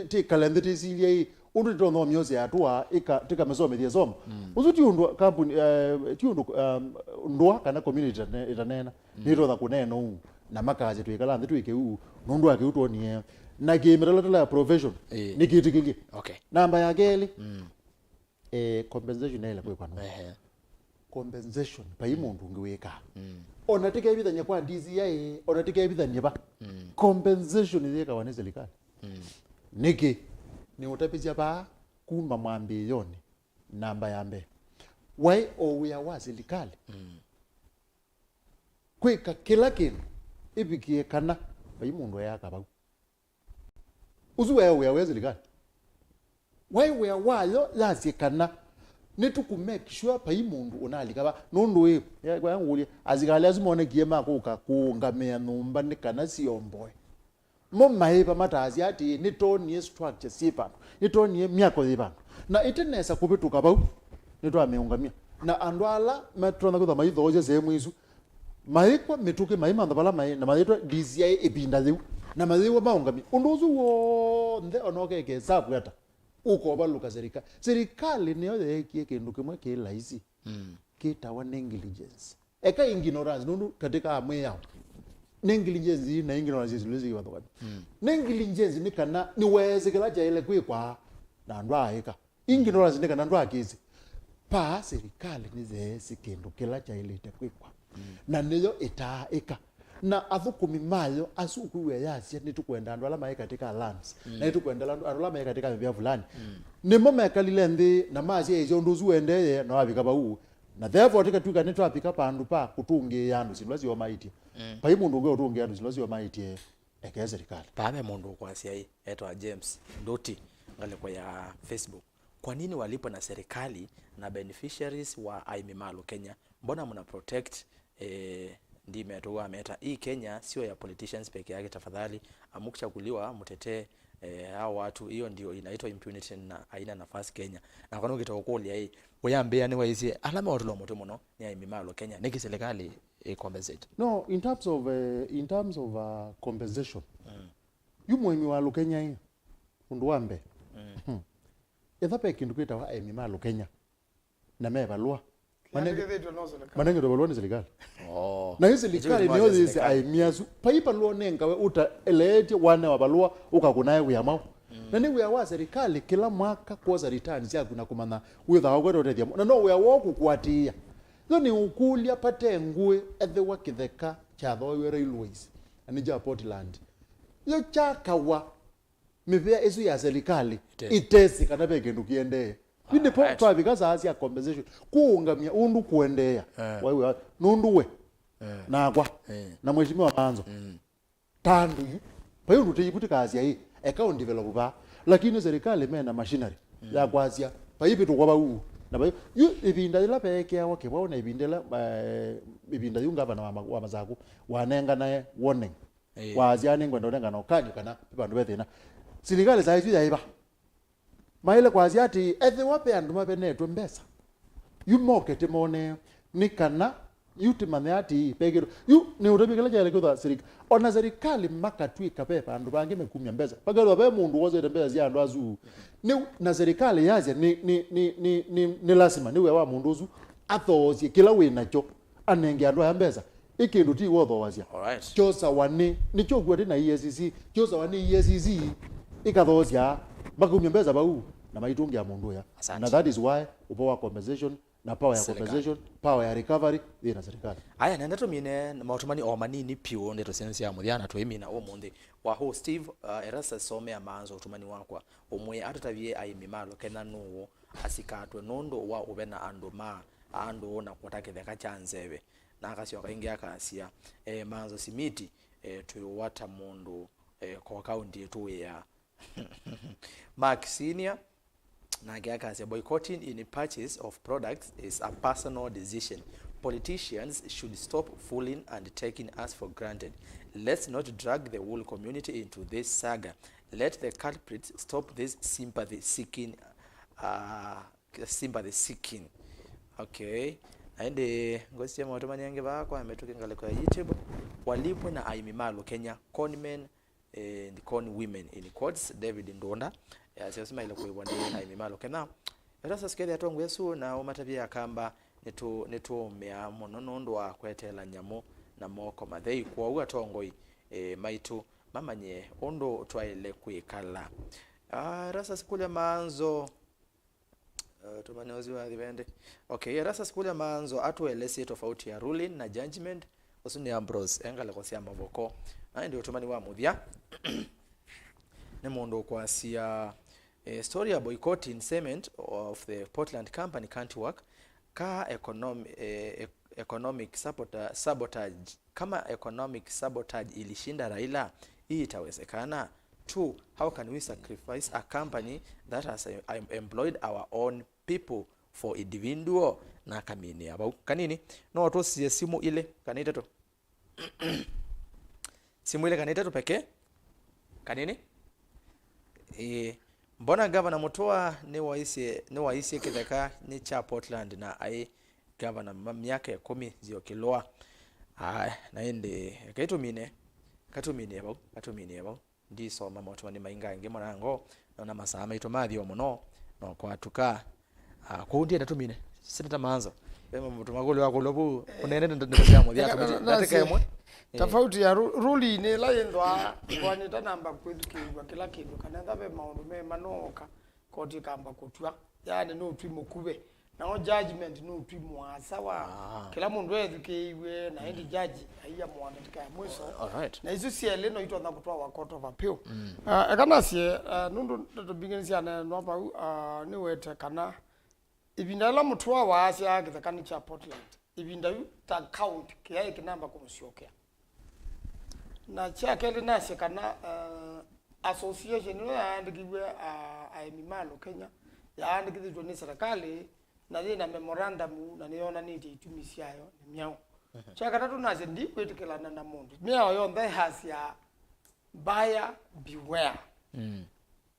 ti kalendeti silie undu tono myoze atua tika mesomethia zoma uzuti undu company ti undu ndwa kana community itanena nito tha kuneno na makaje twikala nthi twike u nundu ake utonie na kimirala la profession nikitikilie okay namba ya geli compensation ile kwa no compensation pai mundu ngiwika onatika ibithanya kwa DCI onatika ibithanya ba compensation ile kawane serikali niki ni utapizia ba kuma mwambi yoni namba ya mbe wai oya wa serikali kwika kila kindu ibikie kana bai mundu yaka ba uzuwe oya serikali wai wayo lazikana netuku make sure pai mundu unalika ba nundu ye kwa nguli azikali azimone kiema kuka kuungamea numba nikana siomboe momaipa matazi ati nitoni structure sipa nitoni miako zipa na itenesa kupituka bau nito ameungamia na andwala metrona kutha maithoje sehemu isu maikwa mituke maimanda bala mai na maitwa DCI ipinda ziu na maziwa maungamia unduzu wo nde onokeke sabu hata uko baluka serikali niyo yekie kindu kimwe kila hizi kitawa negligence eka ignorance nundu katika amwe yao negligence na ignorance ziluzi kwa thwa negligence ni kana ni weze kila jaile kwikwa na ndwa eka ignorance ni kana ndwa kizi pa serikali ni zesi kindu kila jaile kwikwa na niyo eka na athukumi mayo asukuwe yasia nitukwenda andu ala mai katika lands na nitukwenda andu ala mai katika mbia fulani ni mama kalile ndi na mazi ejo nduzu endeye na wabika bau na therefore tika tuka netu apika pandu pa kutunge yandu silwazi wa maiti pai mundu ngo utunge yandu silwazi wa maiti ekeze serikali pame mundu kwa cia hii etwa James Ndoti ngale kwa ya Facebook kwa nini walipo na serikali na beneficiaries wa Aeni Malo Kenya? Mbona mna protect ndi metoa meta hii Kenya sio ya politicians peke yake? Tafadhali amkuchaguliwa mtetee hao watu. Hiyo ndio inaitwa impunity na haina nafasi Kenya. Na kwa nini ukitokolia hii oyambea ni waisi alama watu lo mtu muno ni Aeni Malo Kenya niki serikali compensate? No, in terms of compensation yu mwemi wa Kenya hii undu wambe ethape kindu kwita Aeni Malo Kenya na mebalua manenge do baloni serikali na hiyo serikali niyo hizi aimiazu paipa luonenga we uta elete wane wa balua ukakunaye uyamao na ni uyawa serikali kila mwaka koza returns ya kuna kumana witha ogwero tedia na no uyawo kukwatia no ni ukulia pate ngwe ethewa kitheka cha thowe railways ani ja Portland yo chakawa mivea esu ya serikali itesi kana begendu kiende Binde po because asia compensation kuungamia undu kuendea wewe nunduwe nagwa na mheshimiwa Maanzo tandu pa hiyo tutibuti kazi hii account develop ba lakini serikali mena machinery ya kwazia pa hivi tukwa ba na ba yu ibinda ila peke yao kebao na ibindela ibinda yunga bana wa mazaku wanenga naye warning wazia nengwa ndonenga na okaji kana bandu bethina serikali za hizo yaiba maile kwa ziati ethe wape andu mabenetwe mbesa yu market mone nikana yuti maneati pegero yu ni urabikala jale kwa serikali ona serikali makatwika pepa andu bange mekumya mbesa pagalo babe mundu woze mbesa zia andu azu ni na serikali yaje ni lazima niwe wa mundu uzu athozie kila winacho anenge andu ya mbesa ikindu ti wotho wazia alright chosa wani ni chogwete na EACC chosa wani EACC ikathozia makumya mbesa bau na maitungi ya mundu ya na that is why upowa compensation na power ya compensation power ya recovery ina serikali aya nenda tumine mautumani o manini pio ndeto sensi ya muthiana twimina o mundi wa ho Steve Erastus some ya Maanzo utumani wakwa umwe atutavie Aeni Malo Kenya nuwo asikatwe nondo wa ubena ando na kwatake theka chanzebe na akasio kaingi akasia Maanzo simiti tuwata mundu kwa county yetu ya Mark Senior na giaka boycotting in purchase of products is a personal decision. Politicians should stop fooling and taking us for granted. Let's not drag the whole community into this saga. Let the culprits stop this sympathy seeking. Okay. Aende ngosi ya mwatomani yange bako ametoke ngale kwa YouTube. Walipwe na Aeni Malo Kenya conmen and con women in quotes David Ndonda yasema ile kuibwa na Aeni Malo Kenya sasa sikeli atongo Yesu na umatabia akamba netu mea mononondo wa kwetela nyamo na moko mathei kwa uga tongoi maitu mamanye ondo twaile kwikala rasa skuli ya Maanzo tumanozi wa divende okay rasa skuli ya Maanzo atueleze tofauti ya ruling na judgment osuni Ambrose engale kwa siamba voko ndio tumani wa muthia ne mondo kwa sia story ya boycotting cement of the Portland company can't work ka economic sabotage kama economic sabotage ilishinda Raila hii itawezekana? 2 how can we sacrifice a company that has employed our own people for individual na kamini aba kanini no to simu ile kanita to simu ile kanita to peke kanini mbona governor Mutua ni waisi kitheka ni cha Portland na ai governor miaka ya 10 zio kiloa na ende katumine abo ndi soma moto ni mainga nge morango na masama itomathio muno no kwatuka kundi ndatumine Seneta Maanzo bema mutumagole wako lobu unene ndandosya muthiatu nateka yemwe tofauti ya ruli ni la yendwa kwa nita namba kwetu kiwa kila kindu kana ndabe maundu me manoka koti kamba kutwa yani no twi mukube na judgment no twi mwasawa kila mundu ethikiwe na ndi judge aiya mwana tika mwiso alright na izo siele no itwa nakutwa wa court of appeal kana sie nundu ndobingenisia na no ba ni wete kana ibinda la mutwa wa asia Kîthekanî cha Portland ibinda yu ta count kiaye kinamba kumusiokea na chakele nase kana association no and giwe Aeni Malo Kenya yaandikithitwe ni serikali na thina memorandum na niona ni itumisiayo ni miao cha katatu naje ndi kwitikilana na mundu miao yonthe hasia buyer beware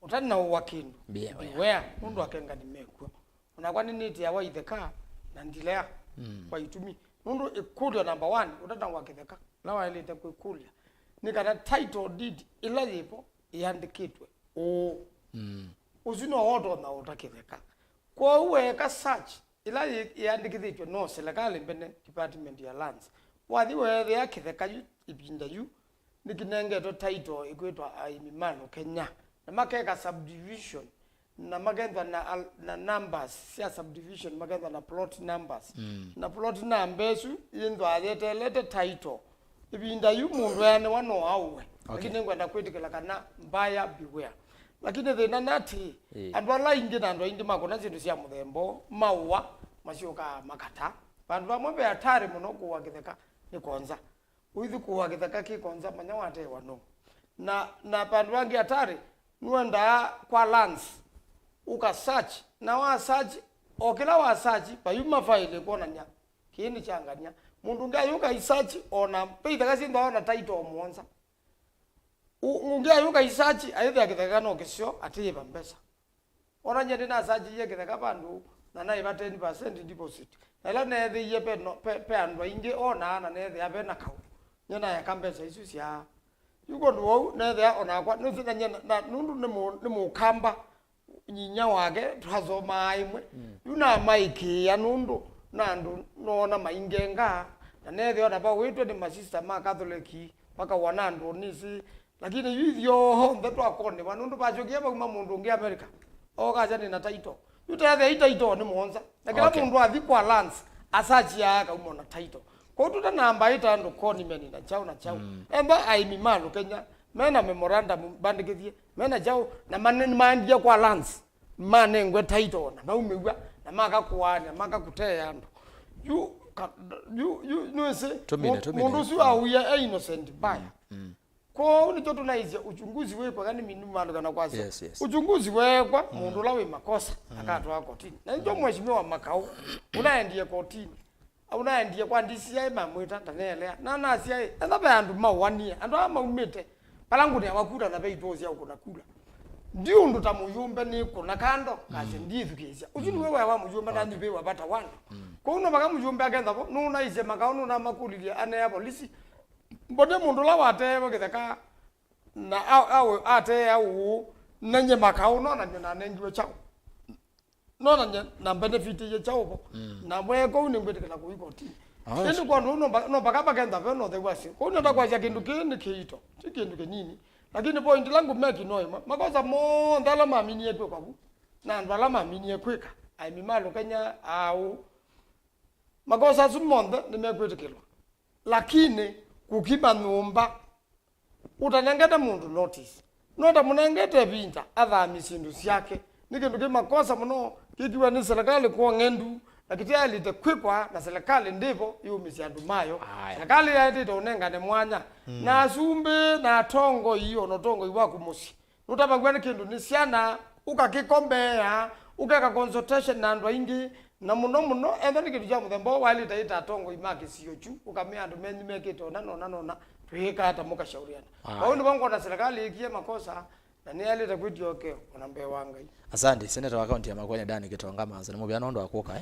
utani na uwakindu beware mundu akenga ni mekwa unakwa nini tia wa itheka na ndilea kwa itumi mundu ikulia number 1 utata wakitheka lawa ile itakuikulia ni kana title deed ila yipo iandikitwe uzino wodo na utakitheka kwa uweka search ila iandikithitwe no serikali mbene department ya lands wathi wethe yakitheka ibinda yu nikinengeto title ikwitwa aimimano Kenya na makeka subdivision na magendwa na numbers sia subdivision magendwa na plot numbers na plot numbers indwa aletele title ibinda yu mundu ene wano auwe lakini ngwenda kwitikila kana mbaya beware lakini thina nati andu ala ingi na andu ingi makona zindu cia muthembo maua macioka makata bandu bamwe be atari muno kuwa githeka ni konza uithu kuwa githeka ki konza manya wate wano na bandu bangi atari nuenda kwa lands uka search na wa search okila wa search payuma file konanya kini changanya mundu ngayuka isearch ona peita kasinda ona title omuonza ngayuka isearch aithe akitheka no kisio atiba mbesa ona nyende na search ye kitheka bandu na naiba 10% deposit ela nethe ye pe andu ingi ona na nethe abe na kau nyena ya kambesa isu cia yuko ndo nethe ona kwa nuthina nyena na nundu ni mukamba nyinya wake twazoma imwe yuna maiki ya nundu na ndu nona maingenga na nethe ona ba witwe ni masista ma Catholic paka wanandu nisi lakini yithio honthe twakone wanundu bachokia baguma mundu ngi America okaja ni na title yutethe itaito ni monza na kila mundu athi kwa lands asachia kauma na title kwa tuta namba ita ndo koni meni na chau emba aimimano Kenya mena memorandum bandikithie mena chau na maneni mandia kwa lands manengwe title na maumegwa na maka kuania maka kutea ndo you nwese mundu su auya innocent baya kwa ni joto naizia uchunguzi wekwa kani minu mando kana kwasa uchunguzi wekwa mundu lawe makosa akatwa kotini na ndio mheshimiwa makao unaendie kotini unaendie kwa DCI mamwita tanelea na asia ethabe andu mawania andu amaumite palangu ni awakuta na beitozi au kuna kula ndio ndo tamuyumbe ni kuna kando kaje ndithukizia uchini wewe wa mujumbe na ndibe wabata wana kwa uno maka mujumbe agenza bo nuna ize makao nuna makulilia ane ya polisi mbode mundu la watebo githeka na au ate au nanye makao nona na nengiwe chao nona na benefit ye chao bo na mweko ni ngwetekela ku ikoti ndio kwa no bakaba kenda veno the wasi kwa ndio takwaja kindu kini kiito kindu kinini lakini point langu meki noima makosa mo ndala mamini yetu kwa ku na ndala mamini yekweka aimimalo Kenya au makosa sumonde nimekwetekela lakini kukiba nyumba utanengeta mundu notice nota munengete binta athami sindu syake nikindu kimakosa muno kikiwa ni serikali kwa ngendu lakini the kwikwa na serikali ndipo yumisia ndumayo serikali yaiti tonengane mwanya na sumbe na tongo hiyo no tongo iwa kumusi nutabangwene kindu ni siana ukakikombea ukaka consultation na ndo ingi na muno ethani kindu cha muthembo wali taita tongo imaki sio chu ukamea andu menyi mekito nona twika hata muka shauriana kwa hiyo bango na serikali ikie makosa na ni ali takwitio okay onambe wanga asante seneta wa county ya Makueni Dani Kitonga Maanzo ni mubiano ndo akoka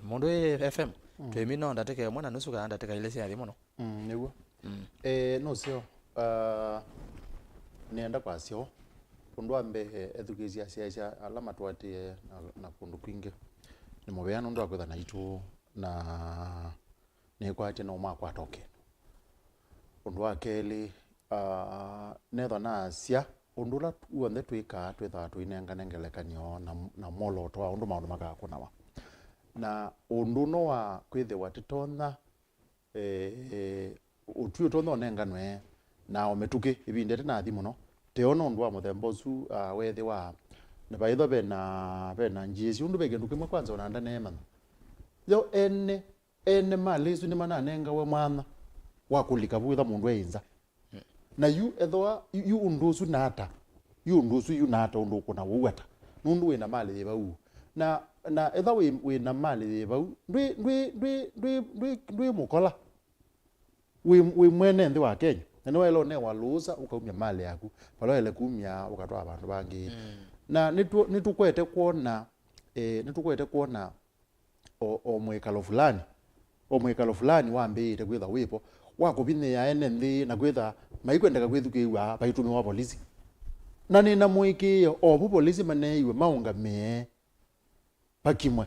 mundu FM twemino ndateke mwana nusu ka ndateka ile sia thimo no niguo no sio nienda kwa sio kundu ambe education cia alama twati na kundu kwingi ni mubiano ndo akwitha na itu na ni kwate no makwa toke undu wa keli netho na asia undu la uonde twika twitha twinenganengelekanio na molo twa undu maundu magakunawa na undu no wa kwithe watitona utwi tono nenganwe na ometuke ibindete na thimu no teono undu wa muthembo su wethe wa na baitho bena njisi undu begendu kimwe kwanza onanda nema yo ene malisu ni mananenga we mwana wakulika bwitha mundu einza na yu ethwa yu undusu nata yu undusu yu nata undu kuna wuwata nundu wina mali bau na etha wina mali bau ndwi mukola we mwene ndi wa Kenya na no elo ne waluza ukaumya mali yaku palo ele kumya ukatwa abantu bangi na nitukwete kuona o mwekalo fulani wambire kwitha wipo wakubine ya ene ndi na kwitha maikwendeka kwithukiwa baitumi wa polisi na nina muiki obu polisi maneiwe maungamie pakimwe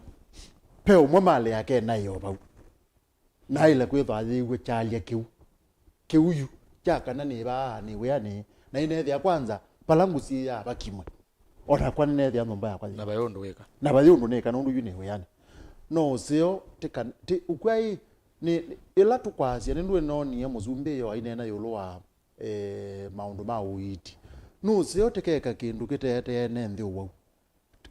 pe umwe mali yake nayo bau na ile kwitha athiwe chalia kiuyu chakana ni ba ni weani na ine ya kwanza palangusi ya pakimwe ona kwa nene ya nomba yakwa na bayondu neka nundu yune weani no sio ukwai ni ila tukwasia ndu no ni muzumbe yo ainena yolo wa maundu ma uiti no sio tekeka kindu kitete ene ndi uwu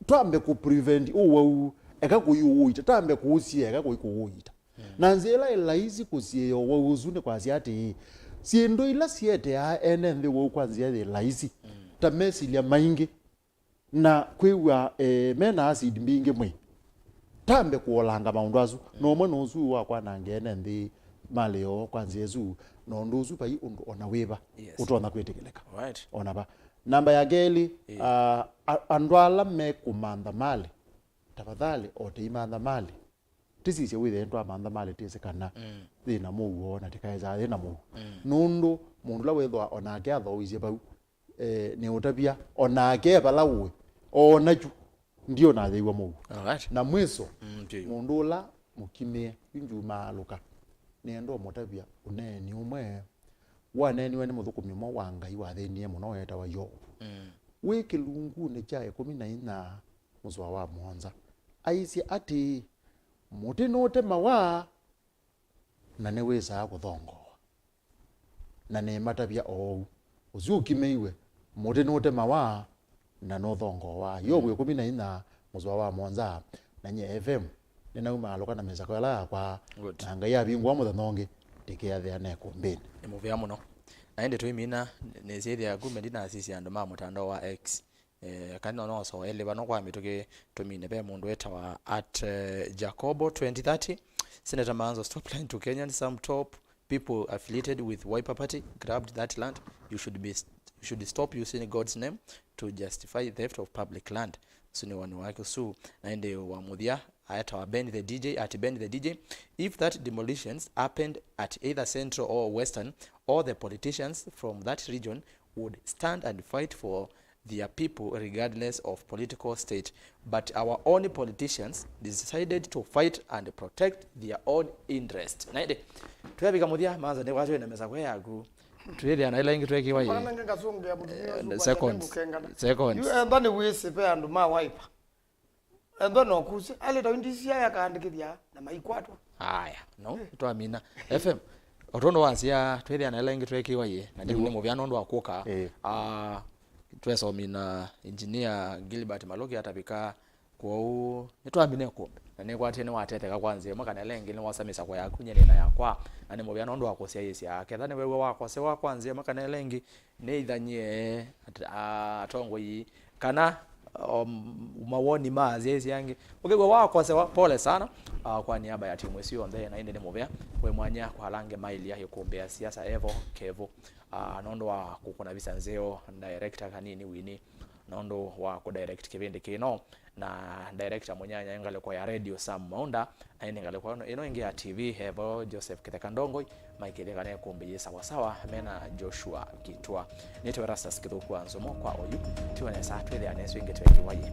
twambe ku prevent uwu eka kuyuita tambe kuusia eka kuyuita na nzela ila hizi kusie yo wuzune kwasia ati siendo ila siete ya ene ndi uwu kwanzia ila hizi tamesilia maingi na kwiwa mena acid mbingi mwe tambe kuolanga maundu azu no mwe no zu wa kwa nangene ndi mali yo kwanzia zu no nduzu pai undu ona Wîva utona kwetekeleka right ona ba namba ya geli andwala me kumanda mali tafadhali oteimanda mali tisise withe ntwa manda mali tisekana thina muwo na tikaiza thina muwo nundu mundu la wethwa onake athoisie bau ni utapia onake balawe onachu ndio na theiwa muwo na mwiso mundu la mukimie injuma luka nendo mutapia uneni umwe waneni wene muthukumi mo wangai wa thenie muno yeta wa yo wiki lungu ne cha 14 muswa wa Mwanza aisi ati mutinote mawa na ne wesa kuthongo na ne matapia uzukimeiwe mutinote mawa na no thongo wa yo wiki 14 muswa wa Mwanza na nye FM nina umaloka na meza kwala kwa ngai abingwa muthanonge tikiathia ne kumbini imuvya muno naende twimina nezethia government na asisi andu ma mutandao wa X kanino no so ele bano kwa mituke tumine be mundu etawa at Jacobo 2030 Senator Maanzo stop lying to Kenyans. Some top people affiliated with Wiper party grabbed that land. You should stop using God's name to justify theft of public land. Suni wanu wake su naende wa mudia ayata Ben the DJ. If that demolitions happened at either central or western, all the politicians from that region would stand and fight for their people regardless of political state. But our own politicians decided to fight and protect their own interest. Naende tuyabika mudia Maanzo ne watu na meza kwa yagu tuyede anaila ingi tweki waye second you and then we sepe andu ma Wiper endo no kusi ale tawindisia yakandikithia na maikwatwa haya no twamina FM otondo wansia twede anaila ingi tweki waye na ndimo muvyano ndo akuka twesomina engineer Gilbert Maloki atapika kwau nitwamine kumbe na nekwatene wateteka kwanze makana lengi ni wasamisa kwa yakunyene na yakwa ane mubyano ndo akosia yesi yake thane wewe wako se wakwanze makana lengi ne ithanye atongo yi kana mawoni mazi yesi yangi ukigwa wako se pole sana kwa niaba ya timu sio ndhe na inde ni mubya we mwanya kwa lange maili ya Îkûmbî siasa evo kevo nondo wa kukuna bisanzeo director kanini wini nondo wa ku direct kibindi kino na director munyanya ngale kwa ya radio Sam Maunda aini ngale kwa ino ingi ya TV hebo Joseph Kîthekanî Michael kana Îkûmbî sawa mena Joshua Kitwa nito Erastus kithuku Nzomo kwa oyu tiwane saa twele aneswinge tweki waye